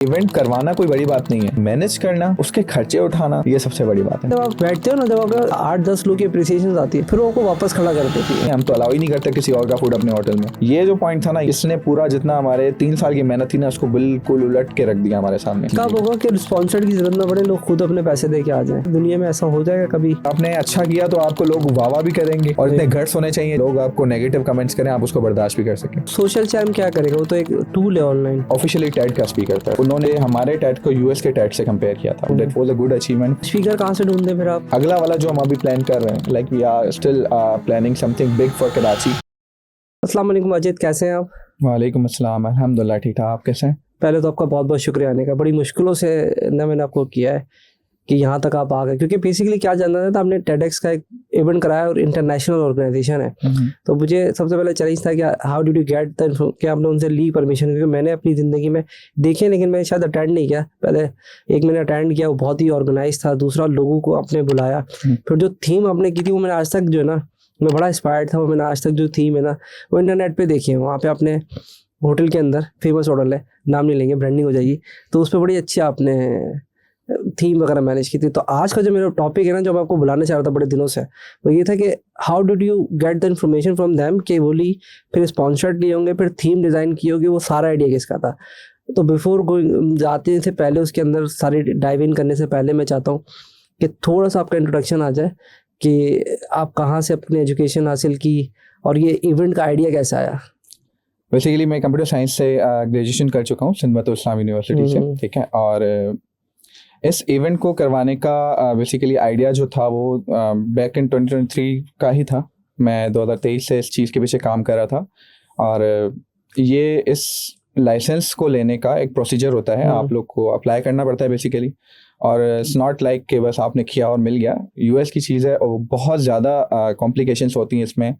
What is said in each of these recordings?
Event करवाना कोई बड़ी बात नहीं है, मैनेज करना, उसके खर्चे उठाना, ये सबसे बड़ी बात है। जब आप बैठते हो ना, जब आपका 8-10 लोग की अप्रिसिएशन आती है, फिर वो आपको वापस खड़ा कर देती है। हम तो अलाउ ही नहीं करते किसी और का फूड अपने होटल में। ये जो पॉइंट था ना, इसने पूरा जितना हमारे 3 साल की मेहनत थी ना, उसको बिल्कुल उलट के रख दिया हमारे सामने। कब होगा कि स्पॉन्सर की जरूरत ना पड़े, लोग खुद अपने पैसे दे के आ जाए। दुनिया में ऐसा हो जाएगा कभी? आपने अच्छा किया तो आपको लोग वाह भी करेंगे, और इतने गट्स होने चाहिए लोग आपको नेगेटिव कमेंट्स करें, आप उसको बर्दाश्त भी कर सकें। सोशल चैम क्या करेगा, वो तो एक टूल है ऑनलाइन। ऑफिशियली टेड का स्पीकर था, उन्होंने हमारे टेड को यूएस के टेड से कंपेयर किया था। That was a good achievement. Speaker कहाँ से ढूंढते फिर आप? अगला वाला जो हम अभी प्लान कर रहे हैं, like we are still planning something big for Karachi. अस्सलाम वालेकुम अजीत, कैसे हैं आप? वालेकुम अस्सलाम, अल्हम्दुलिल्लाह ठीक ठाक। आप कैसे हैं? पहले तो आपका बहुत बहुत शुक्रिया आने का। बड़ी मुश्किलों से ना मैंने आपको किया है कि यहाँ तक आप आ गए, क्योंकि बेसिकली क्या जानना था, आपने टेडेक्स का एक इवेंट कराया और इंटरनेशनल ऑर्गेनाइजेशन है। तो मुझे सबसे पहले चैलेंज था कि how did you get the, क्या आपने उनसे ली परमिशन? क्योंकि मैंने अपनी ज़िंदगी में देखे, लेकिन मैं शायद अटेंड नहीं किया। पहले एक मैंने अटेंड किया, वो बहुत ही ऑर्गेनाइज था। दूसरा, लोगों को आपने बुलाया। फिर जो थीम आपने की थी, वो मैंने आज तक जो है ना, मैं बड़ा इंस्पायर्ड था। वो मैंने आज तक जो थीम है ना, वो इंटरनेट पर देखी है। वहाँ पर आपने होटल के अंदर, फेमस होटल है, नाम नहीं लेंगे, ब्रांडिंग हो जाएगी, तो उस पर बड़ी अच्छी आपने थीम वगैरह मैनेज की थी। तो आज का जो मेरा टॉपिक है ना, जो मैं आपको बुलाना चाह रहा था बड़े दिनों से, वो ये था कि how did you get the information from them, कि बोली फिर स्पॉन्सर्ड लिए होंगे, फिर थीम डिज़ाइन की होगी, वो सारा आइडिया किसका था? तो बिफोर गोइंग, जाते से पहले, उसके अंदर सारी डाइव इन करने से पहले, मैं चाहता हूँ कि थोड़ा सा आपका इंट्रोडक्शन आ जाए कि आप कहाँ से अपनी एजुकेशन हासिल की और ये इवेंट का आइडिया कैसे आया। बेसिकली मैं कंप्यूटर साइंस से ग्रेजुएशन कर चुका हूँ सिंध बतौर इस्लाम यूनिवर्सिटी से, ठीक है। और इस इवेंट को करवाने का बेसिकली आइडिया जो था वो बैक इन 2023 का ही था। मैं 2023 से इस चीज़ के पीछे काम कर रहा था। और ये इस लाइसेंस को लेने का एक प्रोसीजर होता है, आप लोग को अप्लाई करना पड़ता है बेसिकली। और इट्स नॉट लाइक कि बस आपने किया और मिल गया। यूएस की चीज़ है और बहुत ज़्यादा कॉम्प्लिकेशंस होती हैं इसमें।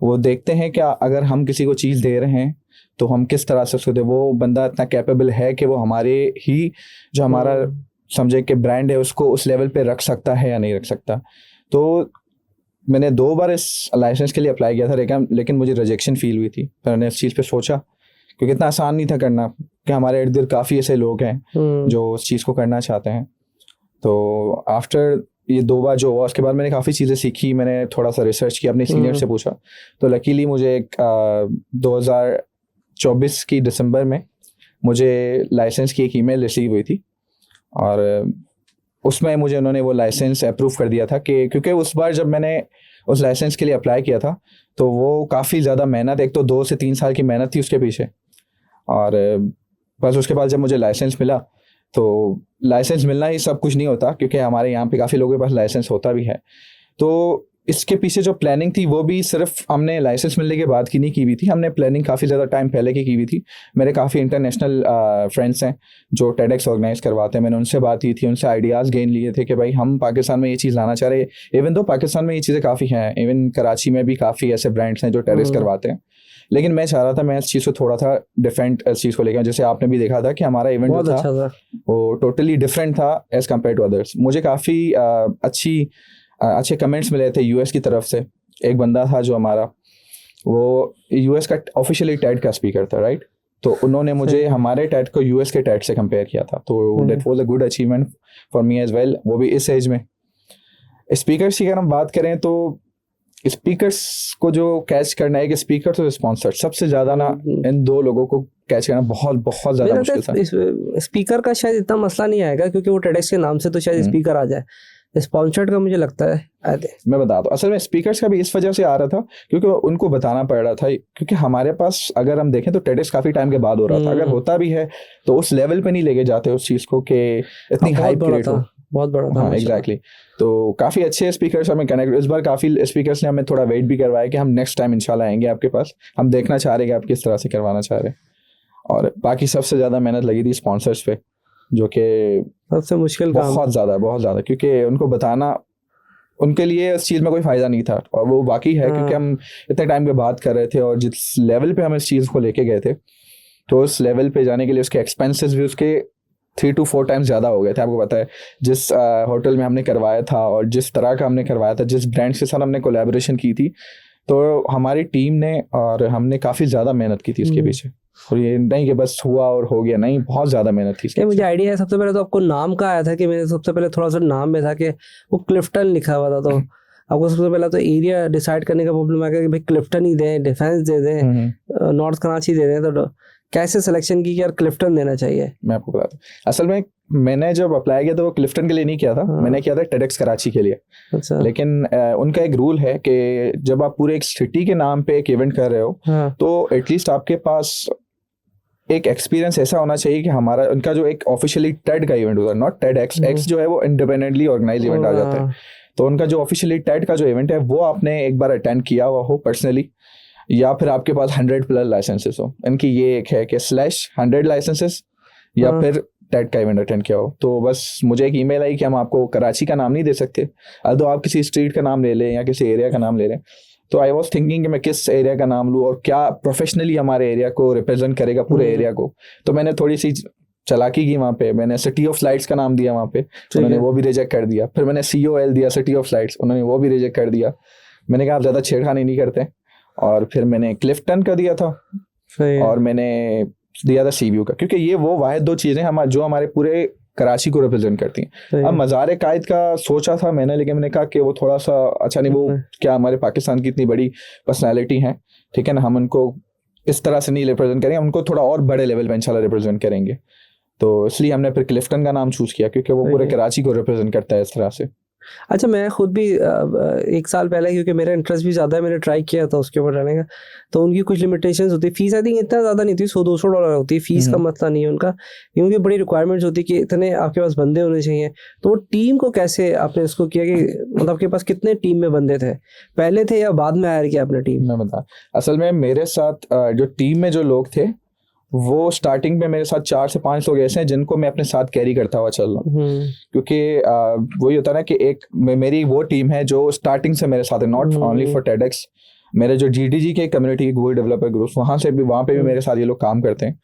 वो देखते हैं कि अगर हम किसी को चीज़ दे रहे हैं तो हम किस तरह से उसको दे, वो बंदा इतना कैपेबल है कि वो हमारे ही जो हमारा समझे कि ब्रांड है उसको उस लेवल पे रख सकता है या नहीं रख सकता। तो मैंने 2 बार इस लाइसेंस के लिए अप्लाई किया था, लेकिन मुझे रिजेक्शन फील हुई थी। फिर मैंने इस चीज़ पे सोचा, क्योंकि इतना आसान नहीं था करना, कि हमारे इर्द गिर्द काफ़ी ऐसे लोग हैं जो उस चीज़ को करना चाहते हैं। तो आफ्टर ये 2 बार जो हुआ, उसके बाद मैंने काफ़ी चीज़ें सीखी। मैंने थोड़ा सा रिसर्च किया, अपने सीनियर से पूछा। तो लकीली मुझे 2024 की दिसंबर में मुझे लाइसेंस की एक ईमेल रिसीव हुई थी, और उसमें मुझे उन्होंने वो लाइसेंस अप्रूव कर दिया था। कि क्योंकि उस बार जब मैंने उस लाइसेंस के लिए अप्लाई किया था, तो वो काफ़ी ज़्यादा मेहनत, एक तो 2 से 3 साल की मेहनत थी उसके पीछे। और बस उसके बाद जब मुझे लाइसेंस मिला, तो लाइसेंस मिलना ही सब कुछ नहीं होता, क्योंकि हमारे यहाँ पे काफ़ी लोगों के पास लाइसेंस होता भी है। तो इसके पीछे जो प्लानिंग थी वो भी सिर्फ हमने लाइसेंस मिलने के बाद की नहीं की हुई थी, हमने प्लानिंग काफ़ी ज़्यादा टाइम पहले की हुई थी। मेरे काफ़ी इंटरनेशनल फ्रेंड्स हैं जो टेडेक्स ऑर्गेनाइज करवाते हैं। मैंने उनसे बात की थी, उनसे आइडियाज़ गेन लिए थे कि भाई हम पाकिस्तान में ये चीज़ लाना चाह रहे। इवन तो पाकिस्तान में ये चीज़ें काफ़ी हैं, इवन कराची में भी काफ़ी ऐसे ब्रांड्स हैं जो टेडेक्स करवाते हैं। लेकिन मैं चाह रहा था मैं इस चीज़ को थोड़ा सा डिफरेंट इस चीज़ को लेकर, जैसे आपने भी देखा था कि हमारा इवेंट जो अच्छा था वो टोटली डिफरेंट था एज़ कम्पेयर टू अदर्स। मुझे काफ़ी अच्छे कमेंट्स मिले थे यूएस की तरफ से। एक बंदा था जो हमारा, वो यूएस का ऑफिशियली टेड का स्पीकर था, राइट। तो उन्होंने मुझे हमारे टेड को यूएस के टेड से कंपेयर किया था। तो that was a good achievement for me as well, वो भी इस एज में। स्पीकर्स की अगर हम बात करें तो स्पीकर्स को जो कैच करना है, कि स्पीकर तो स्पॉन्सर, सबसे ज़्यादा ना इन 2 लोगों को कैच करना बहुत बहुत ज़्यादा मुश्किल था। स्पीकर का शायद इतना मसला नहीं आएगा, क्योंकि वो टेडेक्स के नाम से तो शायद स्पीकर आ जाए। स्पॉन्सर्ड का मुझे लगता है मैं बता दूं, असल में स्पीकर्स का भी इस वजह से आ रहा था क्योंकि उनको बताना पड़ रहा था। क्योंकि हमारे पास अगर हम देखें तो टेडेक्स काफ़ी टाइम के बाद हो रहा था। अगर होता भी है तो उस लेवल पे नहीं लेके जाते उस चीज़ को कि इतनी हाइप क्रिएट हो। बहुत बड़ा था। हाँ एग्जैक्टली। तो काफ़ी अच्छे स्पीकर्स हमें कनेक्ट, इस बार काफ़ी स्पीकर्स ने हमें थोड़ा वेट भी करवाया कि हम नेक्स्ट टाइम इंशाल्लाह आएंगे आपके पास, हम देखना चाह रहे हैं कि आप किस तरह से करवाना चाह रहे हैं। और बाकी सबसे ज़्यादा मेहनत लगी थी स्पॉन्सर्स पे, जो कि सबसे मुश्किल बहुत ज़्यादा, क्योंकि उनको बताना उनके लिए इस चीज़ में कोई फ़ायदा नहीं था। और वो बाकी है क्योंकि हम इतने टाइम के बात कर रहे थे, और जिस लेवल पे हम इस चीज़ को लेके गए थे, तो उस लेवल पे जाने के लिए उसके एक्सपेंसेस भी उसके 3 to 4 टाइम्स ज़्यादा हो गए थे। आपको पता है जिस होटल में हमने करवाया था और जिस तरह का हमने करवाया था, जिस ब्रांड्स के साथ हमने कोलैबोरेशन की थी, तो हमारी टीम ने और हमने काफ़ी ज़्यादा मेहनत की थी इसके पीछे, और ये नहीं कि बस हुआ और हो गया, नहीं, बहुत ज़्यादा मेहनत थी इसके मुझे पीछे। आइडिया है, सबसे पहले तो आपको नाम का आया था कि मैंने सबसे पहले थोड़ा सा नाम में था कि वो क्लिफ्टन लिखा हुआ था, तो आपको सबसे पहले तो एरिया डिसाइड करने का प्रॉब्लम आ गया कि भाई क्लिफ्टन ही दें, डिफेंस दे दें, नॉर्थ कराची दे दें, तो कैसे सिलेक्शन की कि यार क्लिफ्टन देना चाहिए? मैं आपको बताता हूँ, असल में मैंने जब अप्लाई किया तो वो क्लिफ्टन के लिए नहीं किया था, मैंने किया था टेडेक्स कराची के लिए। अच्छा। लेकिन उनका एक रूल है कि जब आप पूरे एक सिटी के नाम पे एक इवेंट कर रहे हो, तो एटलीस्ट आपके पास एक एक्सपीरियंस ऐसा होना चाहिए कि हमारा, उनका जो एक ऑफिशियली टेड का इवेंट होता है, नॉट टेड एक्स जो है वो इंडिपेंडेंटली ऑर्गेनाइज इवेंट आ जाता है, तो उनका जो ऑफिशियली टेड का जो इवेंट है वो आपने एक बार अटेंड किया हुआ हो पर्सनली, या फिर आपके पास 100+ लाइसेंसेस हो। इनकी ये एक है कि /100 लाइसेंसेस या फिर टेड का इवेंट अटेंड किया हो। तो बस मुझे एक ईमेल आई कि हम आपको कराची का नाम नहीं दे सकते, तो आप किसी स्ट्रीट का नाम ले लें या किसी एरिया का नाम ले लें। तो आई वॉज थिंकिंग कि मैं किस एरिया का नाम लूँ और क्या प्रोफेशनली हमारे एरिया को रिप्रेजेंट करेगा, पूरे एरिया को। तो मैंने थोड़ी सी चालाकी की वहाँ पे, मैंने सिटी ऑफ लाइट्स का नाम दिया वहाँ पे, उन्होंने वो भी रिजेक्ट कर दिया। फिर मैंने COL दिया, सिटी ऑफ लाइट्स, उन्होंने वो भी रिजेक्ट कर दिया। मैंने कहा आप ज़्यादा छेड़खानी नहीं करते, और फिर मैंने क्लिफ्टन का दिया था, और मैंने दिया था सीव्यू का, क्योंकि ये वो वाहिद 2 चीज़ें हम जो हमारे पूरे कराची को रिप्रेजेंट करती हैं। अब मज़ार कायद का सोचा था मैंने, लेकिन मैंने कहा कि वो थोड़ा सा अच्छा नहीं, वो क्या हमारे पाकिस्तान की इतनी बड़ी पर्सनैलिटी है, ठीक है ना, हम उनको इस तरह से नहीं रिप्रेजेंट करेंगे, उनको थोड़ा और बड़े लेवल पे इंशाल्लाह रिप्रेजेंट करेंगे। तो इसलिए हमने फिर क्लिफ्टन का नाम चूज़ किया, क्योंकि वो पूरे कराची को रिप्रेजेंट करता है इस तरह से। अच्छा, मैं खुद भी 1 साल पहले, क्योंकि मेरा इंटरेस्ट भी ज़्यादा है, मैंने ट्राई किया था उसके ऊपर रहने का, तो उनकी कुछ लिमिटेशंस होती है। फीस आई थिंक इतना ज़्यादा नहीं थी, $100-200 होती है, फीस का मसला नहीं है उनका, क्योंकि बड़ी रिक्वायरमेंट्स होती है कि इतने आपके पास बंदे होने चाहिए। तो वो टीम को कैसे आपने इसको किया कि मतलब आपके पास कितने टीम में बंदे थे, पहले थे या बाद में हायर किया आपने टीम? मैं बता, असल में मेरे साथ जो टीम में जो लोग थे, वो स्टार्टिंग में मेरे साथ 4 से 5 लोग ऐसे हैं जिनको मैं अपने साथ कैरी करता हुआ चल रहा हूँ, क्योंकि वही होता है ना कि एक मेरी वो टीम है जो स्टार्टिंग से मेरे साथ है, नॉट ओनली फॉर टेडेक्स। मेरे जो GDG के कम्युनिटी गूगल डेवलपर ग्रुप्स, वहाँ पे भी मेरे साथ ये लोग काम करते हैं।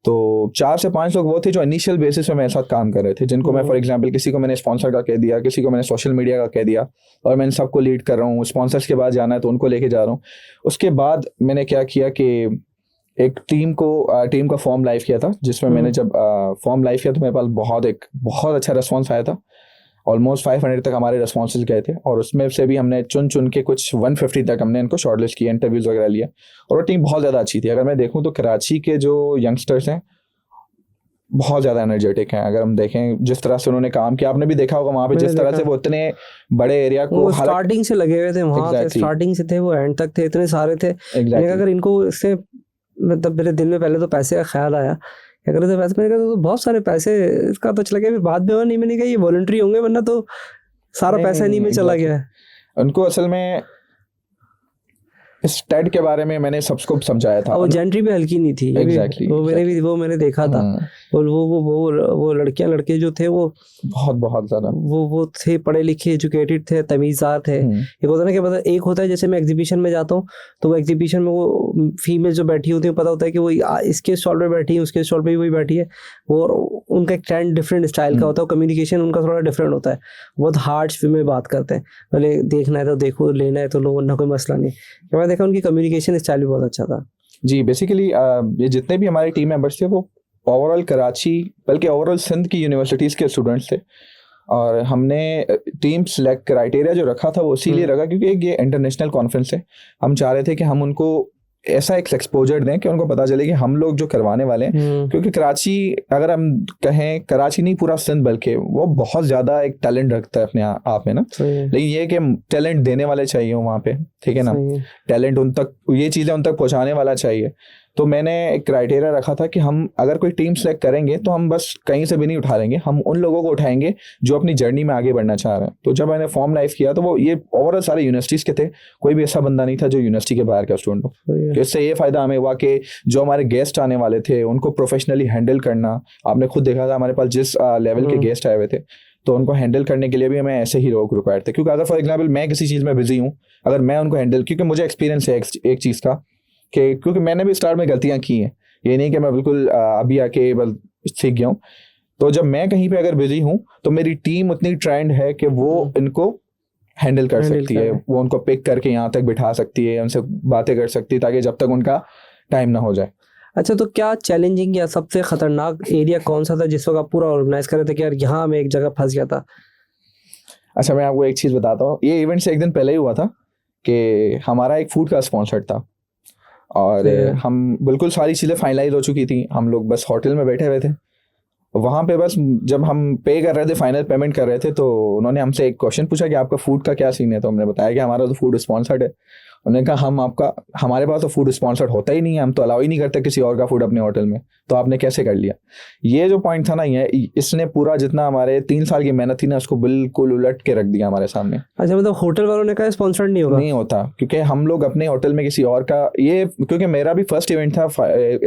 तो 4 से 5 लोग वो थे जो इनिशियल बेसिस पे मेरे साथ काम कर रहे थे, जिनको मैं फॉर एग्जांपल किसी को मैंने स्पॉन्सर का कह दिया, किसी को मैंने सोशल मीडिया का कह दिया, और मैं इन सबको लीड कर रहा हूँ। स्पॉन्सर्स के बाद जाना है तो उनको लेके जा रहा हूँ। उसके बाद मैंने क्या किया कि एक टीम का फॉर्म लाइव किया था, जिसमें मैंने जब फॉर्म लाइव किया तो मेरे पास बहुत अच्छा रेस्पॉन्स आया था। ऑलमोस्ट 500 तक हमारे रेस्पॉन्सेज गए थे, और उसमें से भी हमने चुन के कुछ 150 तक हमने इनको शॉर्टलिस्ट किया, इंटरव्यूज वगैरह लिए, और वो टीम बहुत ज़्यादा अच्छी थी। अगर मैं देखूँ तो कराची के जो यंगस्टर्स हैं बहुत ज़्यादा एनर्जेटिक हैं। अगर हम देखें जिस तरह से उन्होंने काम किया, आपने भी देखा होगा वहाँ पे जिस तरह से वो इतने बड़े एरिया को स्टार्टिंग से लगे हुए थे वहाँ से, स्टार्टिंग से थे वो एंड तक थे, इतने सारे थे। अगर इनको इससे मतलब मेरे दिल में पहले तो पैसे का ख्याल आया, अगर तो पैसे, मैंने कहा तो बहुत सारे पैसे इसका तो चला गया, फिर बाद में नहीं, मैंने कहा ये वॉलंटरी होंगे, वरना तो सारा पैसा नहीं में चला गया है। उनको असल में इस टेड के बारे में मैंने सबको समझाया था, वो जेंट्री भी हल्की नहीं थी। एग्जैक्टली वो मैंने देखा था। वो लड़कियां लड़के जो थे वो बहुत ज़्यादा वो थे, पढ़े लिखे, एजुकेटेड थे, तमीज़दार थे। एक होता है ना कि मतलब एक होता है जैसे मैं एग्जीबिशन में जाता हूँ तो वो एग्जीबिशन में वो फीमेल जो बैठी होती है, पता होता है कि वो इसके स्टॉल पे बैठी है, उसके स्टॉल पे भी वही बैठी है, और उनका एक ट्रेंड डिफरेंट स्टाइल का होता है, कम्युनिकेशन उनका थोड़ा डिफरेंट होता है, बहुत हार्श वे में बात करते हैं, पहले देखना है तो देखो, लेना है तो लो, वरना कोई मसला नहीं। मैं देखा उनकी कम्युनिकेशन स्टाइल भी बहुत अच्छा था। जी, बेसिकली ये जितने भी हमारे टीम मेंबर्स थे वो ओवरऑल कराची, बल्कि ओवरऑल सिंध की यूनिवर्सिटीज़ के स्टूडेंट्स थे, और हमने टीम सेलेक्ट क्राइटेरिया जो रखा था वो इसीलिए रखा क्योंकि ये इंटरनेशनल कॉन्फ्रेंस है। हम चाह रहे थे कि हम उनको ऐसा एक एक्सपोजर दें कि उनको पता चले कि हम लोग जो करवाने वाले हैं, क्योंकि कराची, अगर हम कहें कराची नहीं पूरा सिंध, बल्कि वो बहुत ज़्यादा एक टैलेंट रखता है अपने आप में ना, लेकिन ये कि टैलेंट देने वाले चाहिए वहाँ पे, ठीक है ना, टैलेंट उन तक, ये चीज़ें उन तक पहुँचाने वाला चाहिए। तो मैंने एक क्राइटेरिया रखा था कि हम अगर कोई टीम सेलेक्ट करेंगे तो हम बस कहीं से भी नहीं उठा लेंगे, हम उन लोगों को उठाएंगे जो अपनी जर्नी में आगे बढ़ना चाह रहे हैं। तो जब मैंने फॉर्म लाइव किया तो वो ये ओवरऑल सारे यूनिवर्सिटीज़ के थे, कोई भी ऐसा बंदा नहीं था जो यूनिवर्सिटी के बाहर का स्टूडेंट हो। तो इससे ये फ़ायदा हमें हुआ कि जो हमारे गेस्ट आने वाले थे उनको प्रोफेशनली हैंडल करना, आपने खुद देखा था हमारे पास जिस लेवल के गेस्ट आए हुए थे, तो उनको हैंडल करने के लिए भी हमें ऐसे ही लोग रिक्वायर्ड थे। क्योंकि अगर फॉर एग्जांपल मैं किसी चीज़ में बिजी हूँ, अगर मैं उनको हैंडल, क्योंकि मुझे एक्सपीरियंस है एक चीज़ का कि क्योंकि मैंने भी स्टार्ट में गलतियाँ की हैं, ये नहीं कि मैं बिल्कुल अभी आके बस सीख गया हूँ। तो जब मैं कहीं पे अगर बिजी हूँ तो मेरी टीम उतनी ट्रेंड है कि वो इनको हैंडल कर Handle सकती है, करें। वो उनको पिक करके यहाँ तक बिठा सकती है, उनसे बातें कर सकती है ताकि जब तक उनका टाइम ना हो जाए। अच्छा, तो क्या चैलेंजिंग या सबसे खतरनाक एरिया कौन सा था जिस वक्त आप पूरा ऑर्गेनाइज कर रहे थे कि यार यहाँ मैं एक जगह फंस गया था? अच्छा, मैं आपको एक चीज़ बताता हूँ, ये इवेंट से एक दिन पहले ही हुआ था कि हमारा एक फूड का स्पॉन्सर था और फिर? हम बिल्कुल सारी चीज़ें फाइनलाइज हो चुकी थी, हम लोग बस होटल में बैठे हुए थे। वहाँ पे बस जब हम पे कर रहे थे, फाइनल पेमेंट कर रहे थे, तो उन्होंने हमसे एक क्वेश्चन पूछा कि आपका फूड का क्या सीन है। तो हमने बताया कि हमारा तो फूड स्पॉन्सर्ड है। उन्होंने कहा हमारे पास तो फूड स्पॉन्सर्ड होता ही नहीं है, हम तो अलाउ ही नहीं करते किसी और का फूड अपने होटल में, तो आपने कैसे कर लिया। ये जो पॉइंट था ना, ये इसने पूरा जितना हमारे 3 साल की मेहनत थी ना, उसको बिल्कुल उलट के रख दिया हमारे सामने। अच्छा, मतलब होटल वालों ने कहा स्पॉन्सर्ड नहीं होगा? नहीं होता, क्योंकि हम लोग अपने होटल में किसी और का, ये क्योंकि मेरा भी फर्स्ट इवेंट था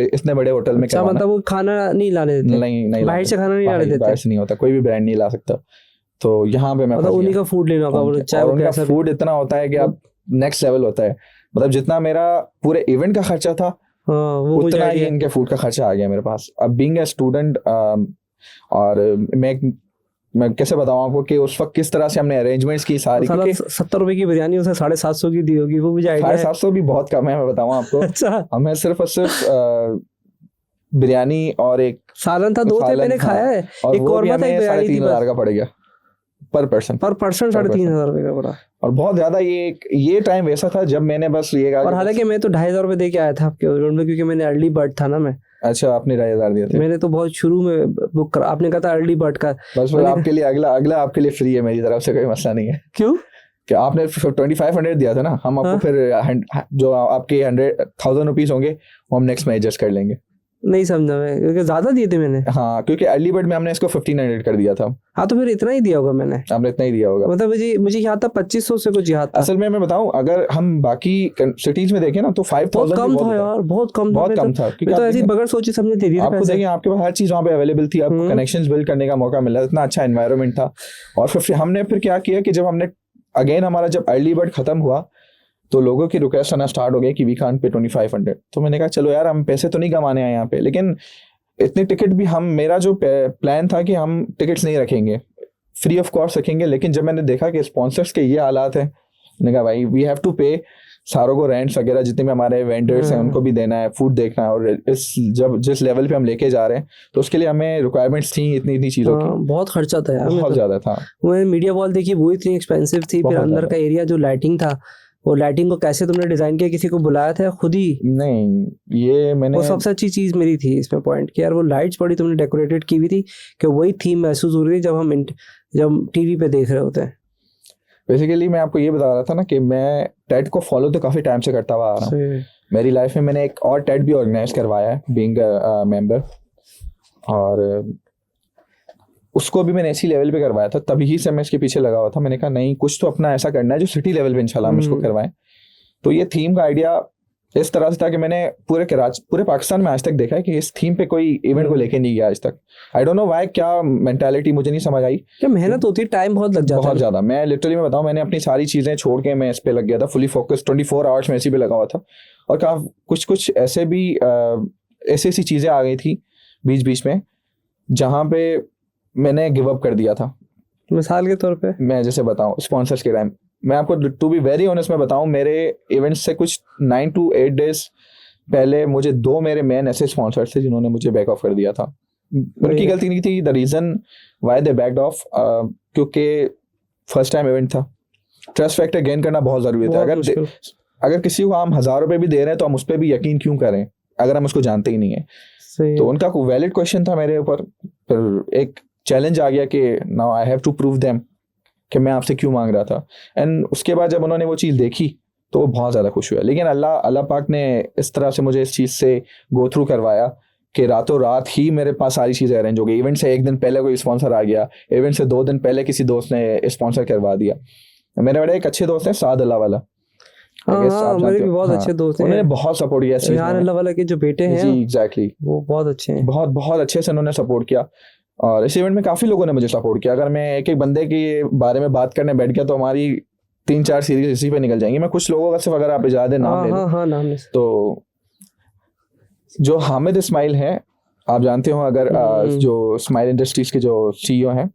इतने बड़े होटल में अच्छा, करवाना। मतलब वो खाना नहीं लाने देते? नहीं बाहर से खाना नहीं लाने देते? बाहर से नहीं होता, कोई भी ब्रांड नहीं ला सकता। तो यहाँ पे मैं मतलब फंस उन्हीं गया। का फूड लेना होगा, चाहे और वो उनका कैसा भी। फूड इतना होता है कि आप नेक्स्ट लेवल होता है, मतलब जितना मेरा पूरे इवेंट का खर्चा था हाँ, वो मुझे उतना ही idea है। इनके फूड का खर्चा आ गया मेरे पास। अब बीइंग ए स्टूडेंट, और मैं कैसे बताऊं आपको कि उस वक्त किस तरह से हमने अरेंजमेंट्स की सारी, साला क्योंकि 70 रुपए की बिरयानी उसे 750 की दी होगी, वो मुझे आइडिया है। 750 भी बहुत कम है, मैं बताऊं आपको। अच्छा, हमें सिर्फ और सिर्फ बिरयानी और एक सालन था, 2 थे, सालन मैंने था, खाया है। और एक वो भी कौरमा था, एक हमें बिरयानी थी 3,500 बस। का पड़ गया पर पर्सन। पर पर्सन 3,500 रुपए का पड़ा। और बहुत ज्यादा ये टाइम वैसा था जब मैंने बस ये कहा और कि हालांकि मैं तो 2,500 रुपए दे के आया था आपके इवेंट में, क्योंकि मैंने अर्ली बर्ड था ना मैं। अच्छा, आपने 2,500 दिए थे। मैंने तो बहुत शुरू में बुक करा, आपने कहा था अर्ली बर्ड का। बस फिर आपके लिए अगला आपके लिए फ्री है, मेरी तरफ से कोई मसला नहीं है। क्यों? कि आपने 2500 दिया था ना, हम आपको हाँ? फिर जो आपके 100,000 रुपीज होंगे वो हम नेक्स्ट में एडजस्ट कर लेंगे। नहीं समझा मैं, क्योंकि ज्यादा दिए थे मैंने। हाँ, क्योंकि अर्ली बर्ड में हमने इसको 1500 कर दिया था। हाँ, तो फिर इतना ही दिया होगा मैंने। आपने इतना ही दिया होगा। मतलब मुझे याद था 2,500 से कुछ याद था। असल में मैं बताऊं, अगर हम बाकी सिटीज में देखें ना तो 5,000 बहुत कम भी था यार, बहुत कम था। बहुत मैं कम तो- था, क्योंकि मैं तो आप ऐसी देखें- बगैर सोचे समझे दे दिए थे आपको पैसे। देखिए, आपके पास हर चीज वहाँ पे अवेलेबल थी, आपको कनेक्शंस बिल्ड करने का मौका मिला, इतना अच्छा एनवायरनमेंट था। और फिर हमने क्या किया कि जब हमने अगेन हमारा जब अर्ली बर्ड खत्म हुआ तो लोगों की रिक्वेस्ट आना स्टार्ट हो गई कि वी कांट पे 2500। तो मैंने कहा चलो यार, हम पैसे तो नहीं कमाने आए यहाँ पे, लेकिन इतने टिकट भी मेरा जो प्लान था कि हम टिकट्स नहीं रखेंगे, फ्री ऑफ कॉस्ट रखेंगे। लेकिन जब मैंने देखा कि स्पॉन्सर्स के ये हालात है, मैंने कहा भाई वी हैव टू पे सारों को, रेंट्स वगैरह जितने भी हमारे वेंडर्स हैं उनको भी देना है, फूड देखना है, और जिस लेवल पे हम लेके जा रहे हैं तो उसके लिए हमें रिक्वायरमेंट्स थी इतनी चीज़ों की। बहुत खर्चा था यार। बहुत ज़्यादा था। मैंने मीडिया वॉल देखी, वो इतनी एक्सपेंसिव थी। फिर बहुत अंदर ज़्यादा। का एरिया जो लाइटिंग था, वो लाइटिंग को कैसे तुमने डिजाइन किया? किसी को बुलाया था या खुद ही? नहीं, ये मैंने वो सबसे अच्छी चीज मेरी थी इसमें पॉइंट कि यार वो लाइट्स बड़ी तुमने डेकोरेटेड की हुई थी कि वही थीम महसूस हो रही थी जब टीवी पे देख रहे होते हैं। बेसिकली मैं आपको ये बता रहा था ना कि मैं टेड को फॉलो तो काफ़ी टाइम से करता हुआ आ रहा हूँ। मेरी लाइफ में मैंने एक और टेड भी ऑर्गेनाइज करवाया है बीइंग मेंबर, और उसको भी मैंने इसी लेवल पे करवाया था, तभी से मैं इसके पीछे लगा हुआ था। मैंने कहा नहीं, कुछ तो अपना ऐसा करना है जो सिटी लेवल पे इंशाल्लाह हम इसको करवाएं। तो ये थीम का आइडिया इस तरह से था कि मैंने पूरे पाकिस्तान में आज तक देखा है कि इस थीम पे कोई इवेंट को लेके नहीं गया आज तक। आई डोंट नो व्हाई, क्या मेंटालिटी मुझे नहीं समझ आई। क्या मेहनत होती है, टाइम बहुत लग जाता है। बहुत ज़्यादा। मैं लिटरली मैं बताऊँ, मैंने अपनी सारी चीज़ें छोड़ के मैं इस पे लग गया था, फुली फोकस 24 आवर्स में इसी पे लगा हुआ था। और कुछ ऐसे भी ऐसी चीज़ें आ गई थी बीच बीच में जहाँ पे मैंने गिव अप कर दिया था। मिसाल के तौर पे मैं जैसे बताऊँ, स्पॉन्सर्स के टाइम मैं आपको टू बी वेरी ऑनेस्ट मैं बताऊँ, मेरे इवेंट्स से कुछ 9 to 8 डेज पहले मुझे 2 मेरे मेन ऐसे स्पॉन्सर्स थे जिन्होंने मुझे बैक ऑफ कर दिया था। उनकी गलती नहीं थी। The reason why they backed of, क्योंकि फर्स्ट टाइम इवेंट था, ट्रस्ट फैक्टर गेन करना बहुत ज़रूरी था। अगर किसी को हम 1,000 रुपये भी दे रहे हैं तो हम उस पर भी यकीन क्यों करें अगर हम उसको जानते ही नहीं है। तो उनका वैलिड क्वेश्चन था मेरे ऊपर। फिर एक चैलेंज आ गया कि now I have to prove them कि मैं आपसे क्यों मांग रहा था। एंड उसके बाद जब उन्होंने वो चीज़ देखी तो वो बहुत ज़्यादा खुश हुआ। लेकिन अल्लाह पाक ने इस तरह से मुझे इस चीज़ से गो थ्रू करवाया कि रातों रात ही मेरे पास सारी चीज़ें अरेंज हो गई। इवेंट से 1 दिन पहले कोई स्पॉन्सर आ गया, इवेंट से 2 दिन पहले किसी दोस्त ने स्पॉन्सर करवा दिया। मेरे बड़े एक अच्छे दोस्त हैं, साद अल्लाह वाला। हाँ, मेरे भी बहुत अच्छे दोस्त हैं। उन्होंने बहुत सपोर्ट किया इस चीज़ में। अल्लाह वाला के जो बेटे हैं, जी एग्जैक्टली, वो बहुत अच्छे हैं। बहुत बहुत अच्छे से उन्होंने सपोर्ट किया। और इस इवेंट में काफ़ी लोगों ने मुझे सपोर्ट किया। अगर मैं एक एक बंदे के बारे में बात करने बैठ गया तो हमारी 3-4 सीरीज इसी पे निकल जाएंगी। मैं कुछ लोगों का सिर्फ, अगर आप इजाज़त नाम ले लो, नाम तो जो हामिद इस्माइल हैं, आप जानते हो अगर, जो स्माइल इंडस्ट्रीज के जो CEO हैं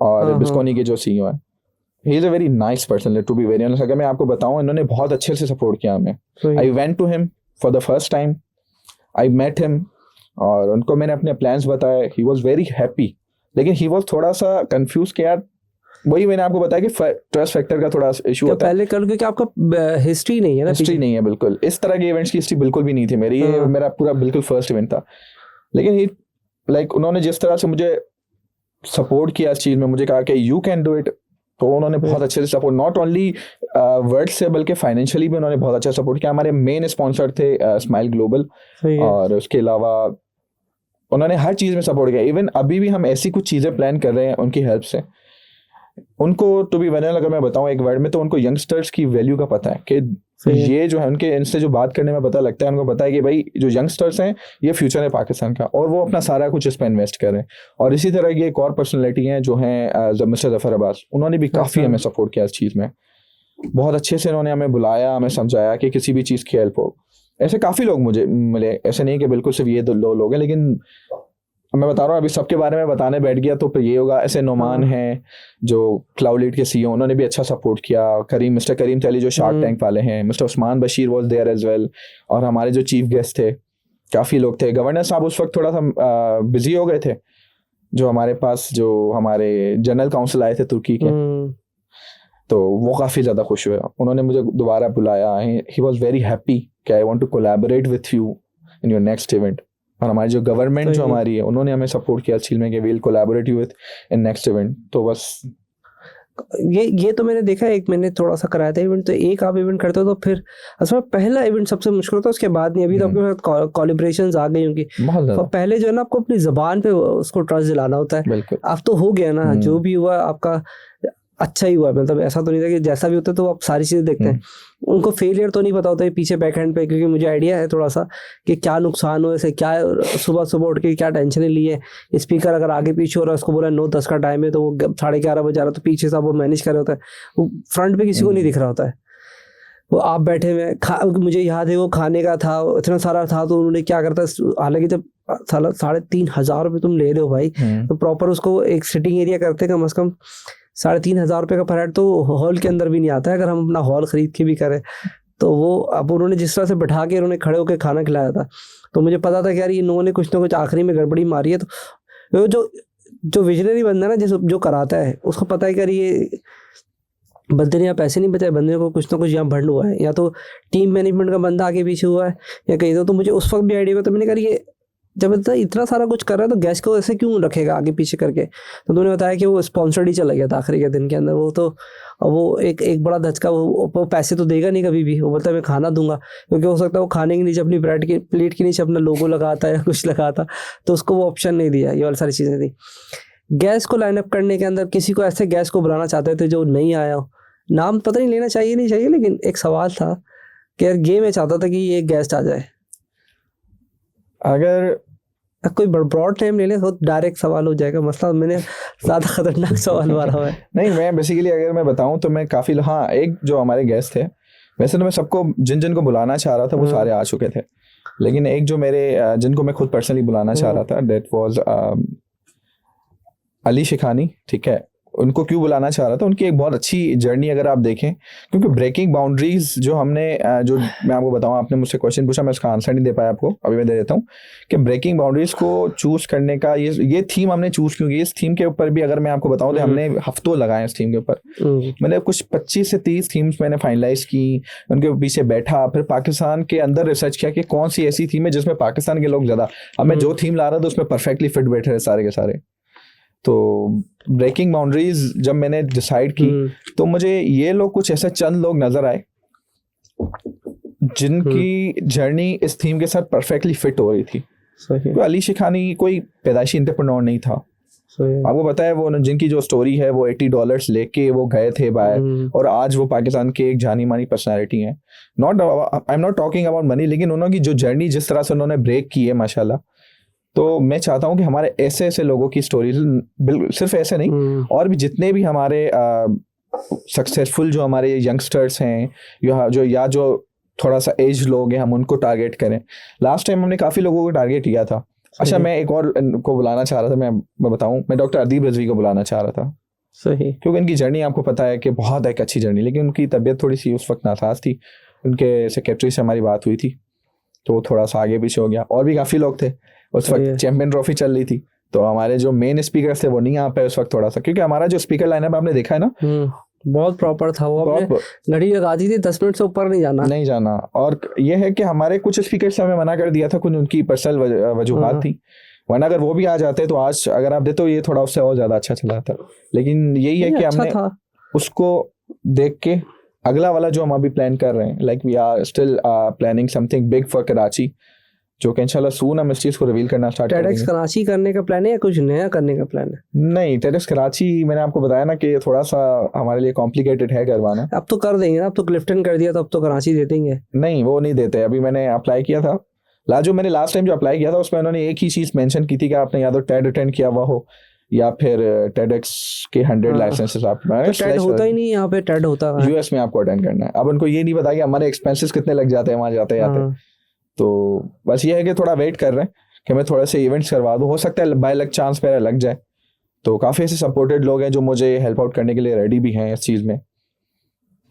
और बिस्कोनी के जो CEO हैं, he is a very nice person to be very honest. अगर मैं आपको बताऊं, इन्होंने बहुत अच्छे से सपोर्ट किया हमें। I went to him for the first time, I met him, और उनको मैंने अपने प्लान्स बताए। ही वॉज वेरी हैप्पी, लेकिन ही वॉज थोड़ा सा कंफ्यूज कि यार, वही मैंने आपको बताया कि ट्रस्ट फैक्टर का थोड़ा इशू होता है पहले कर, क्योंकि आपका हिस्ट्री नहीं है ना, हिस्ट्री नहीं है बिल्कुल, इस तरह के इवेंट्स की हिस्ट्री बिल्कुल भी नहीं थी मेरी। ये मेरा पूरा बिल्कुल फर्स्ट इवेंट था। लेकिन ही लाइक उन्होंने जिस तरह से मुझे सपोर्ट किया इस चीज़ में, मुझे कहा कि यू कैन डू इट, तो उन्होंने बहुत अच्छे से सपोर्ट, नॉट ओनली वर्ड से बल्कि फाइनेंशियली भी उन्होंने बहुत अच्छा सपोर्ट किया। हमारे मेन स्पॉन्सर थे स्माइल ग्लोबल, और उसके अलावा उन्होंने हर चीज़ में सपोर्ट किया। इवन अभी भी हम ऐसी कुछ चीज़ें प्लान कर रहे हैं उनकी हेल्प से। उनको टू बी वेरी, अगर मैं बताऊं एक वर्ड में, तो उनको यंगस्टर्स की वैल्यू का पता है कि ये जो है उनके, इनसे जो बात करने में पता लगता है, उनको पता है कि भाई जो यंगस्टर्स हैं ये फ्यूचर है पाकिस्तान का, और वो अपना सारा कुछ इस पर इन्वेस्ट कर रहे हैं। और इसी तरह की एक और पर्सनैलिटी हैं जो हैं मिस्टर जफर अब्बास, उन्होंने भी काफ़ी हमें सपोर्ट किया इस चीज़ में। बहुत अच्छे से उन्होंने हमें बुलाया, हमें समझाया कि किसी भी चीज़ की हेल्प हो। ऐसे काफ़ी लोग मुझे मिले, ऐसे नहीं कि बिल्कुल सिर्फ ये दो लोग हैं, लेकिन मैं बता रहा हूँ अभी सबके बारे में बताने बैठ गया तो फिर ये होगा। ऐसे नोमान हैं जो क्लाउडलीड के सीईओ, उन्होंने भी अच्छा सपोर्ट किया। मिस्टर करीम तैली जो शार्क टैंक वाले हैं, mister Usman Bashir was there as well, और हमारे जो चीफ गेस्ट थे काफ़ी लोग थे। गवर्नर साहब उस वक्त थोड़ा सा बिजी हो गए थे, जो हमारे पास जो हमारे जनरल काउंसिल आए थे तुर्की के, तो वो काफ़ी ज़्यादा खुश हुए, उन्होंने मुझे दोबारा बुलाया। ही वॉज वेरी हैप्पी कि I want to collaborate with you in your next event. और हमारी जो गवर्नमेंट जो हमारी है, उन्होंने हमें सपोर्ट किया इस चीज़ में कि we'll collaborate you with in next event. तो बस ये तो मैंने देखा, एक मैंने थोड़ा सा कराया था इवेंट, तो एक आप इवेंट करते हो तो फिर असल में पहला इवेंट सबसे मुश्किल होता है, उसके बाद नहीं। अभी तो आपके पास कोलैबोरेशंस आ गई होंगी तो पहले जो है ना आपको अपनी ज़बान पे उसको ट्रस्ट दिलाना होता है। बिल्कुल, अब तो हो गया ना, जो भी हुआ आपका अच्छा ही हुआ, मतलब ऐसा तो नहीं था कि जैसा भी होता है तो आप सारी चीज़ें देखते हैं। उनको फेलियर तो नहीं पता होता है पीछे बैक हैंड पे, क्योंकि मुझे आइडिया है थोड़ा सा कि क्या नुकसान हो, ऐसे क्या सुबह सुबह उठ के क्या टेंशन ली है। स्पीकर अगर आगे पीछे हो रहा है, उसको बोला 9-10 का टाइम है तो वो 11:30 बजा रहा, तो पीछे से वो मैनेज कर रहा होता है, वो फ्रंट पे किसी को नहीं दिख रहा होता है। वो आप बैठे हुए मुझे याद है वो खाने का था, इतना सारा था, तो उन्होंने क्या करता है, हालांकि जब 3,500 रुपये तुम ले रहे हो भाई, तो प्रॉपर उसको एक सिटिंग एरिया करते कम से कम 3,500 रुपये का पर हेड तो हॉल के अंदर भी नहीं आता है, अगर हम अपना हॉल खरीद के भी करें तो। वो अब उन्होंने जिस तरह से बैठा के उन्होंने खड़े होकर खाना खिलाया था, तो मुझे पता था कि यार ये लोगों ने कुछ ना कुछ आखिरी में गड़बड़ी मारी है। तो जो विजनरी बंदा ना, जो कराता है, उसको पता है कि यार ये बंदे ने यहाँ पैसे नहीं बचाए, बंदे को कुछ ना कुछ यहाँ भंड हुआ है, या तो टीम मैनेजमेंट का बंदा आगे पीछे हुआ है या कहीं। तो मुझे उस वक्त भी आइडिया हुआ, तो मैंने कहा ये जब इतना सारा कुछ कर रहा है तो गैस को ऐसे क्यों रखेगा आगे पीछे करके। तो उन्होंने बताया कि वो स्पॉन्सर्ड ही चला गया था आखिरी के दिन के अंदर। वो एक बड़ा धचका, वो पैसे तो देगा नहीं कभी भी, वो बोलता है मैं खाना दूंगा, क्योंकि हो सकता है वो खाने के नीचे अपनी प्लेट के नीचे अपना लोगो लगाता या कुछ लगाता, तो उसको वो ऑप्शन नहीं दिया। ये वाली सारी चीज़ें थी। गैस को लाइनअप करने के अंदर किसी को ऐसे गैस को बुलाना चाहते थे जो नहीं आया हो, नाम पता नहीं लेना चाहिए नहीं चाहिए, लेकिन एक सवाल था कि यार ये मैं चाहता था कि ये गेस्ट आ जाए। अगर कोई ब्रॉड टाइम ले ले तो डायरेक्ट सवाल हो जाएगा मसला, मैंने ज़्यादा खतरनाक सवाल मारा हुआ है। नहीं, मैं बेसिकली अगर मैं बताऊं तो मैं काफ़ी, हाँ, एक जो हमारे गेस्ट थे, वैसे तो मैं सबको जिन को बुलाना चाह रहा था वो सारे आ चुके थे, लेकिन एक जो मेरे जिनको मैं खुद पर्सनली बुलाना चाह रहा था, डेट वाज अली शिखानी। ठीक है, उनको क्यों बुलाना चाह रहा था, उनकी एक बहुत अच्छी जर्नी अगर आप देखें, क्योंकि ब्रेकिंग बाउंड्रीज जो हमने जो मैं आपको बताऊं, आपने मुझसे क्वेश्चन पूछा, मैं उसका आंसर नहीं दे पाया आपको, अभी मैं दे देता हूं कि ब्रेकिंग बाउंड्रीज को चूज करने का ये थीम हमने चूज क्यों की। इस थीम के ऊपर भी अगर मैं आपको बताऊं तो हमने हफ्तों लगाए इस थीम के ऊपर। मैंने कुछ 25 से 30 थीम्स मैंने फाइनलाइज की, उनके पीछे बैठा, फिर पाकिस्तान के अंदर रिसर्च किया कि कौन सी ऐसी थीम है जिसमें पाकिस्तान के लोग ज़्यादा, अब मैं जो थीम ला रहा था उसमें परफेक्टली फिट बैठे रहे सारे के सारे। तो ब्रेकिंग बाउंड्रीज जब मैंने डिसाइड की तो मुझे ये लोग कुछ ऐसे चंद लोग नजर आए जिनकी जर्नी इस थीम के साथ परफेक्टली फिट हो रही थी। तो अली शिखानी कोई पैदाइशी एंटरप्रेन्योर नहीं था, आपको पता है, वो जिनकी जो स्टोरी है वो $80 लेके वो गए थे बाहर, और आज वो पाकिस्तान के एक जानी मानी पर्सनालिटी हैं। I am not talking about money, लेकिन उन्होंने जो जर्नी जिस तरह से उन्होंने ब्रेक की है माशाल्लाह, तो मैं चाहता हूं कि हमारे ऐसे ऐसे लोगों की स्टोरीज, बिल्कुल सिर्फ ऐसे नहीं, और भी जितने भी हमारे सक्सेसफुल जो हमारे यंगस्टर्स हैं या जो थोड़ा सा एज लोग हैं, हम उनको टारगेट करें। लास्ट टाइम हमने काफ़ी लोगों को टारगेट किया था। अच्छा, मैं एक और को बुलाना चाह रहा था, मैं बताऊं, मैं डॉक्टर अदीब रिजवी को बुलाना चाह रहा था। सही। क्योंकि उनकी जर्नी आपको पता है कि बहुत एक अच्छी जर्नी, लेकिन उनकी तबीयत थोड़ी सी उस वक्त नासाज थी। उनके सेक्रेटरी से हमारी बात हुई थी तो थोड़ा सा आगे पीछे हो गया। और भी काफ़ी लोग थे उस सही वक्त, है। चैंपियन ट्रॉफी चल रही थी, तो हमारे जो मेन स्पीकर थे वो नहीं आ पाए उस वक्त थोड़ा सा, क्योंकि हमारा जो स्पीकर लाइनअप आपने देखा है ना, बहुत प्रॉपर था वो। बहुत आपने घड़ी लगा दी थी 10 मिनट से ऊपर नहीं जाना। नहीं जाना। और ये है कि हमारे कुछ स्पीकर से हमें मना कर दिया था, कुछ उनकी पर्सनल वजूहात थी, वरना अगर वो भी आ जाते तो आज अगर आप देते तो ये थोड़ा उससे और ज्यादा अच्छा चला था। लेकिन यही है कि अच्छा हमने था। उसको देख के अगला वाला जो हम अभी प्लान कर रहे हैं, like we are still planning something big for Karachi, जो कि इंशाल्लाह सून हम इस चीज को रिवील करना स्टार्ट TEDx करेंगे। कराची करने का प्लान है या कुछ नया करने का प्लान है? नहीं, TEDx कराची मैंने आपको बताया ना कि थोड़ा सा हमारे लिए कॉम्प्लिकेटेड है करवाना। अब तो कर देंगे ना, अब तो क्लिफ्टन कर दिया तो अब तो कराची दे देंगे। नहीं, वो नहीं देते। अभी मैंने अप्लाई किया था, जो मैंने लास्ट टाइम जो अप्लाई किया था उसमें उन्होंने एक ही चीज़ मेंशन की थी कि आपने या तो टेड अटेंड किया हुआ हो या फिर TEDx के 100 लाइसेंसेस आप तो टेड होता ही नहीं यहाँ पे, टेड होता है US में आपको अटेंड करना है। अब उनको ये नहीं पता कि हमारे एक्सपेंसेस कितने लग जाते हैं वहाँ जाते जाते। तो बस ये है कि थोड़ा वेट कर रहे हैं कि मैं थोड़े से इवेंट्स करवा दूँ, हो सकता है बाय लक चांस मेरा लग जाए। तो काफ़ी ऐसे सपोर्टेड लोग हैं जो मुझे हेल्प आउट करने के लिए रेडी भी हैं इस चीज़ में।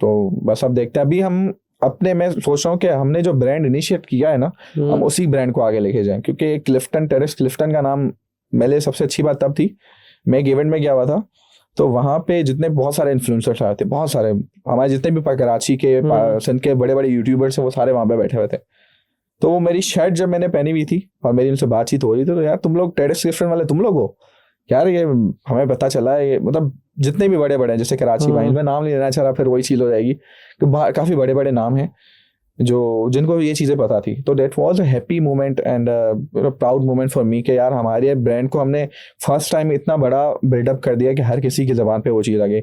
तो बस अब देखते हैं। अभी हम अपने, मैं सोच रहा हूँ कि हमने जो ब्रांड इनिशिएट किया है ना, हम उसी ब्रांड को आगे लेके जाएं, क्योंकि क्लिफ्टन, TEDx क्लिफ्टन का नाम मेरे लिए सबसे अच्छी बात तब थी, मैं एक इवेंट में गया हुआ था तो वहाँ पे जितने बहुत सारे इन्फ्लुएंसर्स आए थे, बहुत सारे हमारे जितने भी कराची के सिंध के बड़े बड़े यूट्यूबर्स हैं वो सारे वहाँ पे बैठे हुए थे। तो वो मेरी शर्ट जब मैंने पहनी हुई थी और मेरी उनसे बातचीत हो रही थी, तो यार तुम लोग TEDx क्लिफ्टन वाले तुम लोग हो यार, ये हमें पता चला है। ये मतलब जितने भी बड़े बड़े हैं, जैसे कराची भाई, मैं नाम नहीं लेना चाह रहा, फिर वही चीज़ हो जाएगी कि काफ़ी बड़े बड़े नाम हैं जो जिनको ये चीज़ें पता थी। तो that was a happy moment and proud moment for me कि यार हमारे ब्रांड को हमने फर्स्ट टाइम इतना बड़ा बिल्डअप कर दिया कि हर किसी की ज़बान पे वो चीज़ लगे,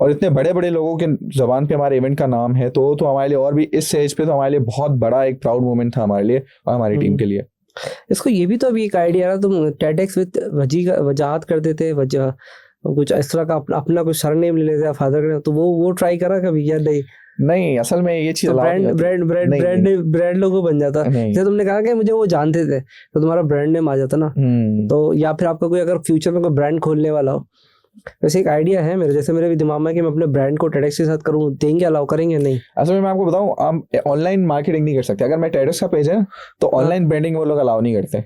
और इतने बड़े बड़े लोगों के ज़बान पे हमारे इवेंट का नाम है। तो हमारे लिए और भी इस स्टेज पे तो हमारे लिए बहुत बड़ा एक प्राउड मोमेंट था हमारे लिए और हमारी टीम के लिए। इसको ये भी तो अभी एक आइडिया रहा, तुम TEDx विद वजाहत कर देते, वजह कुछ इस तरह का अपना कुछ सरनेम ले लेते फादर का, तो वो ट्राई करा कभी या नहीं? नहीं, असल में ये चीज ब्रांड लोगो बन जाता। जैसे तुमने कहा कि मुझे वो जानते थे तो तुम्हारा ब्रांड नेम आ जाता ना। तो या फिर आपका कोई अगर फ्यूचर में कोई ब्रांड खोलने वाला हो, वैसे एक आइडिया है मेरे, जैसे मेरे भी दिमाग में कि मैं अपने ब्रांड को TEDx के साथ करूं, देंगे, अलाउ करेंगे? नहीं, असल में मैं आपको बताऊं, हम ऑनलाइन मार्केटिंग नहीं कर सकते। अगर मैं TEDx का पेज है तो ऑनलाइन ब्रांडिंग वो लोग अलाउ नहीं करते।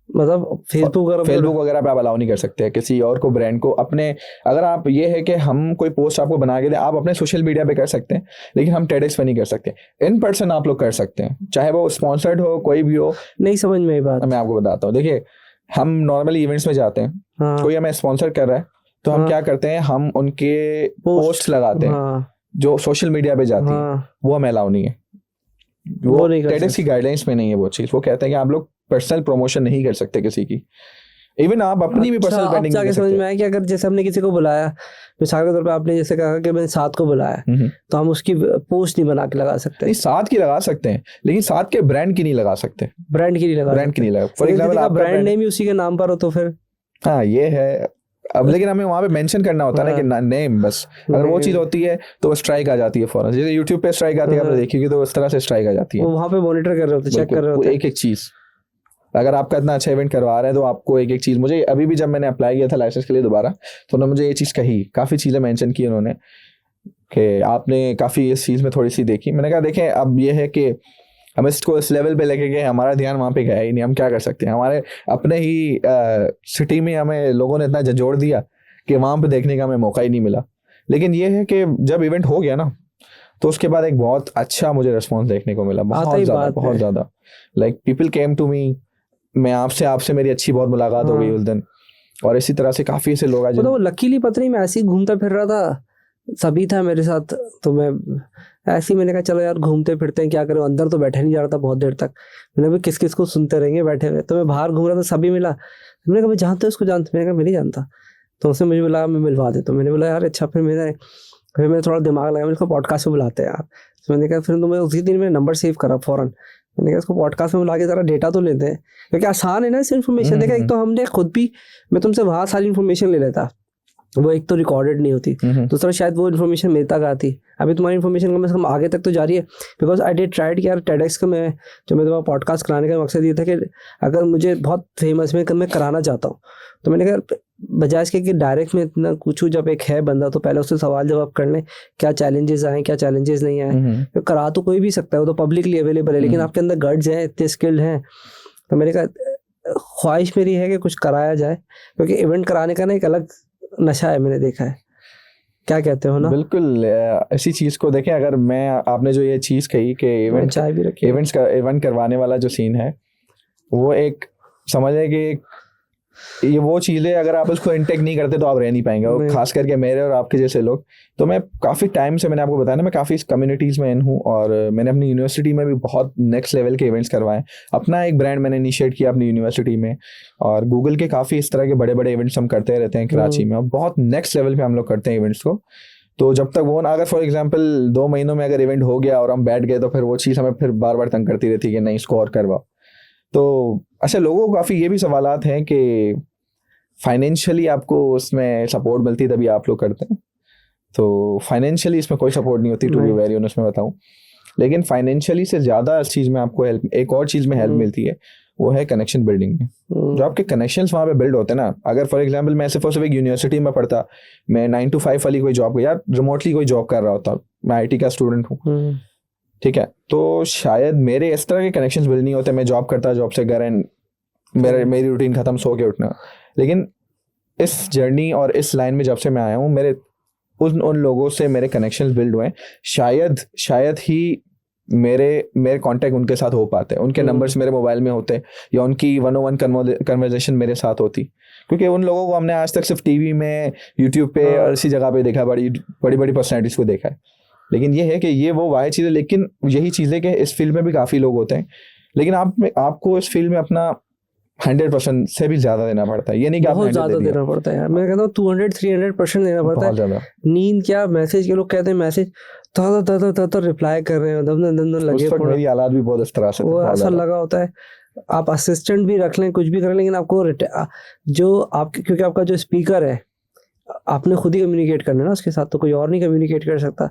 मतलब फेसबुक वगैरह पे आप अलाउ नहीं कर सकते किसी और को ब्रांड को अपने। अगर आप ये है कि हम कोई पोस्ट आपको बना के दे, आप अपने सोशल मीडिया पे कर सकते हैं, लेकिन हम TEDx पे नहीं कर सकते। इन पर्सन आप लोग कर सकते हैं, चाहे वो स्पॉन्सर्ड हो, कोई भी हो। नहीं समझ में बात, मैं आपको बताता हूँ। देखिए, हम नॉर्मली इवेंट्स में जाते हैं, कोई हमें स्पॉन्सर कर रहा है तो हम क्या करते हैं, हम उनके पोस्ट लगाते हैं जो सोशल मीडिया पे जाती है, वो हमें अलाउ नहीं है। वो TEDx की गाइडलाइंस में नहीं है वो चीज। वो कहते हैं कि आप लोग पर्सनल प्रमोशन नहीं कर सकते किसी की, इवन आप अपनी भी पर्सनल ब्रांडिंग नहीं कर सकते। समझ में आया कि अगर जैसे हमने किसी को बुलाया, मिसाल के तौर पे आपने जैसे कहा कि मैंने 7 को बुलाया, तो हम उसकी पोस्ट नहीं बना के लगा सकते। नहीं, 7 की लगा सकते हैं, लेकिन 7 के ब्रांड की नहीं लगा सकते। ब्रांड की नहीं लगा। फॉर एग्जांपल आप ब्रांड नेम ही उसी के नाम पर हो तो फिर हाँ ये है। अब लेकिन हमें वहाँ पे मेंशन करना होता है ना कि नेम, बस अगर वो चीज होती है तो स्ट्राइक आ जाती है फौरन। जैसे यूट्यूब पे स्ट्राइक आती है, आपने देखी तो उस तरह से स्ट्राइक आ जाती है। वो वहाँ पे मॉनिटर कर रहे होते, चेक कर रहे होते एक एक चीज। अगर आपका इतना अच्छा इवेंट करवा रहे हैं तो आपको एक एक चीज। मुझे अभी भी जब मैंने अप्लाई किया था लाइसेंस के लिए दोबारा, तो उन्होंने मुझे ये चीज कही, काफी चीजें मेंशन की उन्होंने कि आपने काफी इस चीज में थोड़ी सी देखी। मैंने कहा देखें, अब ये है कि हम इसको इस लेवल पे लेके गए, हमारा ध्यान वहाँ पे गया ही नहीं, हम क्या कर सकते हैं। हमारे अपने ही सिटी में हमें लोगों ने इतना झंझोड़ दिया कि वहाँ पे देखने का हमें मौका ही नहीं मिला। लेकिन ये है कि जब इवेंट हो गया ना, तो उसके बाद एक बहुत अच्छा मुझे रिस्पॉन्स देखने को मिला, बहुत ज़्यादा। Like people came to me, मैं आपसे मेरी अच्छी बहुत मुलाकात हो गई उस दिन, और इसी तरह से काफ़ी ऐसे लोग आए। तो लकीली पता नहीं, मैं ऐसे ही घूमता फिर रहा था, सभी था मेरे साथ, तो मैं ऐसे ही मैंने कहा चलो यार घूमते फिरते हैं, क्या करें, अंदर तो बैठा नहीं जा रहा था बहुत देर तक। मैंने भी किस किस को सुनते रहेंगे बैठे हुए, तो मैं बाहर घूम रहा था, सभी मिला। मैंने कहा मैं जानता हूँ उसको, जानता, मैंने कहा मैं नहीं जानता, तो उसने मुझे बुलाया, मैं मिलवा दे। तो मैंने बोला यार अच्छा, फिर मेरा थोड़ा दिमाग लगा, मैंने उसको पॉडकास्ट में बुलाते हैं यार। तो मैंने कहा फिर तो मैं उसी दिन मेरा नंबर सेव करा फ़ौरन। मैंने कहा इसको पॉडकास्ट में बुला के ज़रा डेटा तो लेते हैं, क्योंकि आसान है ना इस इन्फॉर्मेशन। देखा, एक तो हमने खुद भी, मैं तुमसे वहाँ सारी इन्फॉर्मेशन ले लेता, वो एक तो रिकॉर्डेड नहीं होती, दूसरा शायद वो इन्फॉर्मेशन मेरे तक आती। अभी तुम्हारी इन्फॉर्मेशन कम से कम आगे तक तो जा रही है, बिकॉज आई डिड ट्राइड कि यार TEDx का मैं तुम्हारा पॉडकास्ट कराने का मकसद ये था कि अगर मुझे बहुत फेमस मैं कराना चाहता हूँ, तो मैंने कहा बजाय इसके कि डायरेक्ट में इतना पूछूँ, जब एक है बंदा तो पहले उससे सवाल जवाब कर लें, क्या चैलेंजेस आए क्या चैलेंजेस नहीं आए। तो करा तो कोई भी सकता है, वो तो पब्लिकली अवेलेबल है, लेकिन आपके अंदर गट्स हैं, इतने स्किल्ड हैं। तो मैंने कहा ख्वाहिश मेरी है कि कुछ कराया जाए, क्योंकि इवेंट कराने का ना एक अलग नशा है, मैंने देखा है। क्या कहते हो ना? बिल्कुल ऐसी चीज़ को देखें, अगर मैं आपने जो ये चीज़ कही कि इवेंट करवाने वाला जो सीन है, वो एक समझ है कि ये वो चीज़ें अगर आप उसको इंटेक नहीं करते तो आप रह नहीं पाएंगे, और खास करके मेरे और आपके जैसे लोग। तो मैं काफ़ी टाइम से, मैंने आपको बताया ना, मैं काफ़ी कम्युनिटीज़ में इन हूँ, और मैंने अपनी यूनिवर्सिटी में भी बहुत नेक्स्ट लेवल के इवेंट्स करवाए। अपना एक ब्रांड मैंने इनिशिएट किया अपनी यूनिवर्सिटी में, और गूगल के काफ़ी इस तरह के बड़े बड़े इवेंट्स हम करते रहते हैं कराची में, और बहुत नेक्स्ट लेवल पे हम लोग करते हैं इवेंट्स को। तो जब तक वो अगर फॉर एग्जांपल 2 महीनों में अगर इवेंट हो गया और हम बैठ गए, तो फिर वो चीज़ हमें फिर बार बार तंग करती रहती है कि नहीं इसको और करवाओ। तो अच्छा, लोगों को काफ़ी ये भी सवालात हैं कि फाइनेंशियली आपको उसमें सपोर्ट मिलती है तभी आप लोग करते हैं। तो फाइनेंशियली इसमें कोई सपोर्ट नहीं होती, टू बी वेरी ऑनेस्ट में बताऊं। लेकिन फाइनेंशियली से ज़्यादा इस चीज़ में आपको हेल्प, एक और चीज़ में हेल्प मिलती है, वो है कनेक्शन बिल्डिंग में। जो आपके कनेक्शंस वहाँ पे बिल्ड होते हैं ना, अगर फॉर एग्जांपल मैं सिर्फ एक यूनिवर्सिटी में पढ़ता, मैं 9 to 5 वाली कोई जॉब, या रिमोटली कोई जॉब कर रहा होता, मैं IT का स्टूडेंट हूँ, ठीक है, तो शायद मेरे इस तरह के कनेक्शंस बिल्ड नहीं होते। मैं जॉब करता, जॉब से घर, एंड मेरी रूटीन खत्म, सो के उठना। लेकिन इस जर्नी और इस लाइन में जब से मैं आया हूँ, मेरे उन लोगों से मेरे कनेक्शंस बिल्ड हुए हैं। शायद ही मेरे कांटेक्ट उनके साथ हो पाते हैं, उनके नंबर्स मेरे मोबाइल में होते, या उनकी 1-on-1 कन्वर्सेशन मेरे साथ होती, क्योंकि उन लोगों को हमने आज तक सिर्फ टीवी में, यूट्यूब पे और इसी जगह पे देखा, बड़ी बड़ी पर्सनैलिटीज को देखा है। लेकिन ये है कि ये वो वाह चीज़ है। लेकिन यही चीज़ है कि इस फील्ड में भी काफ़ी लोग होते हैं, लेकिन आपको इस फील्ड में अपना 100% से भी ज्यादा देना पड़ता है। ये नहीं कि बहुत ज्यादा देना पड़ता है यार, मैं कहता हूँ 200-300% देना पड़ता है। ज्यादा नींद क्या, मैसेज के लोग कहते हैं मैसेज तो रिप्लाई कर रहे हैं, दम लगे पड़े। मेरी हालात भी बहुत इस तरह से, वो ऐसा लगा होता है। आप असिस्टेंट भी रख लें, कुछ भी कर, लेकिन आपको जो आपके, क्योंकि आपका जो स्पीकर है, आपने खुद ही कम्युनिकेट करना है ना उसके साथ, तो कोई और नहीं कम्युनिकेट कर सकता।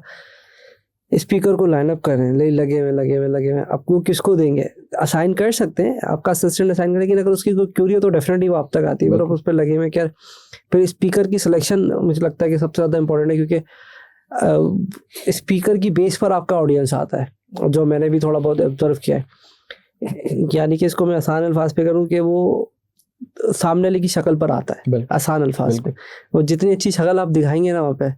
स्पीकर को लाइन अप करें, लगे हुए आपको किसको देंगे, असाइन कर सकते हैं, आपका असिस्टेंट असाइन करें, लेकिन अगर उसकी कोई क्यूरी हो तो डेफिनेटली वो आप तक आती है, पर उस पर लगे हुए क्या। फिर स्पीकर की सिलेक्शन मुझे लगता है कि सबसे ज़्यादा इंपॉर्टेंट है, क्योंकि स्पीकर की बेस पर आपका ऑडियंस आता है, जो मैंने भी थोड़ा बहुत ऑब्जर्व किया है। यानी कि इसको मैं आसान अल्फाज पे करूँ कि वो सामने वाले की शक्ल पर आता है, आसान अल्फाज में। वो जितनी अच्छी शक्ल आप दिखाएंगे ना वहाँ पे,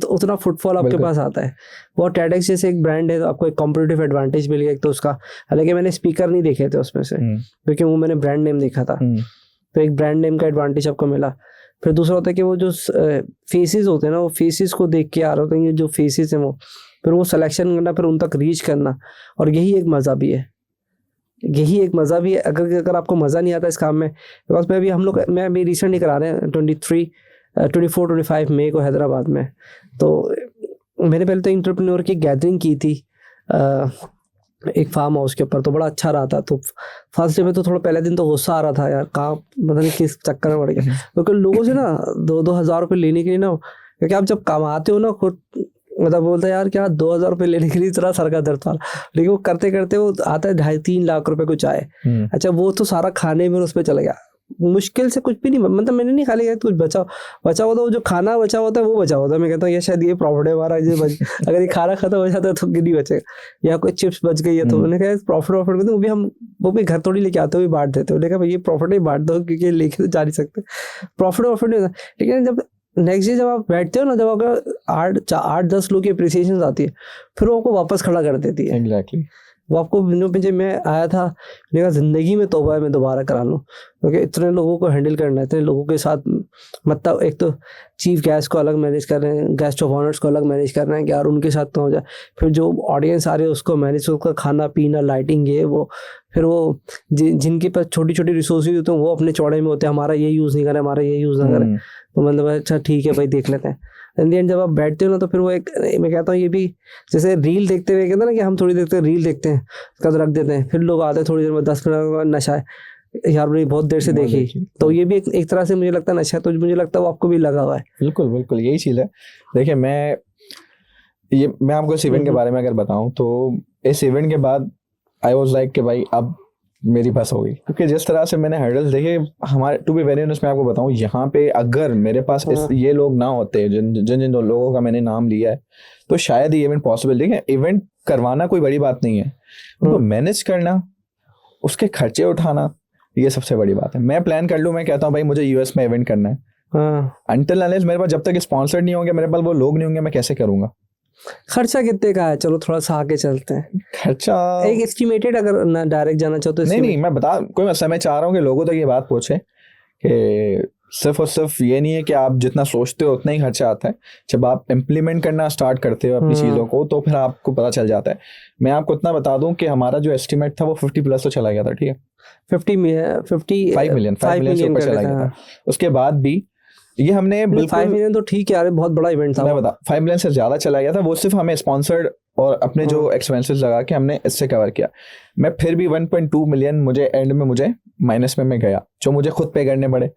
उतना फुटफॉल आपके पास आता है। वो TEDx जैसे एक ब्रांड है, तो आपको एक कॉम्पिटिटिव एडवांटेज मिल गया एक तो उसका। हालांकि मैंने स्पीकर नहीं देखे थे उसमें से, क्योंकि वो मैंने ब्रांड नेम देखा था, तो एक ब्रांड नेम का एडवांटेज आपको मिला। फिर दूसरा होता है कि वो जो फेसेस होते हैं ना, वो फेसेस को देख के आ रहे होते हैं, जो फेसेस हैं वो, फिर वो सिलेक्शन करना, फिर उन तक रीच करना, और यही एक मज़ा भी है। अगर आपको मज़ा नहीं आता इस काम में, बिकॉज मैं अभी रिसेंटली करा रहे हैं 24-25 मई को हैदराबाद में। तो मैंने पहले तो एंटरप्रेन्योर की गैदरिंग की थी एक फार्म हाउस के ऊपर, तो बड़ा अच्छा रहा था। तो फर्स्ट डे में तो थोड़ा पहले दिन तो गुस्सा आ रहा था यार, कहाँ पता नहीं किस चक्कर में पड़ गया, क्योंकि लोगों से ना 2-2 हज़ार रुपये लेने के लिए ना, क्योंकि आप जब कमाते हो ना खुद, मतलब बोलता है यार क्या 2,000 रुपये लेने के लिए इतना सर का दर्द वाला, लेकिन वो करते करते वो आता है 2.5-3 लाख रुपए कुछ आए। अच्छा, वो तो सारा खाने में उस पर चला गया, मुश्किल से कुछ भी नहीं, मतलब मैंने नहीं खा लिया कुछ बचा होता, वो जो खाना बचा होता है वो बचा होता है। मैं कहता हूँ ये शायद ये प्रॉफिट है हमारा, अगर ये खाना खत्म हो जाता है तो नहीं बचेगा, या कोई चिप्स बच गई है तो मैंने कहा प्रॉफिट में, तो वो भी घर थोड़ी लेके आते हुए बांट देते हो। लेकिन भाई ये प्रॉफिट नहीं बांट दो, क्योंकि लेके तो जा नहीं सकते, प्रॉफिट नहीं होता। लेकिन जब नेक्स्ट डे जब आप बैठते हो ना, जब आपका 8-10 लोग की अप्रिसिएशन आती है, फिर वो आपको वापस खड़ा कर देती है। एग्जैक्टली। वो आपको जब मैं आया था, मैंने कहा ज़िंदगी में तौबा है मैं दोबारा करा लूँ, क्योंकि इतने लोगों को हैंडल करना है, इतने लोगों के साथ, मतलब एक तो चीफ गेस्ट को अलग मैनेज कर रहे हैं, गेस्ट ऑफ ऑनर्स को अलग मैनेज करना है कि यार उनके साथ तो हो जाए, फिर जो ऑडियंस आ रही है उसको मैनेज, उसका खाना पीना, लाइटिंग, ये वो, फिर वो जिनके पास छोटी छोटी रिसोर्सेज होते हैं वो अपने चौड़े में होते हैं, हमारा ये यूज़ नहीं करें, हमारा ये यूज़ ना करें, तो मतलब अच्छा ठीक है भाई देख लेते हैं। एंड जब आप बैठते हो ना, तो फिर वो एक, मैं कहता हूँ ये भी जैसे रील देखते हुए कहते हैं ना कि हम थोड़ी देखते हैं रील देखते हैं, उसका रख देते हैं, फिर लोग आते हैं थोड़ी देर में 10 मिनट का नशा है, यार भाई बहुत देर से देखी, तो ये भी एक तरह से मुझे लगता है नशा, तो मुझे लगता है वो आपको भी लगा हुआ है। बिल्कुल बिल्कुल यही चीज़ है। देखिए मैं आपको इस इवेंट के बारे में अगर बताऊं तो इस इवेंट के बाद आई वाज लाइक कि भाई अब मेरी बस हो गई, क्योंकि जिस तरह से मैंने हर्डल्स देखे हमारे, टू बी वेरी ऑनेस्ट मैं आपको बताऊं, यहाँ पे अगर मेरे पास ये लोग ना होते जिन जिन जिन लोगों का मैंने नाम लिया है, तो शायद ये इवेंट पॉसिबल। देखिए इवेंट करवाना कोई बड़ी बात नहीं है, उनको मैनेज करना, उसके खर्चे उठाना, ये सबसे बड़ी बात है। मैं प्लान कर लूँ, मैं कहता हूँ भाई मुझे यूएस में इवेंट करना है, अनटिल अनलेस मेरे पास जब तक स्पॉन्सर्ड नहीं होंगे, मेरे पास वो लोग नहीं होंगे, मैं कैसे करूँगा। खर्चा कितने का है, चलो थोड़ा सा आगे चलते हैं। खर्चा एक एस्टिमेटेड, अगर ना डायरेक्ट जाना चाहो तो नहीं मैं बता, कोई मसला, मैं चाह रहा हूँ कि लोगों तक ये बात पहुंचे कि सिर्फ और सिर्फ ये नहीं है कि आप जितना सोचते हो उतना ही खर्चा आता है, जब आप इम्प्लीमेंट करना स्टार्ट करते हो अपनी चीज़ों को तो फिर आपको पता चल जाता है। मैं आपको इतना बता दूं कि हमारा जो एस्टिमेट था वो 50 प्लस तो चला गया था, ठीक है, 5 मिलियन से ऊपर चला गया था। उसके बाद भी ये हमने बिल्कुल 5 मिलियन तो ठीक है यार, बहुत बड़ा इवेंट था। मैं बता 5 मिलियन से ज़्यादा चला गया था, वो सिर्फ हमें स्पॉन्सर्ड और अपने जो एक्सपेंसेस लगा के हमने इससे कवर किया। मैं फिर भी 1.2 मिलियन मुझे एंड में मुझे माइनस में मैं गया, जो मुझे खुद पे करने पड़े,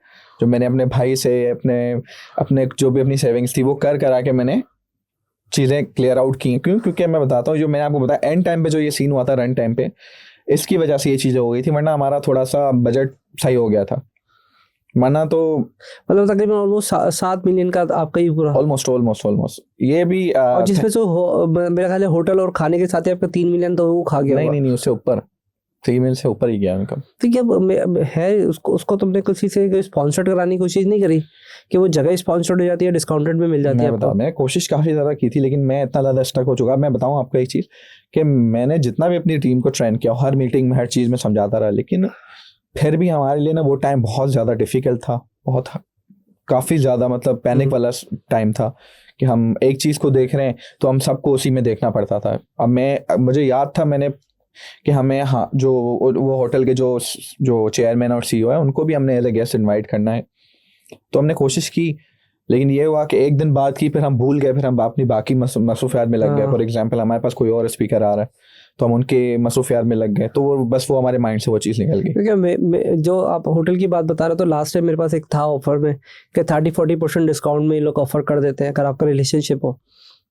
जो मैंने अपने भाई से अपने जो भी अपनी सेविंग्स थी वो करा के मैंने चीज़ें क्लियर आउट की। क्योंकि मैं बताता हूँ, जो मैंने आपको बताया एंड टाइम पे जो ये सीन हुआ था रन टाइम पे, इसकी वजह से ये चीज़ें हो गई थी, वरना हमारा थोड़ा सा बजट सही हो गया था, माना तो मतलब तकरीबन ऑलमोस्ट 7 मिलियन का आपका ही पूरा, ऑलमोस्ट ये भी और जिसमें जो मेरा ख्याल है होटल और खाने के साथ ही आपका 3 मिलियन तो वो खा गया। नहीं उससे ऊपर, 3 मिलियन से ऊपर ही गया उनका। तो क्या है उसको तुमने किसी से स्पॉन्सर्ड कराने की कोशिश नहीं करी कि वो जगह स्पॉन्सर्ड हो जाती है, डिस्काउंटेड में मिल जाती है? मैं कोशिश काफ़ी ज़्यादा की थी, लेकिन मैं इतना ज़्यादा स्टक हो चुका। मैं बताऊँ आपको एक चीज़ कि मैंने जितना भी अपनी टीम को ट्रेन किया, हर मीटिंग में हर चीज़ में समझाता रहा, लेकिन फिर भी हमारे लिए ना वो टाइम बहुत ज़्यादा डिफ़िकल्ट था, बहुत काफ़ी ज़्यादा मतलब पैनिक वाला टाइम था कि हम एक चीज़ को देख रहे हैं तो हम सबको उसी में देखना पड़ता था। अब मुझे याद था मैंने कि हमें जो वो होटल के जो चेयरमैन और सीईओ है उनको भी हमने एज ए गेस्ट इनवाइट करना है, तो हमने कोशिश की, लेकिन ये हुआ कि एक दिन बाद की, फिर हम भूल गए, फिर हम अपनी बाकी मसरूफियात में लग गए। फॉर एग्जांपल हमारे पास कोई और स्पीकर आ रहा है तो हम उनके मसरूफियात में लग गए, तो वो हमारे माइंड से वो चीज़ निकल गई। क्योंकि मैं जो आप होटल की बात बता रहे हो, तो लास्ट टाइम मेरे पास एक था ऑफर में कि 30-40% डिस्काउंट में ये लोग ऑफर कर देते हैं अगर आपका रिलेशनशिप हो,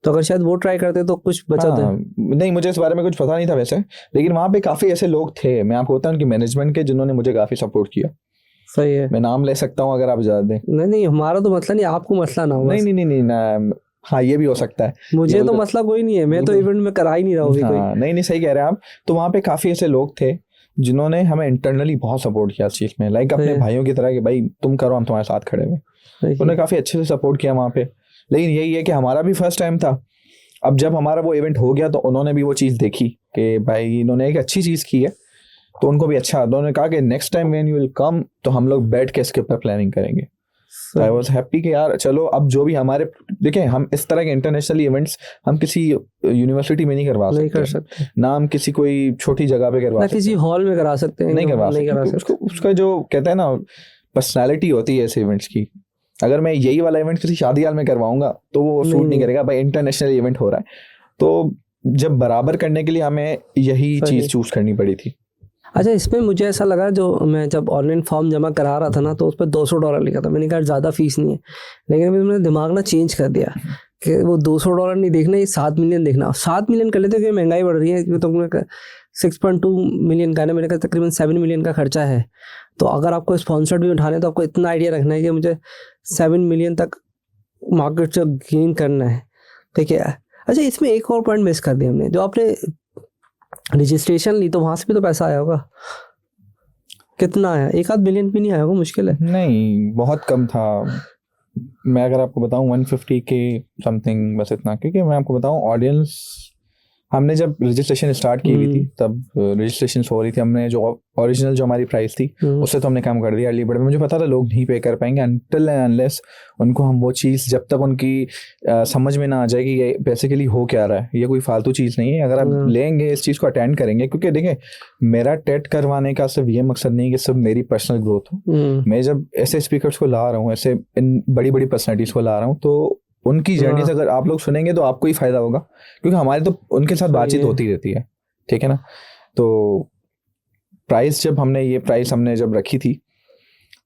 तो अगर शायद वो ट्राई करते तो कुछ बचा था। नहीं मुझे इस बारे में कुछ पता नहीं था वैसे, लेकिन वहाँ पे काफ़ी ऐसे लोग थे, मैं आपको बताऊँ उनकी मैनेजमेंट के, जिन्होंने मुझे काफ़ी सपोर्ट किया। सही है, मैं नाम ले सकता हूँ अगर आप इजाज़त दें। नहीं हमारा तो मसला नहीं, आपको मसला ना हो। नहीं हाँ ये भी हो सकता है, मुझे तो मसला कोई नहीं है, मैं तो इवेंट में करा ही नहीं रहा हूँ कोई। नहीं सही कह रहे हैं आप। तो वहाँ पे काफ़ी ऐसे लोग थे जिन्होंने हमें इंटरनली बहुत सपोर्ट किया इस चीज़ में, लाइक अपने भाइयों की तरह कि भाई तुम करो, हम तुम्हारे साथ खड़े हुए। उन्होंने काफ़ी अच्छे से सपोर्ट किया वहाँ पे। लेकिन यही है कि हमारा भी फर्स्ट टाइम था, अब जब हमारा वो इवेंट हो गया तो उन्होंने भी वो चीज़ देखी कि भाई इन्होंने एक अच्छी चीज़ की है, तो उनको भी अच्छा, उन्होंने कहा कि next time when you will come तो हम लोग बैठ के इसके ऊपर प्लानिंग करेंगे। आई वॉज हैप्पी कि यार चलो अब जो भी हमारे, देखें हम इस तरह के इंटरनेशनल इवेंट्स हम किसी यूनिवर्सिटी में नहीं करवा सकते, ना हम किसी कोई छोटी जगह पे करवा सकते, किसी हॉल में करा सकते हैं, नहीं करवा सकते। उसका जो कहते हैं ना पर्सनैलिटी होती है ऐसे इवेंट्स की, अगर मैं यही वाला इवेंट किसी शादी हाल में करवाऊंगा तो वो सूट नहीं करेगा। भाई इंटरनेशनल इवेंट हो रहा है, तो जब बराबर करने के लिए हमें यही चीज़ चूज करनी पड़ी थी। अच्छा, इसमें मुझे ऐसा लगा, जो मैं जब ऑनलाइन फॉर्म जमा करा रहा था ना, तो उस पर $200 लिखा था। मैंने कहा ज़्यादा फीस नहीं है, लेकिन अभी मैंने दिमाग ना चेंज कर दिया कि वो $200 नहीं देखना, ये 7 मिलियन देखना। 7 मिलियन कर लेते, क्योंकि महंगाई बढ़ रही है, क्योंकि तुमने 6.2 मिलियन का ना, मैंने कहा तकरीबन 7 मिलियन का खर्चा है। तो अगर आपको स्पॉन्सर्ड भी उठाने, तो आपको इतना आइडिया रखना है कि मुझे 7 मिलियन तक मार्केट से गेन करना है, ठीक है। अच्छा, इसमें एक और पॉइंट मिस कर दिया हमने, जो आपने रजिस्ट्रेशन ली तो वहाँ से भी तो पैसा आया होगा, कितना आया? 1-8 मिलियन भी नहीं आया होगा, मुश्किल है। नहीं बहुत कम था, मैं अगर आपको बताऊं 150 के समथिंग, बस इतना। क्योंकि मैं आपको बताऊं ऑडियंस, हमने जब रजिस्ट्रेशन स्टार्ट की हुई थी तब रजिस्ट्रेशन हो रही थी, हमने जो ओरिजिनल जो हमारी प्राइस थी उससे तो हमने कम कर दिया अर्ली बर्ड में। मुझे पता था लोग नहीं पे कर पाएंगे अनटिल एंड अनलेस उनको हम वो चीज़, जब तक उनकी समझ में ना आ जाए कि ये बेसिकली हो क्या रहा है, ये कोई फालतू चीज़ नहीं है। अगर आप लेंगे इस चीज़ को अटेंड करेंगे, क्योंकि देखें मेरा टेट करवाने का सिर्फ ये मकसद नहीं कि सिर्फ मेरी पर्सनल ग्रोथ हो। मैं जब ऐसे स्पीकर्स को ला रहा हूँ, ऐसे इन बड़ी बड़ी पर्सनैलिटीज़ को ला रहा हूँ, तो उनकी जर्नी से अगर आप लोग सुनेंगे तो आपको ही फायदा होगा, क्योंकि हमारी तो उनके साथ बातचीत होती रहती है, ठीक है ना। तो प्राइस जब रखी थी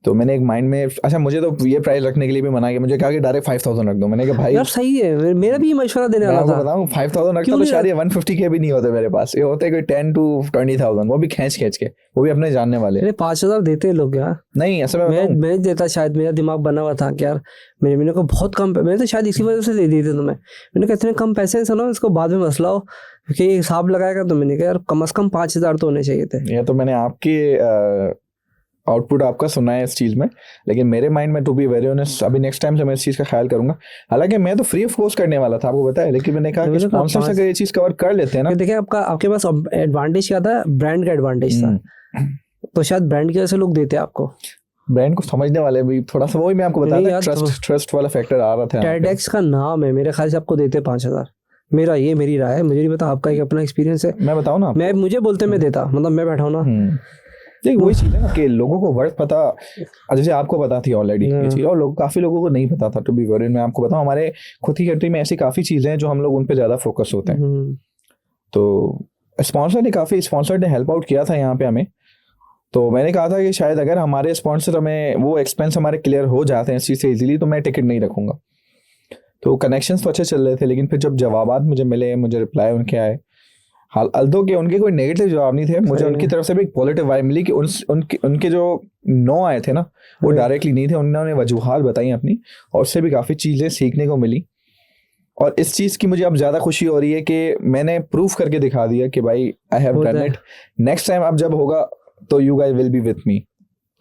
तो मैंने एक माइंड में, अच्छा मुझे तो ये प्राइस रखने के लिए भी मना किया, मुझे कहा कि डायरेक्ट 5,000 रख दो। मैंने कहा भाई यार सही है, मेरा भी मशवरा देने वाला था। बताऊं 5,000 रखता तो शायद ये 150 के भी नहीं होते मेरे पास, ये होते कोई 10 to 20,000, वो भी खींच के, वो भी अपने जानने वाले। 5,000 देते हैं लोग यार। नहीं ऐसा मैं देता, शायद मेरा दिमाग बना हुआ था कि यार मैंने को बहुत कम, मैंने तो शायद इसी वजह से दे दिए थे तुम्हें। मैंने कहा इतने कम पैसे सुनो, इसको बाद में मसला हो क्योंकि हिसाब लगाएगा, तो मैंने कहा यार कम से कम 5,000 तो होने चाहिए थे। ये तो मैंने आपके आउटपुट आपका सुना है इस चीज़ में, लेकिन मेरे माइंड में टू बी वेरी ऑनेस्ट अभी नेक्स्ट टाइम से मैं इस चीज़ का ख्याल करूंगा। हालांकि मैं तो फ्री ऑफ कॉस्ट करने वाला था, आपको बताया, लेकिन मैंने कहा कि स्पॉन्सर से अगर ये चीज़ कवर कर लेते हैं ना। देखिए आपके पास एडवांटेज क्या था, ब्रांड का एडवांटेज था, तो शायद ब्रांड की वजह से लोग देते आपको। ब्रांड को समझने वाले भी थोड़ा सा, वही मैं आपको बताया, ट्रस्ट वाला फैक्टर आ रहा था। TEDx का नाम है, मेरे ख्याल से आपको देते 5,000। मेरी राय है, मुझे नहीं पता, आपका एक अपना एक्सपीरियंस है। मैं बताऊं ना, मुझे बोलते मैं देता, मतलब मैं बैठा हूं ना। देख वही चीज़ है ना कि लोगों को वर्थ पता, जैसे आपको पता थी ऑलरेडी ये चीज़, और काफ़ी लोगों को नहीं पता था। टू बी वेरी, मैं आपको बताऊं हमारे खुद की कंट्री में ऐसी काफ़ी चीज़ें हैं जो हम लोग उन पे ज़्यादा फोकस होते हैं। तो स्पॉन्सर ने हेल्प आउट किया था यहाँ पे हमें। तो मैंने कहा था कि शायद अगर हमारे स्पॉन्सर हमें वो एक्सपेंस हमारे क्लियर हो जाते हैं इस चीज़ से इजीली, तो मैं टिकट नहीं रखूँगा। तो कनेक्शंस तो अच्छे चल रहे थे, लेकिन फिर जब जवाबात मुझे मिले, मुझे रिप्लाई उनके आए, अल्दो के उनके कोई नेगेटिव जवाब नहीं थे, मुझे उनकी तरफ से भी एक पॉजिटिव वाइब मिली कि उनके जो नो आए थे ना वो डायरेक्टली नहीं थे, उन्होंने वजूहात बताई अपनी, और उससे भी काफ़ी चीज़ें सीखने को मिली। और इस चीज़ की मुझे अब ज़्यादा खुशी हो रही है कि मैंने प्रूफ करके दिखा दिया कि भाई I have done it. Next time अब जब होगा तो you guys will be with me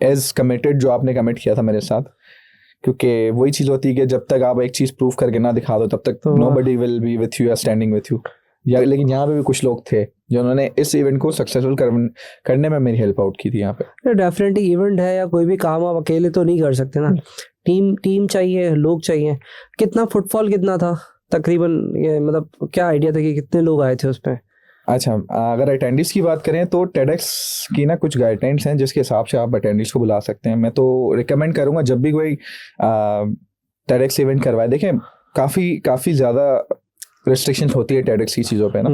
as committed, जो आपने कमिट किया था मेरे साथ। क्योंकि वही चीज़ होती है कि जब तक आप एक चीज़ प्रूफ करके ना दिखा दो तब तक nobody will be with you या स्टैंडिंग विथ यू। लेकिन यहाँ पे भी कुछ लोग थे जिन्होंने इस इवेंट को सक्सेसफुल करने में मेरी हेल्प आउट की थी यहाँ पे। डेफिनेटली इवेंट है या कोई भी काम आप अकेले तो नहीं कर सकते ना, टीम चाहिए, लोग चाहिए। कितना फुटफॉल कितना था तकरीबन, ये मतलब क्या आइडिया था कि कितने लोग आए थे उस पर? अच्छा, अगर अटेंडेंस की बात करें तो TEDx की ना कुछ गाइडलाइंस हैं जिसके हिसाब से आप अटेंडेंस को बुला सकते हैं। मैं तो रिकमेंड करूँगा जब भी कोई TEDx इवेंट करवाए, देखें काफ़ी ज़्यादा रिस्ट्रिक्शंस होती है TEDx की चीज़ों पे ना,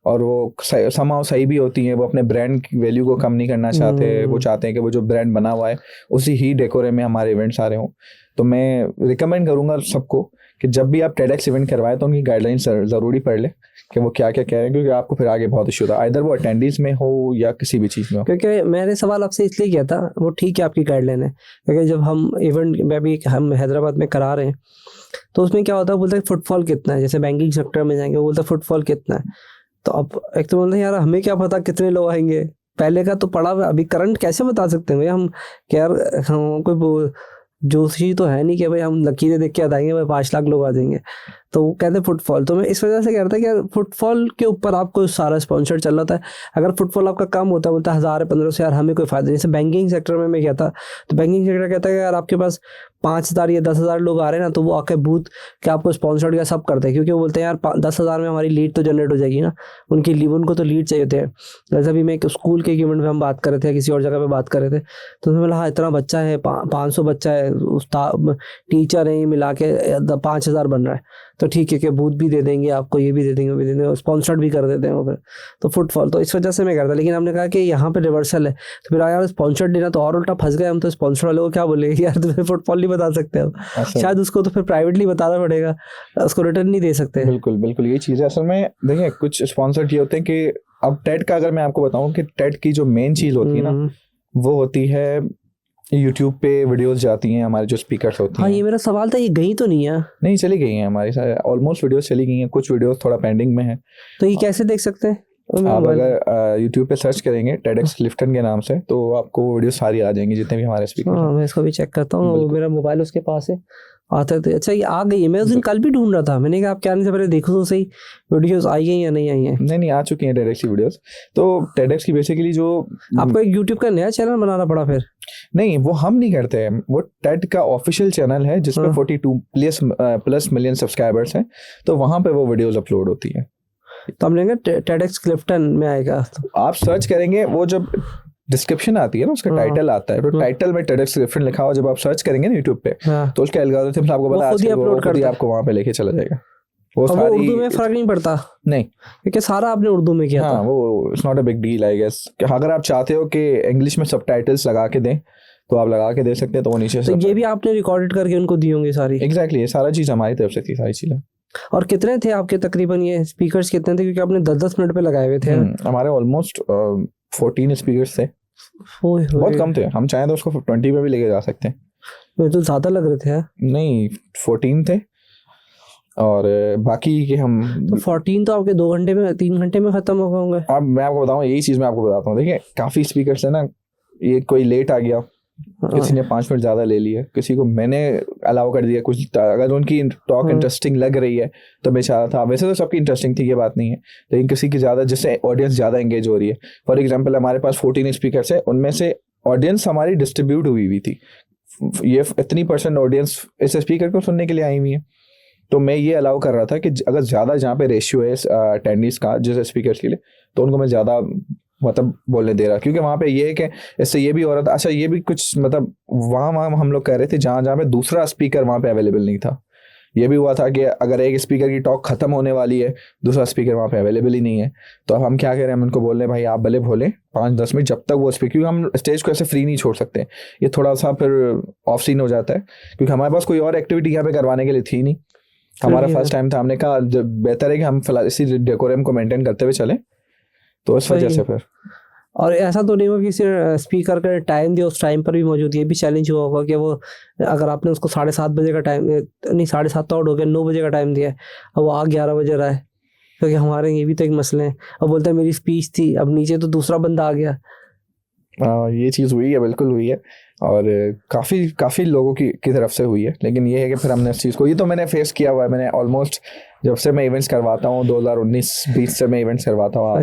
और वो समाव सही भी होती हैं। वो अपने ब्रांड की वैल्यू को कम नहीं करना चाहते, वो चाहते हैं कि वो जो ब्रांड बना हुआ है उसी ही डेकोरे में हमारे इवेंट्स आ रहे हों। तो मैं रिकमेंड करूँगा सबको कि जब भी आप TEDx इवेंट करवाएं तो उनकी गाइडलाइंस ज़रूरी पढ़ लें कि वो क्या क्या कह रहे हैं, क्योंकि आपको फिर आगे बहुत इशू होता है, आइदर वो अटेंडेंस में हो या किसी भी चीज़ में हो। क्योंकि मैंने सवाल आपसे इसलिए किया था, वो ठीक है आपकी गाइडलाइन है, क्योंकि जब हम इवेंट में भी हम हैदराबाद में करा रहे हैं तो उसमें क्या होता है, बोलते हैं फुटफॉल कितना है। जैसे बैंकिंग सेक्टर में जाएंगे, वो बोलते हैं फुटफॉल कितना है। तो अब एक तो बोलते हैं यार हमें क्या पता कितने लोग आएंगे, पहले का तो पड़ा, अभी करंट कैसे बता सकते हैं भाई हम? क्या यार हम कोई जोशी तो है नहीं कि भाई हम लकीरें देख के बताएंगे भाई 5 लाख लोग आ जाएंगे। तो वो कहते हैं फुटफॉल। तो मैं इस वजह से कह रहा था कि यार फुटफॉल के ऊपर आपको सारा स्पॉन्सर चल रहा था। अगर फुटफॉल आपका कम होता बोलता 1,000-1,500 यार हमें कोई फायदा नहीं। जैसे बैंकिंग सेक्टर में मैं गया था, तो बैंकिंग सेक्टर कहता है कि यार आपके पास 5,000 या 10,000 लोग आ रहे हैं ना, तो वो आके बूथ के आपको स्पॉन्सर्ड का सब करते हैं, क्योंकि वो बोलते हैं यार 10,000 में हमारी लीड तो जनरेट हो जाएगी ना, उनको तो लीड चाहिए होते हैं। जैसे अभी मैं स्कूल के इवेंट में हम बात कर रहे थे, किसी और जगह पे बात कर रहे थे, तो उसमें बोला हाँ इतना बच्चा है, 500 बच्चा है, टीचर है, मिला के 5,000 बन रहा है, तो ठीक है कि बूथ भी दे देंगे आपको, ये भी दे देंगे, वो भी दे देंगे, स्पॉन्सर्ड भी कर देते हैं वो फिर। तो फुटफॉल तो इस वजह से मैं करता, लेकिन हमने कहा कि यहाँ पे रिवर्सल है, तो फिर यार स्पॉन्सर्ड देना तो और उल्टा फंस गए हम। तो स्पॉन्सर वालों को क्या बोलेंगे यार तुम्हें फुटफॉल नहीं बता सकते हम, शायद उसको तो फिर प्राइवेटली बताना पड़ेगा, उसको रिटर्न नहीं दे सकते। बिल्कुल यही चीज़ है असल में। देखिए कुछ स्पॉन्सर्ड ये होते हैं कि अब टेड का अगर मैं आपको बताऊं कि टेड की जो मेन चीज़ होती है ना, वो होती है YouTube पे वीडियोस जाती हैं, हमारे जो स्पीकर्स होते हैं। हाँ, ये मेरा सवाल था, ये गई तो नहीं है? नहीं, चली गई हैं हमारी सारे ऑलमोस्ट वीडियोस चली गई हैं, कुछ वीडियोस थोड़ा पेंडिंग में है। तो ये कैसे देख सकते हैं? आप अगर YouTube पे सर्च करेंगे TEDx क्लिफ्टन के नाम से, तो आपको वीडियो सारी आ जाएंगी जितने भी हमारे स्पीकर। हाँ, मैं इसको भी चेक करता हूँ, मेरा मोबाइल उसके पास है, आता है तो अच्छा ये आ गई है। मैं उस दिन कल भी ढूंढ रहा था, मैंने कहा आप क्या आने से पहले देखो तो सही वीडियोस आई हैं या नहीं आई हैं। नहीं आ चुकी हैं TEDx की वीडियोस। तो TEDx की बेसिकली जो आपको एक YouTube का नया चैनल बनाना पड़ा फिर? नहीं, वो हम नहीं करते हैं, वो TED का ऑफिशियल चैनल है जिसमें 42+ मिलियन सब्सक्राइबर्स हैं, तो वहाँ पे वो वीडियोस अपलोड होती है। तो हमने कहा TEDx क्लिफ्टन में आएगा, तो आप सर्च करेंगे, वो जब डिस्क्रिप्शन आती है ना उसका टाइटल आता है, तो टाइटल में TEDx क्लिफ्टन लिखा हुआ जब आप सर्च करेंगे ना YouTube पे, तो उसका एल्गोरिथम आपको बता आपको वहाँ पे लेके चला जाएगा। वो और वो सारी उर्दू में फर्क नहीं पड़ता नहीं, क्योंकि सारा आपने उर्दू में किया हाँ था। वो it's not a big deal I guess. अगर आप चाहते हो कि इंग्लिश में सबटाइटल्स लगा के दें तो आप लगा के दे सकते हैं, तो वो नीचे तो ये भी आपने रिकॉर्डेड करके उनको दी होंगी सारी? एग्जैक्टली ये सारा चीज़ हमारी तरफ से थी, सारी चीज़ें। और कितने थे आपके तकरीबन ये स्पीकर्स कितने थे, क्योंकि आपने 10-10 मिनट पे लगाए हुए थे? हमारे ऑलमोस्ट 14 स्पीकर्स थे, बहुत कम थे। हम चाहें तो उसको 20 पे भी लेके जा सकते हैं। मुझे तो ज़्यादा लग रहे थे यार। नहीं 14 थे, और बाकी के हम तो 14 तो आपके 2 घंटे में 3 घंटे में खत्म हो होंगे। अब मैं आपको बताऊं, यही चीज़ मैं आपको बताता हूँ। देखिए काफ़ी स्पीकर्स है ना, ये कोई लेट आ गया, किसी ने 5 मिनट ज़्यादा ले लिए, किसी को मैंने अलाउ कर दिया कुछ, अगर उनकी टॉक इंटरेस्टिंग लग रही है तो मैं चाह रहा था। वैसे तो सबकी इंटरेस्टिंग थी, ये बात नहीं है, लेकिन किसी की ज़्यादा, जिससे ऑडियंस ज़्यादा एंगेज हो रही है। फॉर एग्जाम्पल हमारे पास 14 स्पीकर्स है, उनमें से ऑडियंस हमारी डिस्ट्रीब्यूट हुई थी। ये इतनी % ऑडियंस इस स्पीकर को सुनने के लिए आई हुई है, तो मैं ये अलाउ कर रहा था कि अगर ज़्यादा जहाँ पे रेशियो है अटेंडेंस का जिस स्पीकर के लिए, तो उनको मैं ज़्यादा मतलब बोलने दे रहा, क्योंकि वहाँ पे ये है कि इससे ये भी हो रहा था। अच्छा ये भी कुछ मतलब वहाँ हम लोग कह रहे थे जहाँ पे दूसरा स्पीकर वहाँ पे अवेलेबल नहीं था। ये भी हुआ था कि अगर एक स्पीकर की टॉक खत्म होने वाली है, दूसरा स्पीकर वहाँ पे अवेलेबल ही नहीं है, तो अब हम क्या कह रहे हैं, हम उनको बोल रहे हैं भाई आप भले बोले 5-10 मिनट, जब तक वो स्पीकर, क्योंकि हम स्टेज को ऐसे फ्री नहीं छोड़ सकते, ये थोड़ा सा फिर ऑफ सीन हो जाता है, क्योंकि हमारे पास कोई और एक्टिविटी यहाँ पे करवाने के लिए थी नहीं। हमारा फर्स्ट टाइम था, हमने कहा बेहतर है कि हम फिलहाल इसी डेकोरम को मेंटेन करते हुए चलें, तो इस वजह से फिर। और ऐसा तो नहीं हुआ कि स्पीकर का टाइम दिया उस टाइम पर भी मौजूद, ये भी चैलेंज हुआ होगा कि वो अगर आपने उसको 7:30 बजे का टाइम, नहीं 7:30 तो आउट हो गया, 9 बजे का टाइम दिया है, अब वो 11 बजे रहा है, क्योंकि हमारे ये भी तो एक मसले हैं। अब बोलते हैं मेरी स्पीच थी, अब नीचे तो दूसरा बंदा आ गया। ये चीज़ हुई है, बिल्कुल हुई है, और काफ़ी लोगों की तरफ से हुई है, लेकिन ये है कि फिर हमने इस चीज़ को, ये तो मैंने फेस किया हुआ है। मैंने ऑलमोस्ट जब से मैं इवेंट्स करवाता हूँ 2019-20 से मैं इवेंट्स करवाता हूँ,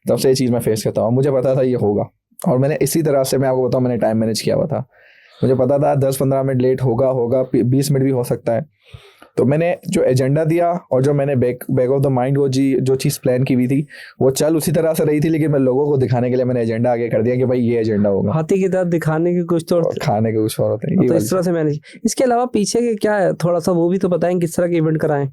तब से ये चीज़ मैं फेस करता हूँ। मुझे पता था ये होगा, और मैंने इसी तरह से, मैं आपको बताऊँ, मैंने टाइम मैनेज किया हुआ था। मुझे पता था 10-15 मिनट लेट होगा 20 मिनट भी हो सकता है, तो मैंने जो एजेंडा दिया और जो मैंने बैक ऑफ द माइंड वो जो चीज़ प्लान की हुई थी वो चल उसी तरह से रही थी, लेकिन मैं लोगों को दिखाने के लिए मैंने एजेंडा आगे कर दिया कि भाई ये एजेंडा होगा। हाथी की तरह दिखाने के कुछ तो, खाने के कुछ और होते हैं, तो इस तरह से मैनेज। इसके अलावा पीछे के क्या है, थोड़ा सा वो भी तो बताएं, किस तरह के इवेंट कराएं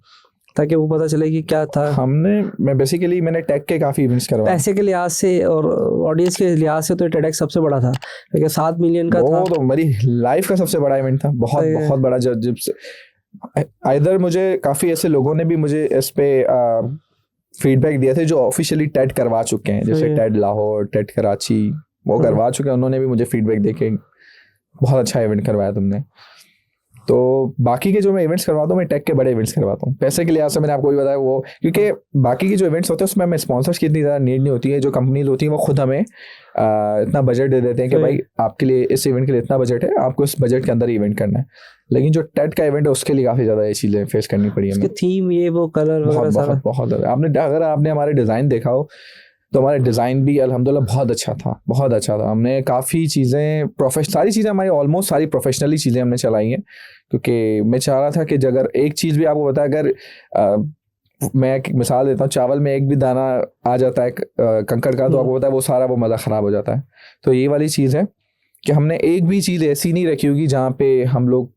ताकि वो पता चले कि क्या था। मैंने टेक के काफ़ी इवेंट्स करवाए। पैसे के लिहाज से और ऑडियंस के लिहाज से तो टेडेक्स सबसे बड़ा था, क्योंकि 7 मिलियन का था। वो तो मेरी लाइफ का सबसे बड़ा इवेंट था, बहुत बड़ा। जब से इधर मुझे काफ़ी ऐसे लोगों ने भी मुझे इस पे फीडबैक दिए थे जो ऑफिशियली टेड करवा चुके हैं, जैसे टेड लाहौर, टेड कराची, वो करवा चुके हैं। उन्होंने भी मुझे फीडबैक दे के बहुत अच्छा इवेंट करवाया तुमने। तो बाकी के जो मैं इवेंट्स करवाता हूँ, मैं टेक के बड़े इवेंट्स करवाता हूँ। पैसे के लिहाज से मैंने आपको भी बताया वो, क्योंकि बाकी की जो इवेंट्स होते हैं उसमें हमें स्पॉन्सर्स की इतनी ज़्यादा नीड नहीं होती है। जो कंपनीज होती हैं वो खुद हमें इतना बजट दे देते हैं कि भाई आपके लिए इस इवेंट के लिए इतना बजट है, आपको इस बजट के अंदर ही इवेंट करना है। लेकिन जो टेड का इवेंट है उसके लिए काफ़ी ज़्यादा ये चीज़ें फेस करनी पड़ी है। थीम, ये वो कलर वगैरह सारा बहुत अगर आपने हमारे डिज़ाइन देखा हो तो हमारा डिज़ाइन भी अल्हम्दुलिल्लाह बहुत अच्छा था। हमने काफ़ी चीज़ें सारी चीज़ें हमारी ऑलमोस्ट सारी प्रोफेशनली चीज़ें हमने चलाई हैं, क्योंकि मैं चाह रहा था कि अगर एक चीज़ भी आपको बता, अगर मैं एक मिसाल देता हूँ, चावल में एक भी दाना आ जाता है कंकड़ का, तो आपको पता है वो सारा वो मज़ा ख़राब हो जाता है। तो ये वाली चीज़ है कि हमने एक भी चीज़ ऐसी नहीं रखी होगी जहाँ पे हम लोग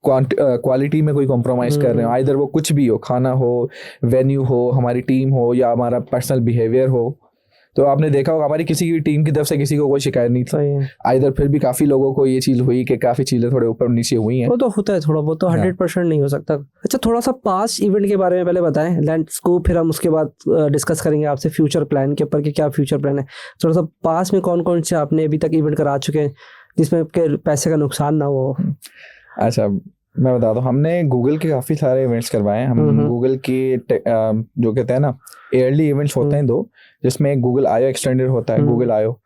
क्वालिटी में कोई कॉम्प्रोमाइज़ कर रहे हो। इधर वो कुछ भी हो, खाना हो, वेन्यू हो, हमारी टीम हो, या हमारा पर्सनल बिहेवियर हो। तो आपने देखा होगा हमारी किसी की टीम की तरफ से किसी को कोई शिकायत नहीं थी। इधर फिर भी काफ़ी लोगों को ये चीज़ हुई कि काफ़ी चीज़ें थोड़े ऊपर नीचे हुई हैं। वो तो होता है थोड़ा बहुत, तो 100% नहीं हो सकता। अच्छा, थोड़ा सा पास्ट इवेंट के बारे में पहले बताएं, लैंडस्कोप, फिर हम उसके बाद डिस्कस करेंगे आपसे फ्यूचर प्लान के ऊपर कि क्या फ्यूचर प्लान है। थोड़ा सा पास्ट में कौन कौन से आपने अभी तक इवेंट करा चुके हैं जिसमें पैसे का नुकसान ना हो। अच्छा मैं बताता हूँ, हमने गूगल के काफ़ी सारे इवेंट्स करवाए हैं। हम गूगल के जो कहते हैं ना ईयरली इवेंट्स होते हैं 2, जिसमें गूगल आयो एक्सटेंडेड होता है, गूगल आयो,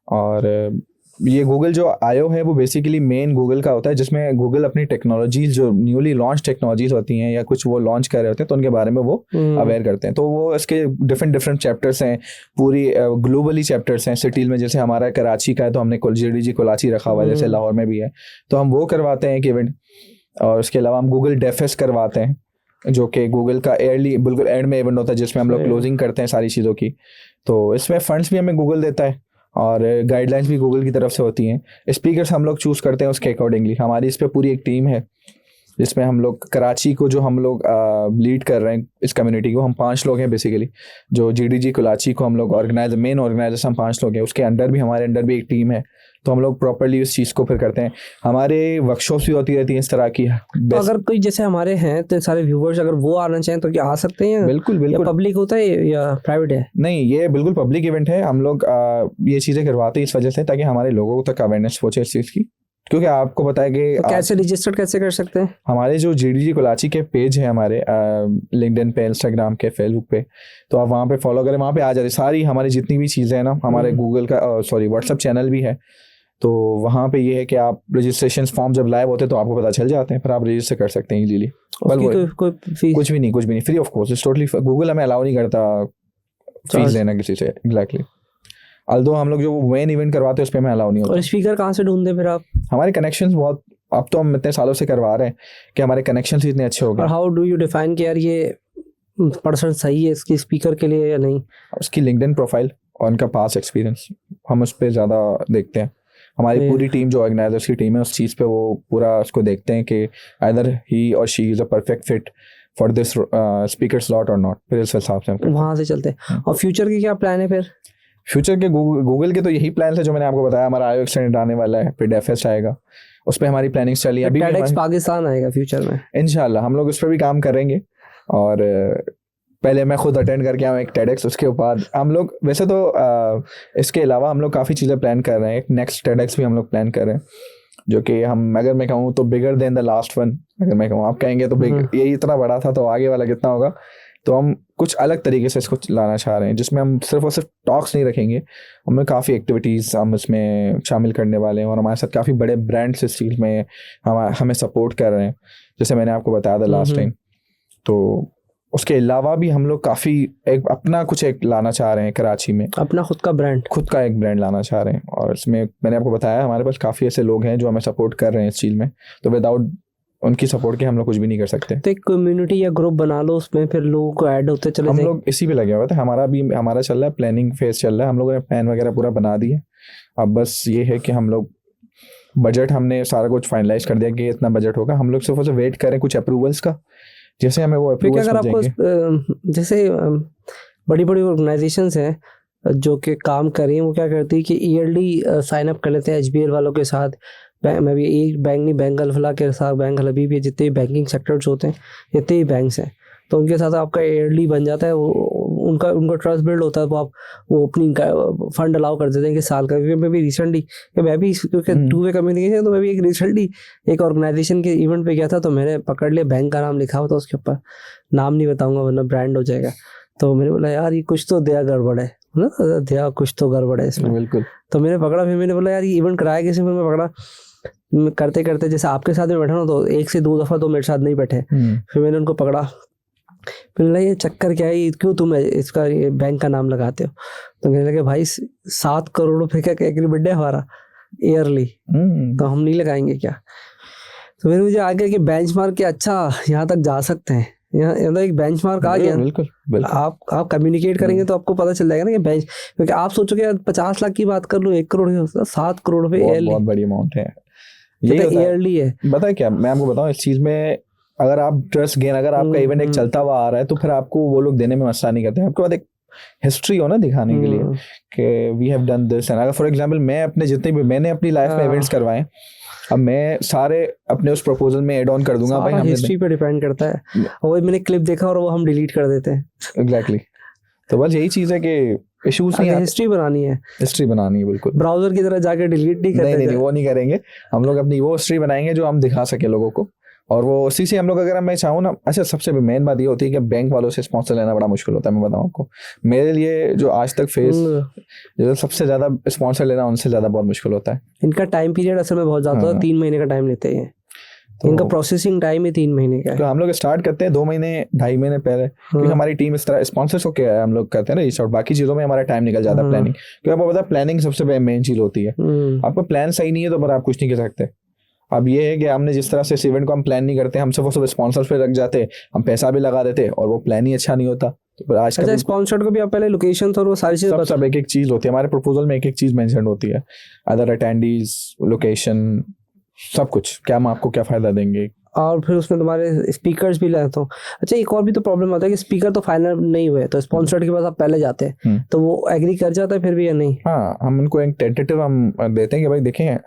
और ये गूगल जो आयो है वो बेसिकली मेन गूगल का होता है, जिसमें गूगल अपनी टेक्नोलॉजीज जो न्यूली लॉन्च टेक्नोलॉजीज होती हैं या कुछ वो लॉन्च कर रहे होते हैं तो उनके बारे में वो अवेयर करते हैं। तो वो इसके डिफरेंट चैप्टर्स हैं, पूरी ग्लोबली चैप्टर्स हैं। सिटीज़ में जैसे हमारा कराची का है तो हमने GDG कोलाची रखा हुआ है, जैसे लाहौर में भी है, तो हम वो करवाते हैं एक इवेंट। और उसके अलावा हम गूगल डेफेस करवाते हैं, जो कि गूगल का ईयरली बिल्कुल एंड में इवेंट होता है, जिसमें हम लोग क्लोजिंग करते हैं सारी चीज़ों की। तो इसमें फंड्स भी हमें गूगल देता है और गाइडलाइंस भी गूगल की तरफ से होती हैं। स्पीकर्स हम लोग चूज़ करते हैं उसके अकॉर्डिंगली। हमारी इस पर पूरी एक टीम है जिसमें हम लोग कराची को जो हम लोग लीड कर रहे हैं इस कम्युनिटी को, हम 5 लोग हैं बेसिकली, जो GDG कराची को हम लोग मेन ऑर्गेनाइजर हम 5 लोग हैं, उसके अंडर भी हमारे अंडर भी एक टीम है, तो हम लोग प्रॉपर्ली इस चीज़ को फिर करते हैं। हमारे वर्कशॉप्स भी होती रहती हैं इस तरह की। तो अगर कोई जैसे हमारे हैं तो सारे व्यूवर्स अगर वो आना चाहें तो क्या आ सकते हैं? बिल्कुल बिल्कुल। पब्लिक होता है या प्राइवेट है? नहीं, ये बिल्कुल पब्लिक इवेंट है। हम लोग ये चीज़ें करवाते हैं इस वजह से ताकि हमारे लोगों तक अवेयरनेस पहुंचे इस चीज़ की, क्योंकि आपको पता है कि तो कैसे रजिस्टर कैसे कर सकते हैं? हमारे जो GDG कराची के पेज है हमारे लिंक्डइन पे, इंस्टाग्राम के, फेसबुक पे, तो आप वहाँ पे फॉलो करें, वहाँ पे आ जाए सारी हमारी जितनी भी चीज़ें हैं ना। हमारे गूगल का व्हाट्सएप चैनल भी है, तो वहाँ पे ये है कि आप रजिस्ट्रेशन फॉर्म जब लाइव होते हैं तो आपको पता चल जाते हैं, फिर आप रजिस्टर कर सकते हैं इजीली। कोई फीस? कुछ भी नहीं, free of cost, it's totally. Google हमें अलाउ नहीं करता फीस लेना किसी से। एग्जैक्टली। अल्दो हम लोग जो मेन इवेंट करवाते हैं उस पर हमें अलाउ नहीं होता। और स्पीकर कहाँ से ढूंढते फिर आप? हमारे कनेक्शंस बहुत, अब तो हम इतने सालों से करवा रहे हैं कि हमारे कनेक्शंस इतने अच्छे हो गए। और हाउ डू यू डिफाइन कि यार ये पर्सन सही है इसकी स्पीकर के लिए या नहीं? उसकी लिंक्डइन प्रोफाइल और उनका पास एक्सपीरियंस हम उस पर ज़्यादा देखते हैं। हमारी पूरी टीम जो ऑर्गेनाइजर्स की टीम है उस चीज़ पे वो पूरा उसको देखते हैं कि आइदर ही और she is a perfect fit for this speaker slot और नॉट। फिर इस हिसाब से हम वहाँ से चलते हैं। और फ्यूचर की क्या प्लान है फिर? फ्यूचर के गूगल के तो यही प्लान है जो मैंने आपको बताया। हमारा IO एक्सटेंड आने वाला है, फिर डेफेस्ट आएगा, उस पर हमारी प्लानिंग चली है। अभी TEDx पाकिस्तान आएगा फ्यूचर में इंशाल्लाह, हम लोग उस पर भी काम करेंगे। और पहले मैं खुद अटेंड करके आऊँ एक TEDx, उसके बाद हम लोग वैसे तो इसके अलावा हम लोग काफ़ी चीज़ें प्लान कर रहे हैं। एक नेक्स्ट TEDx भी हम लोग प्लान कर रहे हैं, जो कि हम, अगर मैं कहूँ तो bigger than the last one. अगर मैं कहूँ, आप कहेंगे तो ये इतना बड़ा था तो आगे वाला कितना होगा, तो हम कुछ अलग तरीके से इसको लाना चाह रहे हैं, जिसमें हम सिर्फ और सिर्फ टॉक्स नहीं रखेंगे, हमें काफ़ी एक्टिविटीज़ हम इसमें शामिल करने वाले हैं। और हमारे साथ काफ़ी बड़े ब्रांड्स इस चीज़ में हमें सपोर्ट कर रहे हैं, जैसे मैंने आपको बताया था लास्ट टाइम। तो उसके अलावा भी हम लोग काफ़ी अपना कुछ एक लाना चाह रहे हैं कराची में, अपना खुद का एक ब्रांड लाना चाह रहे हैं। और इसमें मैंने आपको बताया हमारे पास काफ़ी ऐसे लोग हैं जो हमें सपोर्ट कर रहे हैं इस चीज़ में, तो विदाउट उनकी सपोर्ट के हम लोग कुछ भी नहीं कर सकते। तो एक कम्युनिटी या ग्रुप बना लो, उसमें फिर लोगों को ऐड होते चले हम लोग इसी पे लगे हुए थे। हमारा चल रहा है, प्लानिंग फेज चल रहा है, हम लोगों ने प्लान वगैरह पूरा बना दिया। अब बस ये है कि हम लोग बजट, हमने सारा कुछ फाइनलाइज कर दिया कि इतना बजट होगा, हम लोग सिर्फ उसे वेट करें कुछ अप्रूवल्स का, जैसे हमें वो अप्रूवल्स मिल जाएंगे। जैसे बड़ी बड़ी ऑर्गेनाइजेशंस हैं जो कि काम कर रही हैं, वो क्या करती है कि ईयरली साइन अप कर लेते हैं HBL वालों के साथ। मैं भी एक बैंक नहीं, बैंक अल्फला के साथ, बैंक हलबी भी, जितने भी बैंकिंग सेक्टर्स होते हैं, जितने भी बैंक्स हैं, तो उनके साथ आपका ईयरली बन जाता है। उनका ट्रस्ट बिल्ड होता है, वो अपनी फंड अलाउ कर देते हैं कि साल का। मैं भी रिसेंटली, मैं भी क्योंकि 2-वे कम्युनिकेशन, तो मैं भी रिसेंटली एक ऑर्गेनाइजेशन के इवेंट पे गया था, तो मैंने पकड़ लिया, बैंक का नाम लिखा हुआ था उसके ऊपर, नाम नहीं बताऊंगा वरना ब्रांड हो जाएगा। तो मैंने बोला यार ये कुछ तो दया गड़बड़ है ना, दया कुछ तो गड़बड़ है इसमें। बिल्कुल। तो मैंने पकड़ा, फिर मैंने बोला यार ये इवेंट कराया कैसे? फिर मैं पकड़ा, करते करते जैसे आपके साथ में बैठा ना, तो 1 से 2 दफ़ा तो मेरे साथ नहीं बैठे। फिर मैंने उनको पकड़ा, फिर बोला ये चक्कर क्या है, क्यों तुम इसका ये बैंक का नाम लगाते हो? तो कहने लगे भाई 7 करोड़ रुपए का एग्रीमेंट है हमारा ईयरली, तो हम नहीं लगाएंगे क्या? तो फिर मुझे आगे कि बेंचमार्क के, अच्छा यहाँ तक जा सकते हैं, यहाँ एक बेंचमार्क आ गया। बिल्कुल। आप कम्युनिकेट करेंगे तो आपको पता चल जाएगा ना कि बेंच, क्योंकि आप सोचोगे यार 50 लाख की बात कर लो, 1 करोड़ 7 करोड़ रुपए बहुत बड़ी अमाउंट है, ये ईयरली है। पता है क्या, मैं आपको बताऊं इस चीज में, अगर आप ट्रस्ट गेन, अगर आपका इवेंट एक चलता हुआ आ रहा है, तो फिर आपको वो लोग देने में मसला नहीं करते। आपके पास एक हिस्ट्री हो ना दिखाने के लिए कि we have done this. And अगर फॉर एग्जांपल मैं अपने जितने भी मैंने अपनी लाइफ में इवेंट्स करवाए, अब मैं सारे अपने उस प्रपोजल में ऐड ऑन कर दूंगा। भाई हमने हिस्ट्री पे डिपेंड करता है, और मैंने क्लिप देखा और वो हम डिलीट कर देते हैं। एग्जैक्टली। तो बस यही चीज है कि इश्यूज नहीं, हिस्ट्री बनानी है बिल्कुल। ब्राउजर की तरह जाके डिलीट नहीं करते। नहीं, वो नहीं करेंगे हम लोग। अपनी वो हिस्ट्री बनाएंगे जो हम दिखा सके लोगों को, और वो उसी से हम लोग, अगर मैं चाहूँ ना। अच्छा, सबसे मेन बात ये होती है कि बैंक वालों से स्पॉन्सर लेना बड़ा मुश्किल होता है। मैं बताऊँ आपको, मेरे लिए जो आज तक फेस जो सबसे ज्यादा स्पॉन्सर लेना, उनसे ज्यादा बहुत मुश्किल होता है। इनका टाइम पीरियड असल में बहुत ज्यादा होता है, 3 महीने का टाइम लेते हैं। तो इनका प्रोसेसिंग टाइम ही 3 महीने का है। तो हम लोग स्टार्ट करते हैं 2 महीने 2.5 महीने पहले, क्योंकि हमारी टीम इस तरह स्पॉन्सर्स को क्या है, हम लोग करते हैं ना इस, और बाकी चीजों में हमारा टाइम निकल जाता है। प्लानिंग, क्योंकि आपको पता है प्लानिंग सबसे मेन चीज होती है। आपका प्लान सही नहीं है तो पर आप कुछ नहीं कर सकते। अब ये है कि हमने जिस तरह से इस इवेंट को हम प्लान नहीं करते, हम सब स्पॉन्सर्स पे रख जाते, हम पैसा भी लगा देते, और वो प्लान ही अच्छा नहीं होता। तो आज का स्पॉन्सर्ड को भी आप पहले लोकेशन और वो सारी चीजें सब एक चीज होती है हमारे प्रपोजल में, एक चीज मेंशन होती है, अदर अटेंडीज, लोकेशन, सब कुछ, क्या हम आपको क्या फायदा देंगे। और फिर उसमें तुम्हारे स्पीकर्स भी लाते हो। अच्छा, एक और भी तो प्रॉब्लम आता है कि स्पीकर तो फाइनल नहीं हुए, तो स्पॉन्सर्ड के पास आप पहले जाते हैं तो वो एग्री कर जाता है फिर भी या नहीं? हाँ, हम उनको एक टेंटेटिव हम देते हैं कि भाई देखें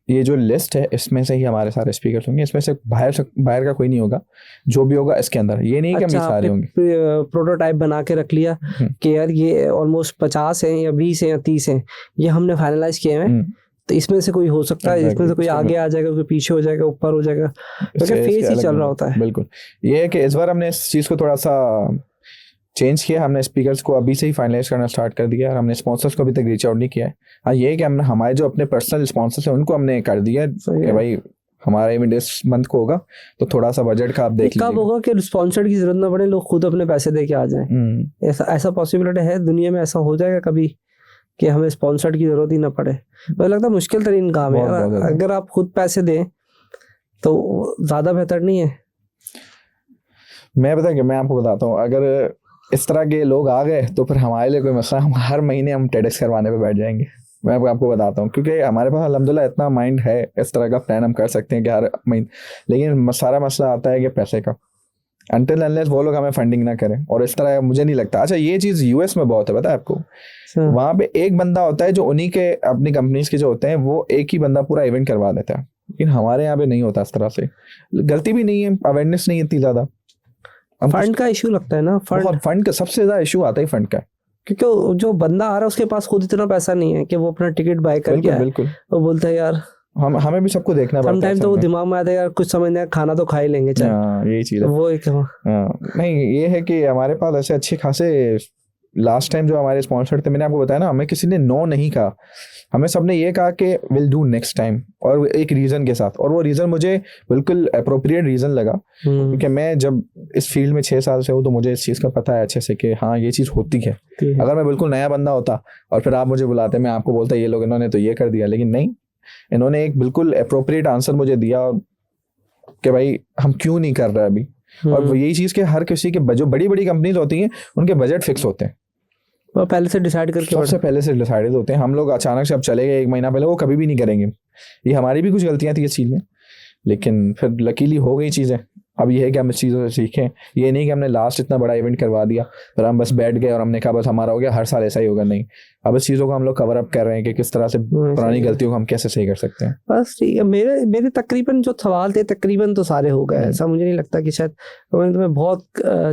ये जो लिस्ट है इसमें से ही हमारे सारे स्पीकर होंगे, इसमें से बाहर का कोई नहीं होगा, जो भी होगा इसके अंदर, ये नहीं कि हम ये सारे होंगे। प्रोटोटाइप बना के रख लिया कि यार ये ऑलमोस्ट 50 हैं या 20 हैं या 30 हैं, ये हमने फाइनलाइज किए हैं, तो इसमें से कोई हो सकता है, इसमें से कोई आगे आ जाएगा, कोई पीछे हो जाएगा, ऊपर हो जाएगा, तो फेस ही चल रहा होता है। बिल्कुल, ये है कि इस बार हमने इस चीज़ को थोड़ा सा चेंज किया, हमने स्पीकर्स को अभी से ही फाइनलाइज करना स्टार्ट कर दिया और हमने स्पॉन्सर्स को अभी तक रीच आउट नहीं किया है। हाँ, ये है कि हमने हमारे जो अपने पर्सनल स्पॉन्सर्स हैं उनको हमने कर दिया कि भाई हमारा इवेंट इस मंथ को होगा, तो थोड़ा सा बजट का आप देख लीजिए। कब होगा कि स्पॉन्सर्ड की जरूरत ना पड़े, लोग खुद अपने पैसे दे के आ जाएं? ऐसा पॉसिबिलिटी है दुनिया में? ऐसा हो जाएगा कभी कि हमें स्पॉन्सर्ड की जरूरत ही ना पड़े? मुझे लगता है मुश्किल तरीन काम है। अगर आप खुद पैसे दें तो ज्यादा बेहतर नहीं है? मैं आपको बताता हूँ, अगर इस तरह के लोग आ गए तो फिर हमारे लिए कोई मसला, हम हर महीने हम TEDx करवाने पे बैठ जाएंगे। मैं आपको बताता हूँ, क्योंकि हमारे पास अल्हम्दुलिल्लाह इतना माइंड है, इस तरह का प्लान हम कर सकते हैं कि हर महीने, लेकिन सारा मसला आता है कि पैसे का, अनटिल अनलेस वो लोग हमें फंडिंग ना करें। और इस तरह मुझे नहीं लगता। अच्छा, ये चीज़ US में बहुत है, पता है आपको? वहाँ पे एक बंदा होता है जो उन्हीं के अपनी कंपनीज के जो होते हैं, वो एक ही बंदा पूरा इवेंट करवा देता है, लेकिन हमारे यहाँ पे नहीं होता इस तरह से। गलती भी नहीं है, अवेयरनेस नहीं इतनी ज़्यादा। फंड का इशू लगता है ना, फंड का सबसे ज्यादा इशू आता है फंड का, क्योंकि जो बंदा आ रहा है उसके पास खुद इतना पैसा नहीं है कि वो अपना टिकट बाय करके आए। बिल्कुल, वो बोलता है यार हमें भी सबको देखना पड़ता है। समटाइम तो वो दिमाग में आता है यार कुछ समझ नहीं, खाना तो खा ही लेंगे, चल यही चीज है वो एक। नहीं, ये है कि हमारे पास ऐसे अच्छे खासे, लास्ट टाइम जो हमारे स्पॉन्सर थे, मैंने आपको बताया ना, हमें किसी ने नो नहीं कहा, हमें सबने ये कहा कि विल डू नेक्स्ट टाइम, और एक रीज़न के साथ। और वो रीज़न मुझे बिल्कुल अप्रोप्रिएट रीज़न लगा, क्योंकि मैं जब इस फील्ड में 6 साल से हूँ तो मुझे इस चीज़ का पता है अच्छे से कि हाँ ये चीज़ होती है। अगर मैं बिल्कुल नया बंदा होता और फिर आप मुझे बुलाते, मैं आपको बोलता ये लोग इन्होंने तो ये कर दिया, लेकिन नहीं, इन्होंने एक बिल्कुल अप्रोप्रिएट आंसर मुझे दिया कि भाई हम क्यों नहीं कर रहे अभी। और यही चीज़ के हर किसी के जो बड़ी बड़ी कंपनीज होती हैं उनके बजट फिक्स होते हैं, वो पहले से डिसाइड करके, सबसे पहले से डिसाइडेड होते हैं। हम लोग अचानक से अब चले गए 1 महीना पहले, वो कभी भी नहीं करेंगे। ये हमारी भी कुछ गलतियां थी इस चीज़ में, लेकिन फिर लकीली हो गई चीज़ें। अब ये है कि हम इस चीज़ों से सीखें, ये नहीं कि हमने लास्ट इतना बड़ा इवेंट करवा दिया फिर हम बस बैठ गए और हमने कहा बस हमारा हो गया, हर साल ऐसा ही होगा। नहीं, अब इस चीज़ों को हम लोग कवर अप कर रहे हैं कि किस तरह से पुरानी गलतियों को हम कैसे सही कर सकते हैं। बस ठीक है। मेरे तकरीबन जो सवाल थे तकरीबन तो सारे हो गए। ऐसा मुझे नहीं लगता कि शायद मैंने तुम्हें बहुत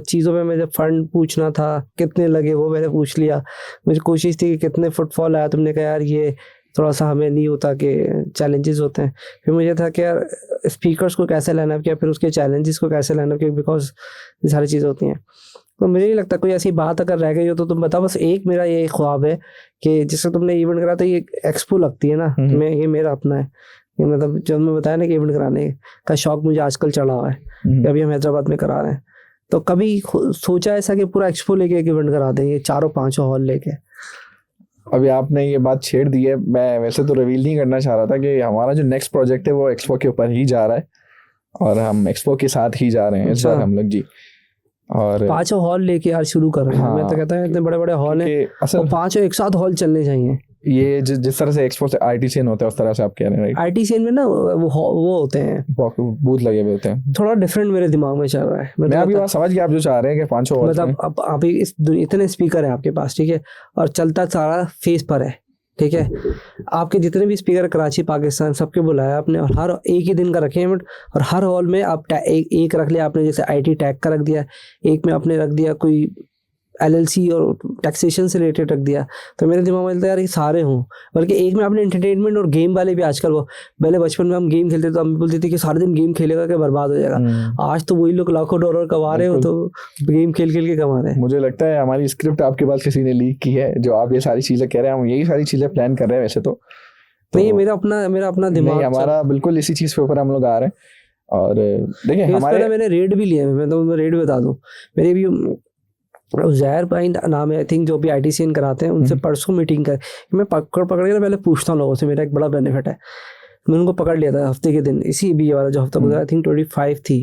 चीज़ों में, मुझे फंड पूछना था, कितने लगे वो मैंने पूछ लिया। मुझे कोशिश थी कि कितने फुटफॉल आया, तुमने कहा यार ये थोड़ा सा हमें नहीं होता कि चैलेंजेस होते हैं। फिर मुझे था कि यार स्पीकर्स को कैसे लाइन अप किया, फिर उसके चैलेंजेस को कैसे लाइन अप किया, बिकॉज ये सारी चीज़ें होती हैं। तो मुझे नहीं लगता कोई ऐसी बात अगर रह गई हो तो तुम बताओ। बस एक मेरा ये ख्वाब है कि जिससे तुमने इवेंट करा, तो ये एक्सपो लगती है ना, ये मेरा अपना है। ये मतलब जब मैं बताया ना कि इवेंट कराने का शौक मुझे आजकल चढ़ा हुआ है, अभी हम हैदराबाद में करा रहे हैं, तो कभी सोचा ऐसा कि पूरा एक्सपो लेके एक इवेंट करा दें, ये 4-5 हॉल लेके? अभी आपने ये बात छेड़ दी है। मैं वैसे तो रिवील नहीं करना चाह रहा था कि हमारा जो नेक्स्ट प्रोजेक्ट है वो एक्सपो के ऊपर ही जा रहा है, और हम एक्सपो के साथ ही जा रहे हैं इस बार हम लोग जी। और 5 हॉल लेके यार शुरू कर रहे हैं। मैं तो कहता है इतने बड़े बड़े हॉल हैं, असल 5 एक साथ हॉल चलने चाहिए। ये जिस तरह से एक्सपो से ITCN होता है उस तरह से आप कह रहे हैं, राइट? ITCN में ना वो होते हैं, बूथ लगे हुए होते हैं। थोड़ा डिफरेंट मेरे दिमाग में चल रहा है। मैं आपकी बात समझ गया, आप जो चाह रहे हैं कि 5 हॉल, मतलब अब आप इतने स्पीकर हैं आपके पास, ठीक है, और चलता सारा फेस पर है, ठीक है। आपके जितने भी स्पीकर कराची, पाकिस्तान, सबके बुलाया आपने, और हर एक ही दिन का रखे इवेंट, और हर हॉल में आप एक रख लिया आपने, जैसे IT टैग का रख दिया, एक में आपने रख दिया कोई LLC और टैक्सेशन से रिलेटेड रख दिया। तो मेरे दिमाग में यार ये सारे हों, बल्कि एक में आपने एंटरटेनमेंट और गेम वाले भी। आजकल वो पहले बचपन में हम गेम खेलते तो हम बोलते थे कि सारे दिन गेम खेलेगा कि बर्बाद हो जाएगा। आज तो वही लोग लाखों डॉलर कमा रहे हो, तो गेम खेल के कमा रहे हैं। मुझे लगता है हमारी स्क्रिप्ट आपके पास किसी ने लीक की है, जो आप ये सारी चीज़ें कह रहे हैं, हम यही सारी चीज़ें प्लान कर रहे हैं वैसे तो नहीं, मेरा अपना दिमाग, हमारा बिल्कुल इसी चीज़ के ऊपर हम लोग आ रहे हैं। और देखिए हमारे, मैंने रेट भी लिया है, मैं तो रेट बता दूं, मेरे भी ज़ाहिर भाई नाम है, आई थिंक, जो भी ITCN कराते हैं, उनसे परसों मीटिंग कर, मैं पकड़ के ना पहले पूछता हूँ लोगों से। मेरा एक बड़ा बेनिफिट है, मैंने उनको पकड़ लिया था हफ्ते के दिन, इसी भी वाला जो हफ्ता गुजरा, आई थिंक 25 थी,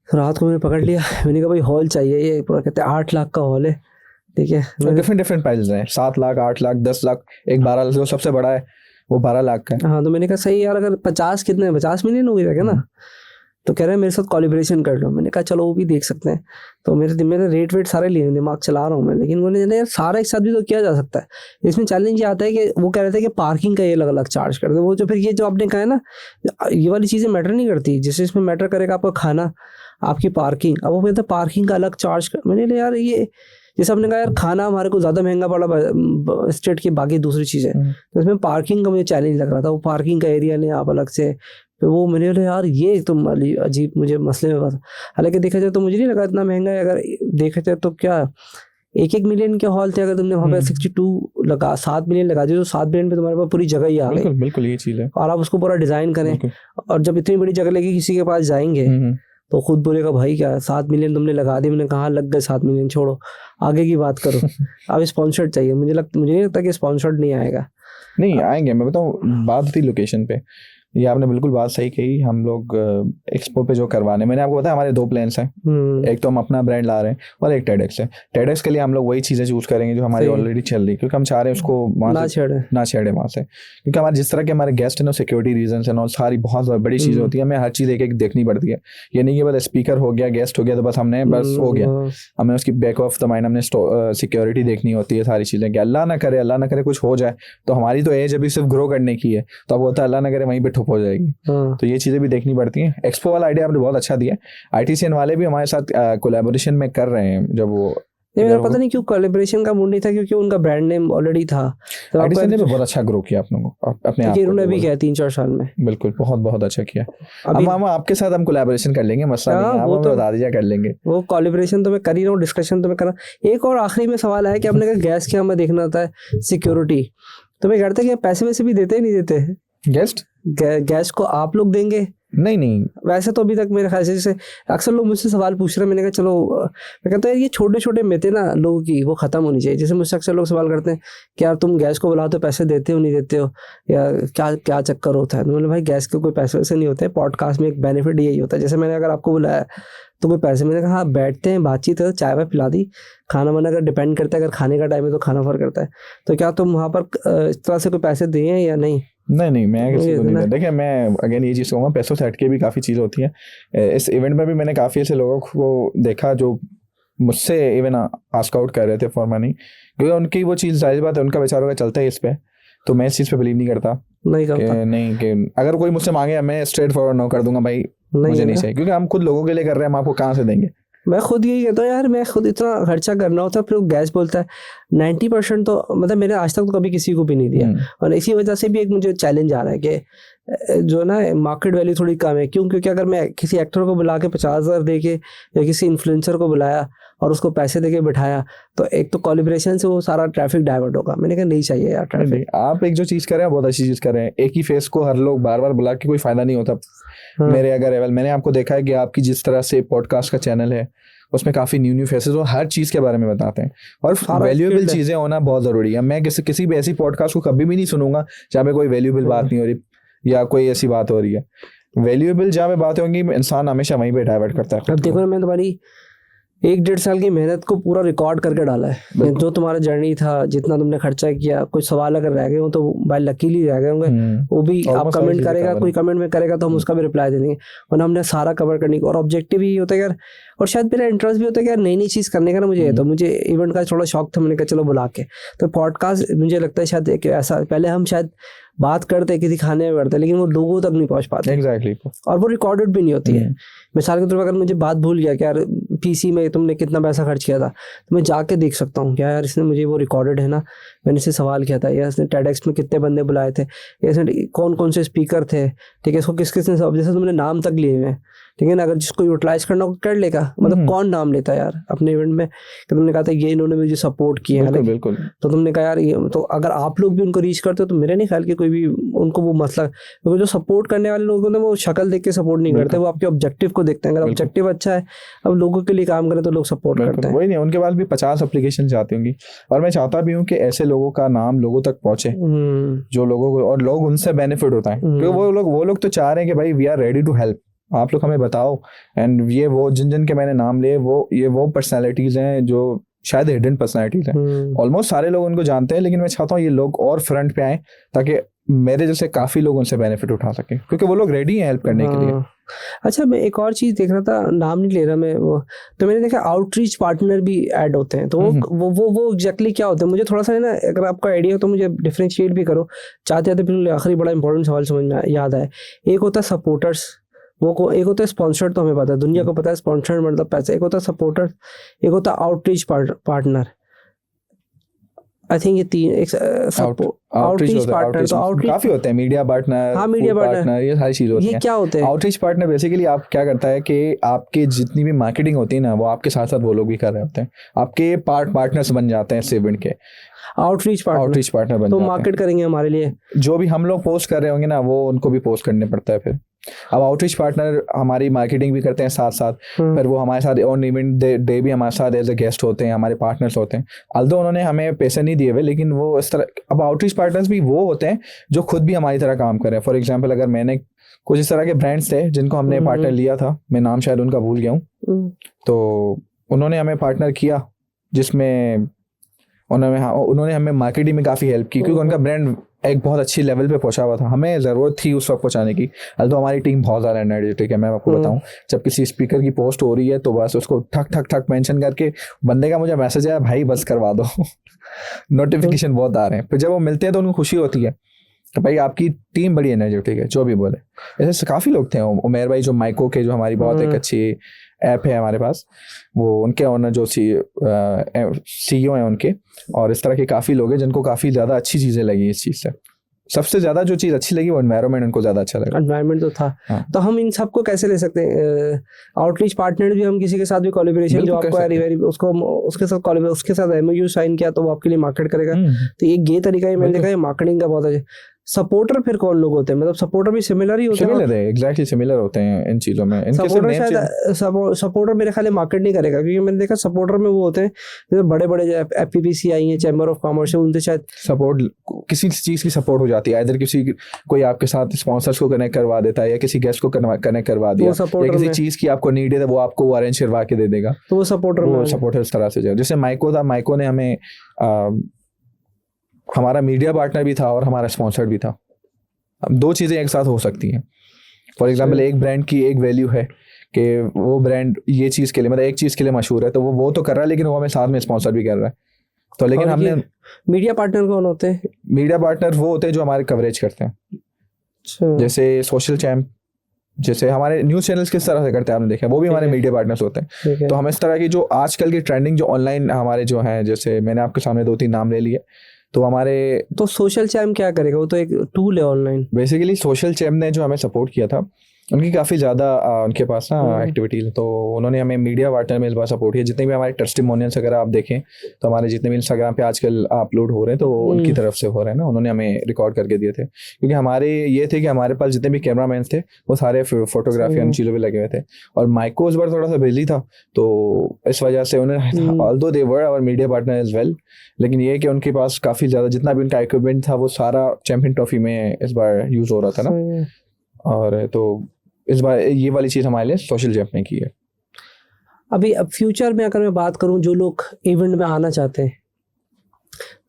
रात को मैंने पकड़ लिया। मैंने कहा भाई हॉल चाहिए, ये पूरा कहते हैं 8 लाख का हॉल है, ठीक है। डिफरेंट प्राइस हैं, 7 लाख, 8 लाख, 10 लाख, एक 12 लाख, जो सबसे बड़ा है वो 12 लाख का है। हाँ, तो मैंने कहा सही यार, अगर 50 कितने 50 मिलियन हो गया ना, तो कह रहे हैं मेरे साथ कोलैबोरेशन कर लो। मैंने कहा चलो वो भी देख सकते हैं। तो मेरे रेट वेट सारे लिए दिमाग चला रहा हूँ मैं, लेकिन उन्होंने यार सारा एक साथ भी तो किया जा सकता है। इसमें चैलेंज ये आता है कि वो कह रहे थे कि पार्किंग का ये अलग अलग चार्ज कर दो। वो जो फिर ये जो आपने कहा है ना, ये वाली चीज़ें मैटर नहीं करती। जैसे इसमें मैटर करेगा आपका खाना, आपकी पार्किंग। अब वो कहते हैं पार्किंग का अलग चार्ज कर। मैंने कहा यार ये, जैसे आपने कहा यार खाना हमारे को ज़्यादा महंगा पड़ा स्टेट की बाकी दूसरी चीज़ें, तो इसमें पार्किंग का मुझे चैलेंज लग रहा था। वो पार्किंग का एरिया लें आप अलग से, फिर वो मैंने बोला यार ये तो अजीब मुझे मसले में बता। हालांकि देखा जाए तो मुझे नहीं लगा इतना महंगा है। अगर देखा जाए तो क्या 1-1 मिलियन के हॉल थे, अगर तुमने वहाँ पे 62 लगा 7 मिलियन लगा दिए तो 7 मिलियन पे तुम्हारे पास पूरी जगह ही आ गई। बिल्कुल बिल्कुल ये चीज़ है। और आप उसको पूरा डिज़ाइन करें, और जब इतनी बड़ी जगह लेके किसी के पास जाएंगे तो खुद बोलेगा भाई क्या 7 मिलियन तुमने लगा दिए। मैंने कहा लग गए 7 मिलियन, छोड़ो आगे की बात करो। अब स्पॉन्सर्ड चाहिए। मुझे नहीं लगता कि स्पॉन्सर्ड नहीं आएगा। नहीं आएंगे, मैं बताऊँ बात थी लोकेशन पे, ये आपने बिल्कुल बात सही कही। हम लोग एक्सपो पे जो करवाने, मैंने आपको बताया हमारे 2 प्लान्स हैं। एक तो हम अपना ब्रांड ला रहे हैं और एक टेडेक्स है। टेडेक्स के लिए हम लोग वही चीज़ें चूज करेंगे जो हमारी ऑलरेडी चल रही, क्योंकि हम चाह रहे हैं उसको ना छेड़े वहाँ से। क्योंकि हमारे जिस तरह के हमारे गेस्ट हैं ना, सिक्योरिटी रीजन है ना, सारी बहुत बड़ी चीज़ें होती है, हमें हर चीज़ एक एक देखनी पड़ती है। ये नहीं कि बस स्पीकर हो गया, गेस्ट हो गया तो बस हमने बस हो गया। हमें उसकी बैक ऑफ द माइंड हमने सिक्योरिटी देखनी होती है, सारी चीज़ें। कि अल्लाह ना करे कुछ हो जाए तो हमारी तो एज अभी सिर्फ ग्रो करने की है, तो अब होता है अल्लाह ना करे वहीं पे ठुप हो जाएगी। तो ये चीज़ें भी देखनी पड़ती हैं। एक्सपो वाला आइडिया आपने बहुत अच्छा दिया। ITCN वाले भी हमारे साथ कोलैबोरेशन में कर रहे हैं। जब वो मेरा पता नहीं क्यों कोलैबोरेशन का मूड नहीं था, क्योंकि उनका ब्रांड नेम ऑलरेडी था। तो ITCN ने भी बहुत अच्छा ग्रो किया अपने आप को। उन्होंने भी किया 3-4 साल में। बिल्कुल बहुत अच्छा किया। अब हम आपके साथ हम कोलैबोरेशन कर लेंगे, मसला नहीं है, आप बता दीजिए कर लेंगे। वो कोलैबोरेशन तो मैं कर ही रहा हूँ, डिस्कशन तो मैं कर रहा हूँ। एक और आखिरी में सवाल है कि आपने कहा गैस के हमें देखना होता है सिक्योरिटी, तो मैं कहता कि पैसे वैसे भी देते ही नहीं देते गेस्ट गैस को आप लोग देंगे? नहीं वैसे तो अभी तक मेरे ख्याल से, जैसे अक्सर लोग मुझसे सवाल पूछ रहे हैं, मैंने कहा चलो मैं कहता है ये छोटे छोटे मिथ ना लोगों की वो ख़त्म होनी चाहिए। जैसे मुझसे अक्सर लोग सवाल करते हैं कि यार तुम गैस को बुलाओ तो पैसे देते हो नहीं देते हो, या क्या चक्कर होता है। तो मतलब भाई गैस के कोई पैसे वैसे नहीं होते। पॉडकास्ट में एक बेनिफिट यही होता है, जैसे मैंने अगर आपको बुलाया तो कोई पैसे, मैंने कहा हाँ बैठते हैं बातचीत है, चाय वाय पिला दी, खाना वाना अगर डिपेंड करता है, अगर खाने का टाइम है तो खाना फर्क करता है। तो क्या तुम वहाँ पर इस तरह से कोई पैसे दिए या नहीं? नहीं मैं किसी को नहीं। देखिए मैं अगेन ये चीज़ कहूँगा, पैसों से हटके भी काफ़ी चीज़ होती है। इस इवेंट में भी मैंने काफ़ी ऐसे लोगों को देखा जो मुझसे इवन आस्क आउट कर रहे थे फॉर मनी, क्योंकि उनकी वो चीज़ जायज़ बात है, उनका बेचारों का चलता है इस पे। तो मैं इस चीज़ पे बिलीव नहीं करता कि अगर कोई मुझसे मांगे मैं स्ट्रेट फॉरवर्ड नो कर दूंगा भाई मुझे नहीं चाहिए, क्योंकि हम खुद लोगों के लिए कर रहे हैं, हम आपको कहाँ से देंगे। मैं खुद यही कहता हूँ यार, मैं खुद इतना खर्चा करना होता है, फिर गैस बोलता है 90% तो मतलब मैंने आज तक तो कभी किसी को भी नहीं दिया। और इसी वजह से भी एक मुझे चैलेंज आ रहा है कि जो ना मार्केट वैल्यू थोड़ी कम है। क्यों? क्योंकि अगर मैं किसी एक्टर को बुला के 50,000 दे के या किसी इन्फ्लुएंसर को बुलाया और उसको पैसे दे के बिठाया, तो एक तो कोलैबोरेशन से वो सारा ट्रैफिक डाइवर्ट होगा। मैंने कहा नहीं चाहिए यार ट्रैफिक। आप एक जो चीज़ कर रहे हैं बहुत अच्छी चीज़ कर रहे हैं। एक ही फेस को हर लोग बार बार बुला के कोई फायदा नहीं होता। मेरे अगर मैंने आपको देखा है कि आपकी जिस तरह से पॉडकास्ट का चैनल है उसमें काफ़ी न्यू फेसेस और हर चीज़ के बारे में बताते हैं, और वैल्यूएबल चीज़ें होना बहुत ज़रूरी है। मैं किसी भी ऐसी पॉडकास्ट को कभी भी नहीं सुनूंगा जहाँ पे कोई वैल्यूएबल बात नहीं हो रही या कोई ऐसी बात हो रही है। वैल्यूएबल जहाँ पे बातें होंगी इंसान हमेशा वहीं पे डाइवर्ट करता है। अब देखो ना, मैं तुम्हारी 1-1.5 साल की मेहनत को पूरा रिकॉर्ड करके डाला है। जो तुम्हारा जर्नी था, जितना तुमने खर्चा किया, कुछ सवाल अगर रह गए हो तो भाई लकीली रह गए होंगे, वो भी आप कमेंट करेगा, कोई कमेंट में करेगा तो हम उसका भी रिप्लाई दे देंगे। और हमने सारा कवर करने की, और ऑब्जेक्टिव ही होता है यार, और शायद मेरा इंटरेस्ट भी होता है यार नई नई चीज़ करने का ना। मुझे तो मुझे इवेंट का थोड़ा शौक था, मैंने कहा चलो बुला के। तो पॉडकास्ट मुझे लगता है शायद एक ऐसा, पहले हम शायद बात करते किसी खाने में करते, लेकिन वो लोगों तक नहीं पहुंच पाते। एग्जैक्टली। और वो रिकॉर्डेड भी नहीं होती है। मिसाल के तौर पर अगर मुझे बात भूल गया कि यार पीसी में तुमने कितना पैसा खर्च किया था, तो मैं जाके देख सकता हूँ क्या यार इसने मुझे वो रिकॉर्डेड है ना, मैंने इससे सवाल किया था, या इसने टेडेक्स में कितने बंदे बुलाए थे, या इसने कौन कौन से स्पीकर थे, ठीक है, इसको किस किसने सब, जैसे तुमने नाम तक लिए हुए, ठीक है ना। अगर जिसको यूटिलाइज करना हो कर लेगा, मतलब कौन नाम लेता है यार अपने इवेंट में कि तुमने कहा था ये इन्होंने मुझे सपोर्ट किया है, बिल्कुल। तो तुमने कहा यार ये, तो अगर आप लोग भी उनको रीच करते हो तो मेरे नहीं ख्याल कि कोई भी उनको वो मसला, क्योंकि जो सपोर्ट करने वाले लोग होते हैं वो शक्ल देख के सपोर्ट नहीं करते, वो आपके ऑब्जेक्टिव को देखते हैं। अगर ऑब्जेक्टिव अच्छा है, अब लोगों के लिए काम करें तो लोग सपोर्ट करते हैं। वही नहीं, उनके पास भी 50 एप्लीकेशन जाती होंगी, और मैं चाहता भी हूँ कि ऐसे लोगों का नाम लोगों तक पहुंचे जो लोगों को, और लोग उनसे बेनिफिट होता है, क्योंकि वो लोग तो चाह रहे हैं कि भाई we are ready to help, आप लोग हमें बताओ। एंड ये वो जिन के मैंने नाम लिए वो पर्सनालिटीज़ हैं जो शायद हिडन पर्सनैलिटीज हैं, ऑलमोस्ट सारे लोग उनको जानते हैं, लेकिन मैं चाहता हूँ ये लोग और फ्रंट पे आए ताकि मेरे जैसे काफ़ी लोग उनसे बेनिफिट उठा सकें, क्योंकि वो लोग रेडी हैं हेल्प करने के लिए। अच्छा, मैं एक और चीज़ देख रहा था, नाम नहीं ले रहा मैं वो, तो मैंने देखा आउटरीच पार्टनर भी ऐड होते हैं, तो वो एग्जैक्टली क्या होते हैं? मुझे थोड़ा सा है ना, अगर आपका आइडिया हो तो मुझे डिफरेंशिएट भी करो। चाहते तो बिल्कुल आखिरी बड़ा इंपॉर्टेंट सवाल समझ में याद आए। एक होता है सपोर्टर्स, एक होता है स्पॉन्सर्ड, तो हमें पता है, दुनिया को पता है स्पॉन्सर्ड मतलब पैसे। एक होता है सपोर्टर, एक होता है आउटरीच पार्टनर। आई थिंक ये तीन, एक आउटरीच पार्टनर, तो आउटरीच काफी होते हैं, मीडिया पार्टनर, हाँ मीडिया पार्टनर, ये सारी चीज होती है। ये क्या होते हैं? आउटरीच पार्टनर बेसिकली आप क्या करता है कि आपके जितनी भी मार्केटिंग होती है ना, वो आपके साथ साथ वो लोग भी कर रहे होते हैं, आपके पार्टनर्स बन जाते हैं इस इवेंट के। आउटरीच पार्टनर बन तो मार्केट करेंगे हमारे लिए, जो भी हम लोग पोस्ट कर रहे होंगे ना, वो उनको भी पोस्ट करने पड़ता है फिर। अब आउटरीच पार्टनर हमारी मार्केटिंग भी करते हैं साथ साथ, फिर वो हमारे साथ ऑन इवेंट डे भी हमारे साथ एज ए गेस्ट होते हैं, हमारे पार्टनर्स होते हैं। अल्दो उन्होंने हमें पैसे नहीं दिए हुए, लेकिन वो इस तरह, अब आउटरीच पार्टनर्स भी वो होते हैं जो खुद भी हमारी तरह काम करें। फॉर एग्जाम्पल, अगर मैंने कुछ इस तरह के ब्रांड्स थे जिनको हमने पार्टनर लिया था, मैं नाम शायद उनका भूल गया हूँ, तो उन्होंने हमें पार्टनर किया, जिसमें उन्होंने हमें मार्केटिंग में काफ़ी हेल्प की, क्योंकि उनका ब्रांड एक बहुत अच्छी लेवल पे पहुंचा हुआ था, हमें ज़रूरत थी उस वक्त पहुंचाने की। तो हमारी टीम बहुत ज़्यादा एनर्जेटिक है, मैं आपको बताऊं, जब किसी स्पीकर की पोस्ट हो रही है तो बस उसको ठक ठक ठक मेंशन करके, बंदे का मुझे मैसेज आया, भाई बस करवा दो नोटिफिकेशन बहुत आ रहे हैं। फिर जब वो मिलते हैं तो उनको खुशी होती है तो भाई आपकी टीम बड़ी एनर्जेटिक है, जो भी बोले। ऐसे काफ़ी लोग थे, उमेर भाई जो माइको के, जो हमारी बहुत एक अच्छी ऐप है हमारे पास, वो उनके ओनर जो CEO हैं उनके, और इस तरह के काफ़ी लोग हैं जिनको काफ़ी ज़्यादा अच्छी चीज़ें लगी इस चीज़ से। सबसे ज़्यादा जो चीज़ अच्छी लगी वो एनवायरनमेंट उनको ज़्यादा अच्छा लगा। एनवायरनमेंट तो था। हाँ। तो हम इन सबको कैसे ले सकते हैं? आउटरीच पार्टनर भी हम किसी के साथ भी कोलैबोरेशन, जो आपको उसको उसके साथ MOU साइन किया तो वो आपके लिए मार्केट करेगा, तो ये तरीका ही मैंने देखा है मार्केटिंग का बहुत अच्छा। सपोर्टर फिर कौन लोग होते हैं? मतलब सपोर्टर भी सिमिलर ही होते हैं? एग्जैक्टली सिमिलर होते हैं इन चीज़ों में। सपोर्टर मेरे ख्याल मार्केट नहीं करेगा, क्योंकि मैंने देखा सपोर्टर में वो होते हैं जैसे बड़े बड़े FPPC आई हैं, चैम्बर ऑफ कॉमर्स, उनसे शायद सपोर्ट, किसी चीज़ की सपोर्ट हो जाती है, इधर कोई आपके साथ स्पॉन्सर्स को कनेक्ट करवा देता है, या किसी गेस्ट को कनेक्ट करवा दिया, या किसी चीज़ की आपको नीड है तो वो आपको अरेंज करवा के दे देगा, तो वो सपोर्टर इस तरह से। जैसे माइको था, माइको ने हमें हमारा मीडिया पार्टनर भी था और हमारा स्पॉन्सर्ड भी था। अब दो चीज़ें एक साथ हो सकती हैं। फॉर एग्जांपल, एक ब्रांड की एक वैल्यू है कि वो ब्रांड ये चीज़ के लिए, मतलब एक चीज़ के लिए मशहूर है, तो वो तो कर रहा है, लेकिन वो हमें साथ में स्पॉन्सर भी कर रहा है। तो लेकिन हमने मीडिया पार्टनर कौन होते हैं? मीडिया पार्टनर वो होते हैं जो हमारे कवरेज करते हैं। जैसे सोशल चैम्प, जैसे हमारे न्यूज़ चैनल्स किस तरह से करते हैं आपने देखा, वो भी हमारे मीडिया पार्टनर्स होते हैं। तो हम इस तरह की जो आजकल की ट्रेंडिंग जो ऑनलाइन हमारे जो हैं, जैसे मैंने आपके सामने 2-3 नाम ले लिए, तो हमारे तो सोशल चैम्प क्या करेगा? वो तो एक टूल है ऑनलाइन। बेसिकली सोशल चैम्प ने जो हमें सपोर्ट किया था, उनकी काफ़ी ज़्यादा उनके पास ना एक्टिविटीज, तो उन्होंने हमें मीडिया पार्टनर में इस बार सपोर्ट किया। जितने भी हमारे टेस्टिमोनियल्स अगर आप देखें तो हमारे जितने भी इंस्टाग्राम पे आजकल अपलोड हो रहे हैं तो उनकी तरफ से हो रहे हैं ना, उन्होंने हमें रिकॉर्ड करके दिए थे। क्योंकि हमारे ये थे कि हमारे पास जितने भी कैमरामैन थे वो सारे फोटोग्राफी उन चीज़ों पर लगे हुए थे, और माइको इस बार थोड़ा सा बिजी था, तो इस वजह से उन्हें, although they were our media partner as well, लेकिन ये कि उनके पास काफ़ी ज़्यादा जितना भी उनका इक्विपमेंट था वो सारा चैंपियन ट्रॉफी में इस बार यूज़ हो रहा था ना, और तो इस बार ये वाली चीज़ हमारे लिए सोशल चैम्प ने की है। अभी अब फ्यूचर में अगर मैं बात करूं, जो लोग इवेंट में आना चाहते हैं,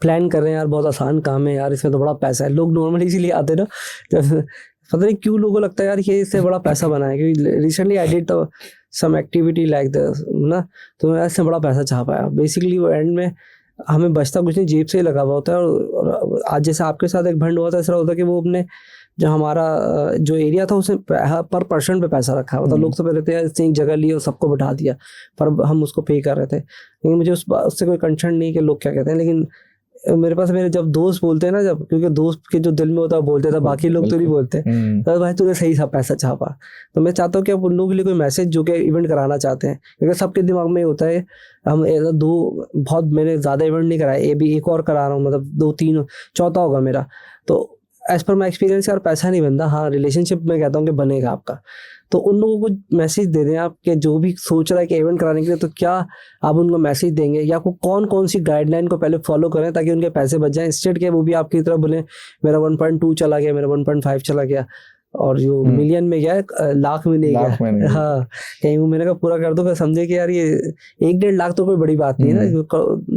प्लान कर रहे हैं, यार बहुत आसान काम है यार, इसमें तो बड़ा पैसा है, लोग नॉर्मली इसीलिए आते ना, पता नहीं क्यों लोगों को लगता है यार कि इससे बड़ा पैसा बना है, क्योंकि recently I did some activity like this ना, तो इससे बड़ा पैसा चाह पाया। बेसिकली वो एंड में हमें बचता कुछ नहीं, जेब से ही लगा हुआ होता है। और आज जैसे आपके साथ एक भंड हुआ था, ऐसा होता है कि वो अपने जो हमारा जो एरिया था उसमें पर पर्सन पे पैसा रखा हुआ था। लोग तो पहले थे इसने एक जगह ली और सबको बैठा दिया, पर हम उसको पे कर रहे थे। लेकिन मुझे उससे कोई कंसर्न नहीं कि लोग क्या कहते हैं, लेकिन मेरे पास मेरे जब दोस्त बोलते हैं ना, जब क्योंकि दोस्त के जो दिल में होता है बोलते थे, बाकी लोग तो नहीं बोलते, तो भाई तूने सही सा पैसा छापा। तो मैं चाहता हूँ कि आप उन लोगों के लिए कोई मैसेज जो कि इवेंट कराना चाहते हैं, क्योंकि सबके दिमाग में होता है हम बहुत मैंने ज़्यादा इवेंट नहीं कराया, ये भी एक और करा रहा हूँ, मतलब 2-3 चौथा होगा मेरा। तो एज पर माई एक्सपीरियंस यार पैसा नहीं बनता, हाँ रिलेशनशिप में कहता हूँ कि बनेगा आपका। तो उन लोगों को मैसेज दे दें आप कि जो भी सोच रहा है कि इवेंट कराने के लिए, तो क्या आप उनको मैसेज देंगे, या आपको कौन सी गाइडलाइन को पहले फॉलो करें ताकि उनके पैसे बच जाएं, इंस्टेड के वो भी आपकी तरह बोले मेरा 1.2 चला गया, मेरा 1.5 चला गया। और जो मिलियन में गया है लाख में नहीं लाख में नहीं गया। हाँ, कहीं वो मैंने कहा पूरा कर दो, फिर समझे कि यार ये 1-1.5 लाख तो कोई बड़ी बात नहीं है ना,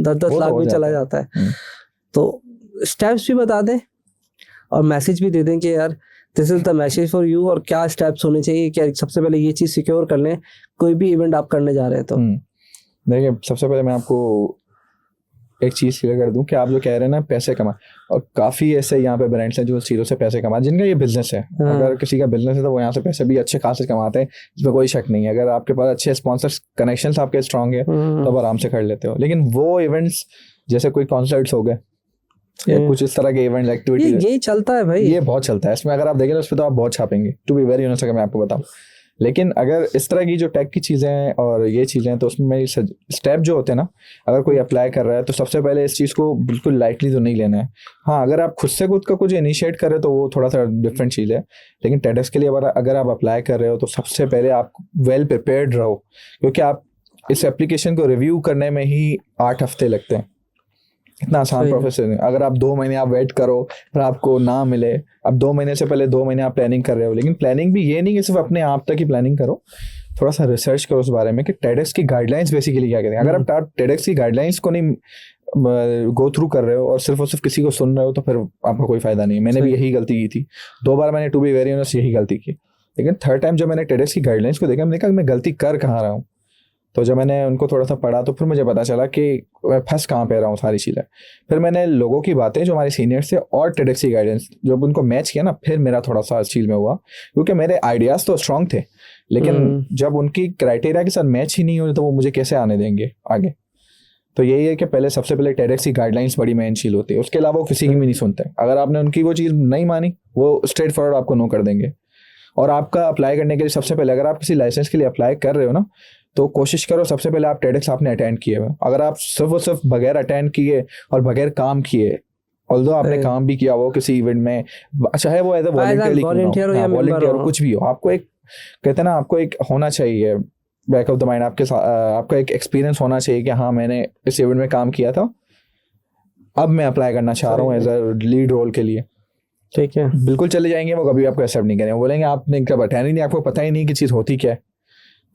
10-10 वो तो लाख हो में चला जाता जाता है। तो स्टेप्स भी बता दें और मैसेज भी दे दें कि यार this is the message for you, और क्या स्टेप्स होने चाहिए, क्या सबसे पहले ये चीज़ सिक्योर कर लें कोई भी इवेंट आप करने जा रहे हैं तो। देखिए, सबसे पहले मैं आपको एक चीज़ क्लियर कर दूं कि आप जो कह रहे हैं ना पैसे कमा, और काफ़ी ऐसे यहाँ पे ब्रांड्स हैं जो चीज़ों से पैसे कमा, जिनका ये बिजनेस है। अगर किसी का बिजनेस है तो वो यहाँ से पैसे भी अच्छे खासे कमाते हैं, इसमें कोई शक नहीं है। अगर आपके पास अच्छे स्पॉन्सर्स कनेक्शंस आपके स्ट्रांग है तो आप आराम से कर लेते हो। लेकिन वो इवेंट्स जैसे कोई कॉन्सर्ट्स हो गए या कुछ इस तरह के इवेंट एक्टिविटी, ये चलता है भाई, ये बहुत चलता है। इसमें अगर आप देखें तो उस पर तो आप बहुत छापेंगे, टू बी वेरी ऑनेस्ट, अगर मैं आपको बताऊं। लेकिन अगर इस तरह की जो टेक की चीज़ें हैं और ये चीज़ें हैं तो उसमें मेरी स्टेप जो होते हैं ना, अगर कोई अप्लाई कर रहा है तो सबसे पहले इस चीज़ को बिल्कुल लाइटली तो नहीं लेना है। हाँ, अगर आप खुद का कुछ इनिशिएट करें तो वो थोड़ा सा डिफरेंट चीज़ है। लेकिन TEDx के लिए अगर आप अप्लाई कर रहे हो तो सबसे पहले आप वेल प्रिपेयर्ड रहो, क्योंकि आप इस एप्लीकेशन को रिव्यू करने में ही 8 हफ्ते लगते हैं। इतना आसान प्रोसेस है। अगर आप 2 महीने आप वेट करो फिर आपको ना मिले, अब 2 महीने से पहले 2 महीने आप प्लानिंग कर रहे हो, लेकिन प्लानिंग भी ये नहीं कि सिर्फ अपने आप तक ही प्लानिंग करो, थोड़ा सा रिसर्च करो उस बारे में कि TEDx की गाइडलाइंस बेसिकली क्या कहते हैं। अगर आप TEDx की गाइडलाइंस को नहीं गो थ्रू कर रहे हो और सिर्फ किसी को सुन रहे हो तो फिर आपका कोई फायदा नहीं है। मैंने भी यही गलती की थी 2 बार, मैंने टू बी वेरी ऑनेस्ट यही गलती की। लेकिन थर्ड टाइम जब मैंने TEDx की गाइडलाइंस को देखा, मैंने कहा मैं गलती कर कहाँ रहा हूँ। तो जब मैंने उनको थोड़ा सा पढ़ा तो फिर मुझे पता चला कि मैं फंस कहाँ पे रहा हूँ सारी चीज़ें। फिर मैंने लोगों की बातें जो हमारे सीनियर्स थे और TEDx की गाइडेंस जब उनको मैच किया ना, फिर मेरा थोड़ा सा इस चीज़ में हुआ, क्योंकि मेरे आइडियाज़ तो स्ट्रांग थे लेकिन जब उनकी क्राइटेरिया के साथ मैच ही नहीं हो तो वो मुझे कैसे आने देंगे आगे। तो यही है कि पहले सबसे पहले TEDx की गाइडलाइंस बड़ी मेन चीज़ होती है, उसके अलावा वो किसी की भी नहीं सुनते। अगर आपने उनकी वो चीज़ नहीं मानी वो स्ट्रेट फॉरवर्ड आपको नो कर देंगे। और आपका अप्लाई करने के लिए सबसे पहले अगर आप किसी लाइसेंस के लिए अप्लाई कर रहे हो ना, तो कोशिश करो सबसे पहले आप TEDx आपने अटेंड किए हुए। अगर आप सिर्फ बगैर अटेंड किए और बगैर काम किए, ऑल्दो आपने काम भी किया वो किसी इवेंट में, चाहे वो एज ए वॉलंटियर हो कुछ भी हो, आपको एक कहते हैं ना, आपको एक होना चाहिए बैक ऑफ द माइंड, आपका एक एक्सपीरियंस होना चाहिए कि हाँ मैंने इस इवेंट में काम किया था, अब मैं अप्लाई करना चाह रहा हूँ एज अ लीड रोल के लिए। ठीक है, बिल्कुल चले जाएंगे वो, कभी आपको एक्सेप्ट नहीं करेंगे, वो बोलेंगे आपने कब अटेंड ही नहीं, आपको पता ही नहीं कि चीज़ होती क्या है।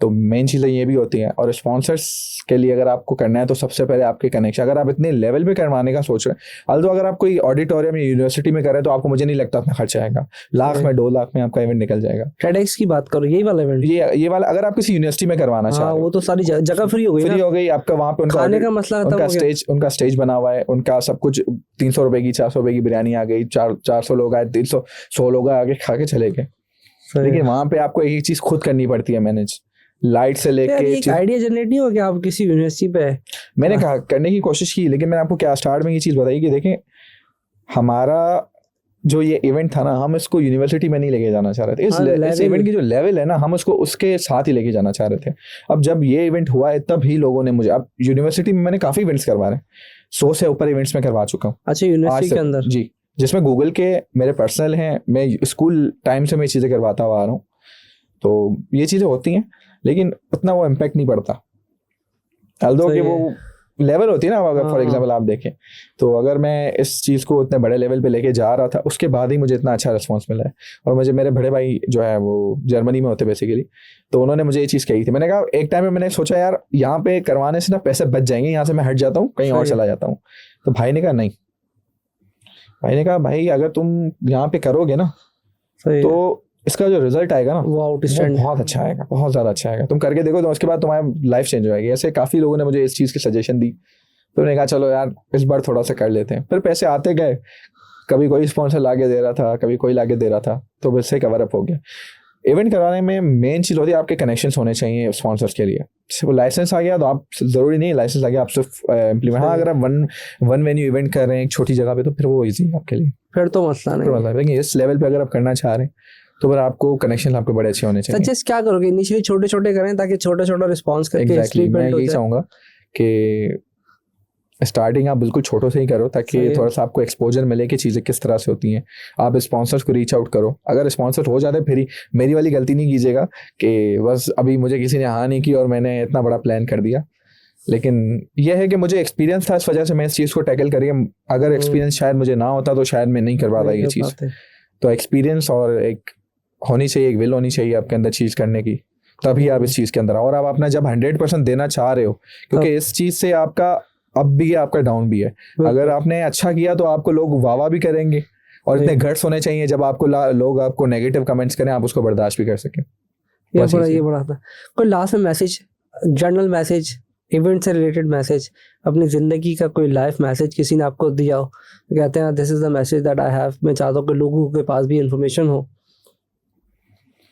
तो मेन चीज़ें ये भी होती हैं। और स्पॉन्सर्स के लिए अगर आपको करना है तो सबसे पहले आपके कनेक्शन, अगर आप इतने लेवल पे करवाने का सोच रहे हैं, अल्दो अगर आप कोई ऑडिटोरियम या यूनिवर्सिटी में कर रहे हैं तो आपको मुझे नहीं लगता अपना खर्चा आएगा, लाख में 2 लाख में आपका इवेंट निकल जाएगा। TEDx की बात करो, यही वाला इवेंट, ये वाला अगर आप किसी यूनिवर्सिटी में करवाना चाह रहे हो, वो तो सारी जगह फ्री हो गई आपका, वहाँ पे उनका स्टेज बना हुआ है, उनका सब कुछ 300 रुपए की 400 रुपए की बिरयानी आ गई, 400 लोग आए, 300 लोग आगे खा के चले गए। लेकिन वहाँ पे आपको एक चीज़ खुद करनी पड़ती है मैनेज, लाइट से लेके एक आइडिया जनरेट नहीं हो गया आप किसी यूनिवर्सिटी पे। मैंने कहा करने की कोशिश की, लेकिन मैंने आपको क्या स्टार्ट में ये चीज़ बताई कि देखें हमारा जो ये इवेंट था ना, हम इसको यूनिवर्सिटी में नहीं लेके जाना चाह रहे थे। इस इवेंट की जो लेवल है ना, हम उसको उसके साथ ही लेके जाना चाह रहे थे। अब जब ये इवेंट हुआ है तब ही लोगों ने मुझे, अब यूनिवर्सिटी में मैंने काफ़ी इवेंट्स करवा रहे हैं, 100 से ऊपर इवेंट्स में करवा चुका हूँ। अच्छा, यूनिवर्सिटी के अंदर? जी, जिसमें गूगल के मेरे पर्सनल हैं, मैं स्कूल टाइम से मैं चीज़ें करवाता हुआ आ रहा हूँ। तो ये चीज़ें होती हैं लेकिन उतना वो इम्पैक्ट नहीं पड़ता, अल्दो कि वो लेवल होती है ना। अगर फॉर एग्जांपल आप देखें तो अगर मैं इस चीज़ को इतने बड़े लेवल पे लेके जा रहा था, उसके बाद ही मुझे इतना अच्छा रिस्पांस मिला है। और मुझे मेरे बड़े भाई जो है वो जर्मनी में होते बेसिकली, तो उन्होंने मुझे ये चीज़ कही थी। मैंने कहा एक टाइम में मैंने सोचा यार यहाँ पे करवाने से ना पैसे बच जाएंगे, यहाँ से मैं हट जाता हूँ कहीं और चला जाता हूँ। तो भाई ने कहा नहीं, भाई ने कहा भाई अगर तुम यहाँ पे करोगे ना तो इसका जो रिजल्ट आएगा ना वो बहुत अच्छा आएगा, बहुत ज़्यादा अच्छा आएगा। तुम करके देखो तो उसके बाद तुम्हारी लाइफ चेंज हो जाएगी। ऐसे काफ़ी लोगों ने मुझे इस चीज़ की सजेशन दी, तो मैंने कहा चलो यार इस बार थोड़ा सा कर लेते हैं। फिर पैसे आते गए, कभी कोई स्पॉन्सर लाके दे रहा था, कभी कोई लाके दे रहा था, तो वैसे कवर अप हो गया। इवेंट करवाने में मेन चीज़ होती है आपके कनेक्शंस होने चाहिए स्पॉन्सर्स के लिए। सिर्फ लाइसेंस आ गया तो आप ज़रूरी नहीं लाइसेंस आ गया आप सिर्फ इम्प्लीमेंट। हाँ, अगर आप वन वेन्यू इवेंट कर रहे हैं एक छोटी जगह पे तो फिर वो ईजी है आपके लिए, फिर तो मसला नहीं। लेकिन इस लेवल पे अगर आप करना चाह रहे हैं तो फिर आपको कनेक्शन आपके बड़े अच्छे होने चाहिए। सजेस्ट क्या करोगे, इनिशियली छोटे छोटे करें ताकि छोटा छोटा रिस्पॉन्स करके मैं यही चाहूँगा कि स्टार्टिंग आप बिल्कुल छोटों से ही करो ताकि थोड़ा सा आपको एक्सपोजर मिले कि चीज़ें किस तरह से होती हैं। आप स्पॉन्सर्स को रीच आउट करो, अगर स्पॉन्सर हो जाते फिर ही मेरी वाली गलती नहीं कीजिएगा कि बस अभी मुझे किसी ने हाँ नहीं की और मैंने इतना बड़ा प्लान कर दिया। लेकिन यह है कि मुझे एक्सपीरियंस था, इस वजह से मैं इस चीज़ को टैकल करिए। अगर एक्सपीरियंस शायद मुझे ना होता तो शायद मैं नहीं कर पाता ये चीज़। तो एक्सपीरियंस और एक होनी चाहिए, एक विल होनी चाहिए आपके अंदर चीज़ करने की, तभी आप इस चीज़ के अंदर आओ। और आप अपना जब 100% देना चाह रहे हो, क्योंकि इस चीज़ से आपका अप भी है, आपका डाउन भी है। अगर आपने अच्छा किया तो आपको लोग वाह भी करेंगे, और इतने गट्स होने चाहिए जब आपको लोग आपको नेगेटिव कमेंट्स करें, आप उसको बर्दाश्त भी कर सकें। ये बड़ा था। कोई लास्ट में मैसेज, जर्नल मैसेज, इवेंट से रिलेटेड मैसेज, अपनी ज़िंदगी का कोई लाइफ मैसेज किसी ने आपको दिया हो, कहते हैं this is the message that I have, मैं चाहता हूँ कि लोगों के पास भी इन्फॉर्मेशन हो।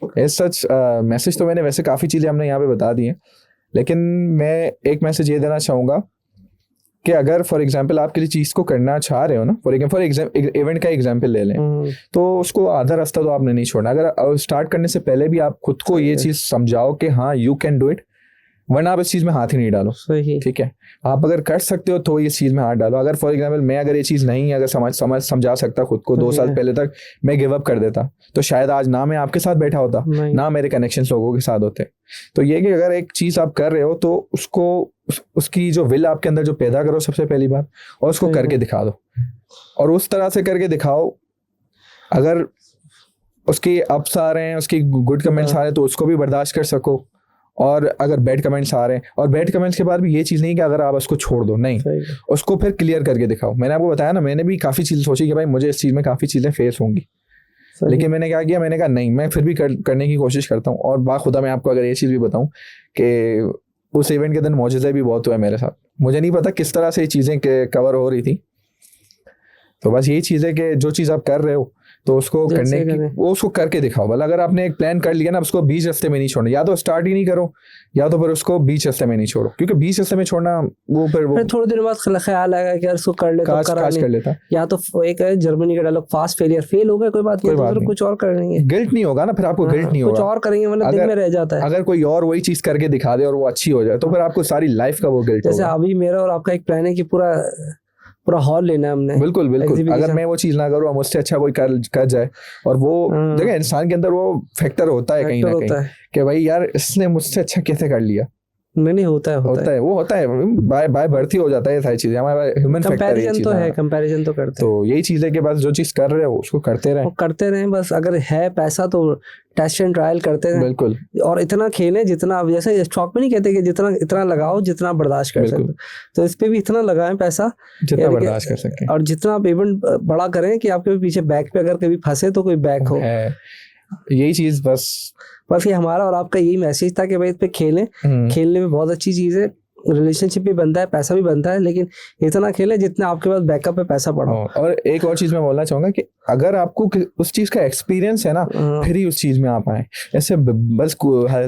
एज सच मैसेज तो मैंने वैसे काफ़ी चीज़ें हमने यहाँ पे बता दी हैं, लेकिन मैं एक मैसेज ये देना चाहूँगा कि अगर फॉर एग्जांपल आप किसी चीज़ को करना चाह रहे हो ना, फॉर एग्जाम्पल इवेंट का एग्जांपल ले लें, तो उसको आधा रास्ता तो आपने नहीं छोड़ना। अगर स्टार्ट करने से पहले भी आप खुद को ये चीज़ समझाओ कि हाँ यू कैन डू इट, वरना आप इस चीज़ में हाथ ही नहीं डालो। ठीक है, आप अगर कर सकते हो तो इस चीज़ में हाथ डालो। अगर फॉर एग्जांपल मैं अगर ये चीज़ नहीं अगर समझा सकता खुद को 2 साल पहले तक, मैं गिव अप कर देता, तो शायद आज ना मैं आपके साथ बैठा होता, ना मेरे कनेक्शन लोगों के साथ होते। तो ये कि अगर एक चीज़ आप कर रहे हो तो उसको उसकी जो विल आपके अंदर जो पैदा करो सबसे पहली बात, और उसको करके दिखा दो, और उस तरह से करके दिखाओ। अगर उसकी अप्स आ रहे हैं, उसकी गुड कमेंट्स आ रहे हैं, तो उसको भी बर्दाश्त कर सको। और अगर बैड कमेंट्स आ रहे हैं, और बैड कमेंट्स के बाद भी ये चीज़ नहीं कि अगर आप उसको छोड़ दो, नहीं, उसको फिर क्लियर करके दिखाओ। मैंने आपको बताया ना, मैंने भी काफ़ी चीज़ें सोची कि भाई मुझे इस चीज़ में काफ़ी चीज़ें फेस होंगी, लेकिन मैंने क्या किया, मैंने कहा नहीं, मैं फिर भी करने की कोशिश करता हूँ। और बाखुदा मैं आपको अगर ये चीज़ भी बताऊँ कि उस इवेंट के दिन मौजूदा भी बहुत हुआ है मेरे साथ। मुझे नहीं पता किस तरह से ये चीज़ें कवर हो रही थी। तो बस यही चीज़ है कि जो चीज़ आप कर रहे हो तो उसको करने की, वो उसको करके दिखाओ। मतलब अगर आपने एक प्लान कर लिया ना, उसको बीच रास्ते में नहीं छोड़ना। या तो स्टार्ट ही नहीं करो, या तो फिर उसको बीच रास्ते में नहीं छोड़ो, क्योंकि बीच रास्ते में छोड़ना वो फिर थोड़े दिन बाद ख्याल आएगा कि यार इसको कर ले, तो कर लेता। या तो एक है जर्मनी का डायलॉग, फास्ट फेलियर, फेल हो गया कोई बात नहीं, कुछ और करेंगे, गिल्ट नहीं होगा ना, फिर आपको गिल्ट नहीं होगा, कुछ और करेंगे, वरना दिल में रह जाता है। अगर कोई और वही चीज करके दिखा दे और वो अच्छी हो जाए, तो फिर आपको सारी लाइफ का वो गिल्ट होगा। जैसे अभी मेरा और आपका एक प्लान है कि पूरा हॉल लेना है हमने। बिल्कुल। अगर मैं वो चीज ना करूँ, मुझसे अच्छा कोई कर जाए, और वो देखिए इंसान के अंदर वो फैक्टर होता है कहीं ना कहीं कि भाई यार इसने मुझसे अच्छा कैसे कर लिया। नहीं होता है वो होता है बाय बर्थ ही हो जाता है ये सारी चीजें, हमारा ह्यूमन फैक्टर तो है, कंपैरिजन तो करते हैं। तो यही चीज है कि बस जो चीज कर रहे हो उसको करते रहें बस। अगर है पैसा तो टेस्ट एंड ट्रायल करते रहें। बिल्कुल। और इतना खेलें जितना, आप जैसे स्टॉक में नहीं कहते कि इतना लगाओ जितना बर्दाश्त कर सकते, तो इस पे भी इतना लगाएं पैसा जितना बर्दाश्त कर सकें, और जितना आप इवेंट बड़ा करें कि आपके पीछे बैक पे अगर कभी फंसे तो कोई बैक हो। यही चीज बस ये हमारा और आपका यही मैसेज था कि भाई इस पे खेलें। खेलने में बहुत अच्छी चीज़ है, रिलेशनशिप भी बनता है, पैसा भी बनता है, लेकिन इतना खेलें जितना आपके पास बैकअप पे पैसा पड़ा। और एक और चीज़ मैं बोलना चाहूँगा कि अगर आपको उस चीज़ का एक्सपीरियंस है ना, फिर ही उस चीज़ में आप आए। ऐसे बस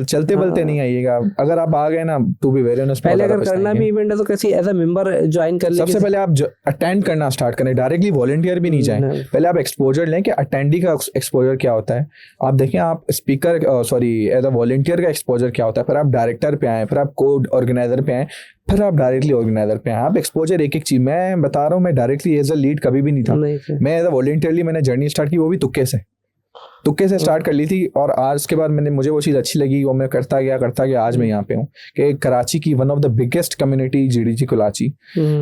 चलते बलते नहीं आइएगा। अगर आप आ गए ना, टू बी वेरी ऑनेस्ट, पहले अगर करना भी इवेंट है तो कैसे एज अ मेंबर ज्वाइन कर लें। सबसे पहले आप अटेंड करना स्टार्ट करें, डायरेक्टली वॉलंटियर भी नहीं जाएं। पहले आप एक्सपोजर लें कि अटेंडी का एक्सपोजर क्या होता है। आप देखें, आप स्पीकर एज अ वॉलंटियर का एक्सपोजर क्या होता है, फिर आप डायरेक्टर पे आए, फिर आप कोड ऑर्गेनाइजर पे आए, फिर आप डायरेक्टली ऑर्गेनाइजर पे हैं। आप एक्सपोजर एक चीज, मैं बता रहा हूँ, मैं डायरेक्टली एज अ लीड कभी भी नहीं था। मैं एज अ वॉलंटियरली मैंने जर्नी स्टार्ट की, वो भी तुक्के से स्टार्ट कर ली थी। और आज के बाद मुझे वो चीज़ अच्छी लगी, वो मैं करता गया आज मैं यहाँ पे हूँ कि कराची की one of the biggest community GDG Karachi,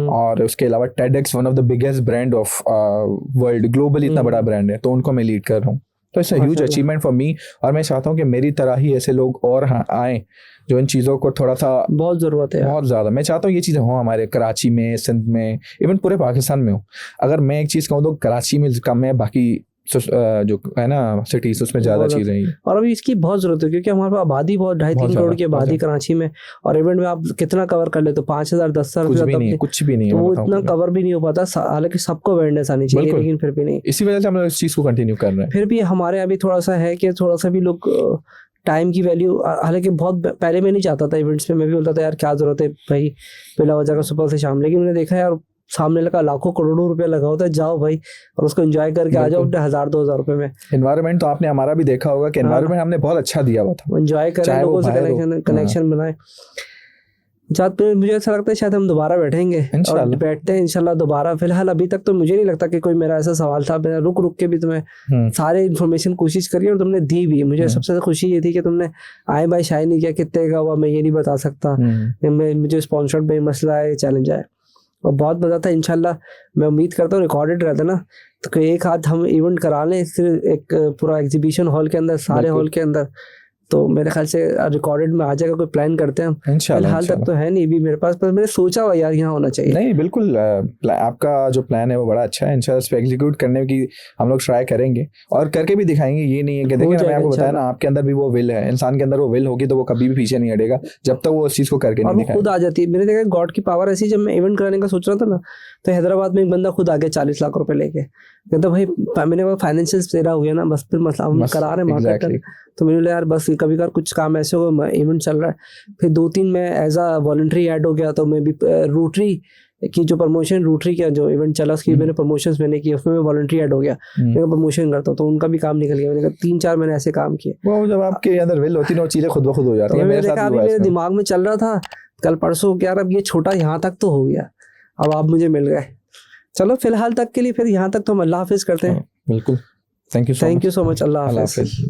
और उसके अलावा TEDx one of the biggest brand of world, globally इतना बड़ा ब्रांड है, तो उनको मैं लीड कर रहा हूँ। तो it's a huge achievement for मी, और मैं चाहता हूँ कि मेरी तरह ही ऐसे लोग और आए जो इन चीज़ों को थोड़ा सा, बहुत ज़रूरत है, बहुत ज़्यादा। मैं चाहता हूँ ये चीज़ें हों हमारे कराची में, सिंध में, इवन पूरे पाकिस्तान में हो। अगर मैं एक चीज़ कहूँ तो कराची में कम है, बाकी जो है ना सिटीज, उसमें ज़्यादा चीज़ें हैं। और अभी इसकी बहुत ज़रूरत है, क्योंकि हमारे पास आबादी बहुत 2.5-3 करोड़ की आबादी कराची में, और इवेंट में आप कितना कवर कर ले, तो 5,000 10,000 कुछ भी नहीं है, तो वो इतना कवर भी नहीं हो पाता। हालांकि सबको अवेयरनेस आनी चाहिए, लेकिन फिर भी नहीं। इसी वजह से हम लोग इस चीज़ को कंटिन्यू कर रहे हैं। फिर भी हमारे अभी थोड़ा सा है कि थोड़ा सा भी लोग टाइम की वैल्यू, हालांकि बहुत पहले मैं नहीं चाहता था इवेंट्स पे, मैं भी बोलता था यार क्या जरूरत है भाई, पहला वजह का सुबह से शाम, लेकिन मैंने देखा यार सामने लगा लाखों करोड़ों रुपया लगा होता है, जाओ भाई और उसको एंजॉय करके आ जाओ 1,000-2,000 रुपए में। एनवायरनमेंट तो आपने हमारा भी देखा होगा कि एनवायरनमेंट हमने बहुत अच्छा दिया हुआ था, एंजॉय करें, लोगों से कनेक्शन बनाए। मुझे ऐसा लगता है शायद हम दोबारा बैठेंगे और बैठते हैं इंशाल्लाह दोबारा। फिलहाल अभी तक तो मुझे नहीं लगता कि कोई मेरा ऐसा सवाल था, मैंने रुक के भी तुम्हें सारे इन्फॉर्मेशन कोशिश करी और तुमने दी भी। मुझे सबसे खुशी ये थी कि तुमने आए बाय शाय नहीं किया, कितने का हुआ मैं ये नहीं बता सकता, मुझे स्पॉन्सर्ड में मसला है, चैलेंज है, और बहुत मज़ा था। इंशाल्लाह मैं उम्मीद करता हूँ रिकॉर्डेड रहता ना, तो कोई एक हाथ हम इवेंट करा लें सिर्फ एक पूरा एग्जीबिशन हॉल के अंदर, सारे बिल्कुल। हॉल के अंदर, तो मेरे ख्याल से रिकॉर्डेड में आ जाएगा। कोई प्लान करते हैं हम, इंशाल्लाह फिलहाल तक तो है नहीं भी मेरे पास, पर मैंने सोचा हुआ यार यहाँ होना चाहिए। नहीं बिल्कुल, आपका जो प्लान है वो बड़ा अच्छा है। इंशाल्लाह उस पर एग्जीक्यूट करने की हम लोग ट्राई करेंगे और करके भी दिखाएंगे। ये नहीं है कि देखिए मैंने आपको बताया ना, आपके अंदर भी वो विल है, इंसान के अंदर वो विल होगी तो वो कभी भी पीछे नहीं हटेगा जब तक वो उस चीज़ को करके और नहीं वो खुद दिखाएगा। आ जाती है। मैंने देखा गॉड की पावर ऐसी, जब मैं इवेंट कराने का सोच रहा था ना, तो हैदराबाद में एक बंदा खुद आ गया 40 लाख रुपए लेके, कहता भाई मैंने वो फाइनेंशियल तेरा हो गया ना, बस फिर मसला हम बस, करा रहे हैं मार्केट। exactly। तो मैंने बोला यार बस कभी कभार कुछ काम ऐसे हो, इवेंट चल रहा है। फिर 2-3 में एज अ वॉलंटरी ऐड हो गया, तो मैं भी रोटरी की जो प्रमोशन, रोटरी का जो इवेंट चला उसकी मैंने प्रमोशंस मैंने की, उसमें मैं वॉलंटरी ऐड हो गया, मैं प्रमोशन करता हूँ, तो उनका भी काम निकल गया। मैंने कहा 3-4 मैंने ऐसे काम किए। वो जब आपके अंदर विल होती है ना, वो चीज़ें खुद ब खुद हो जाती तो है। मैंने मेरे देखा साथ भी अभी हुआ है मेरे इसमें। दिमाग में चल रहा था कल परसों कि यार अब ये छोटा यहाँ तक तो हो गया, अब आप मुझे मिल गए। चलो फिलहाल तक के लिए फिर यहाँ तक तो हम अल्लाह हाफिज करते हैं। बिल्कुल, thank you so much. Allah Hafiz.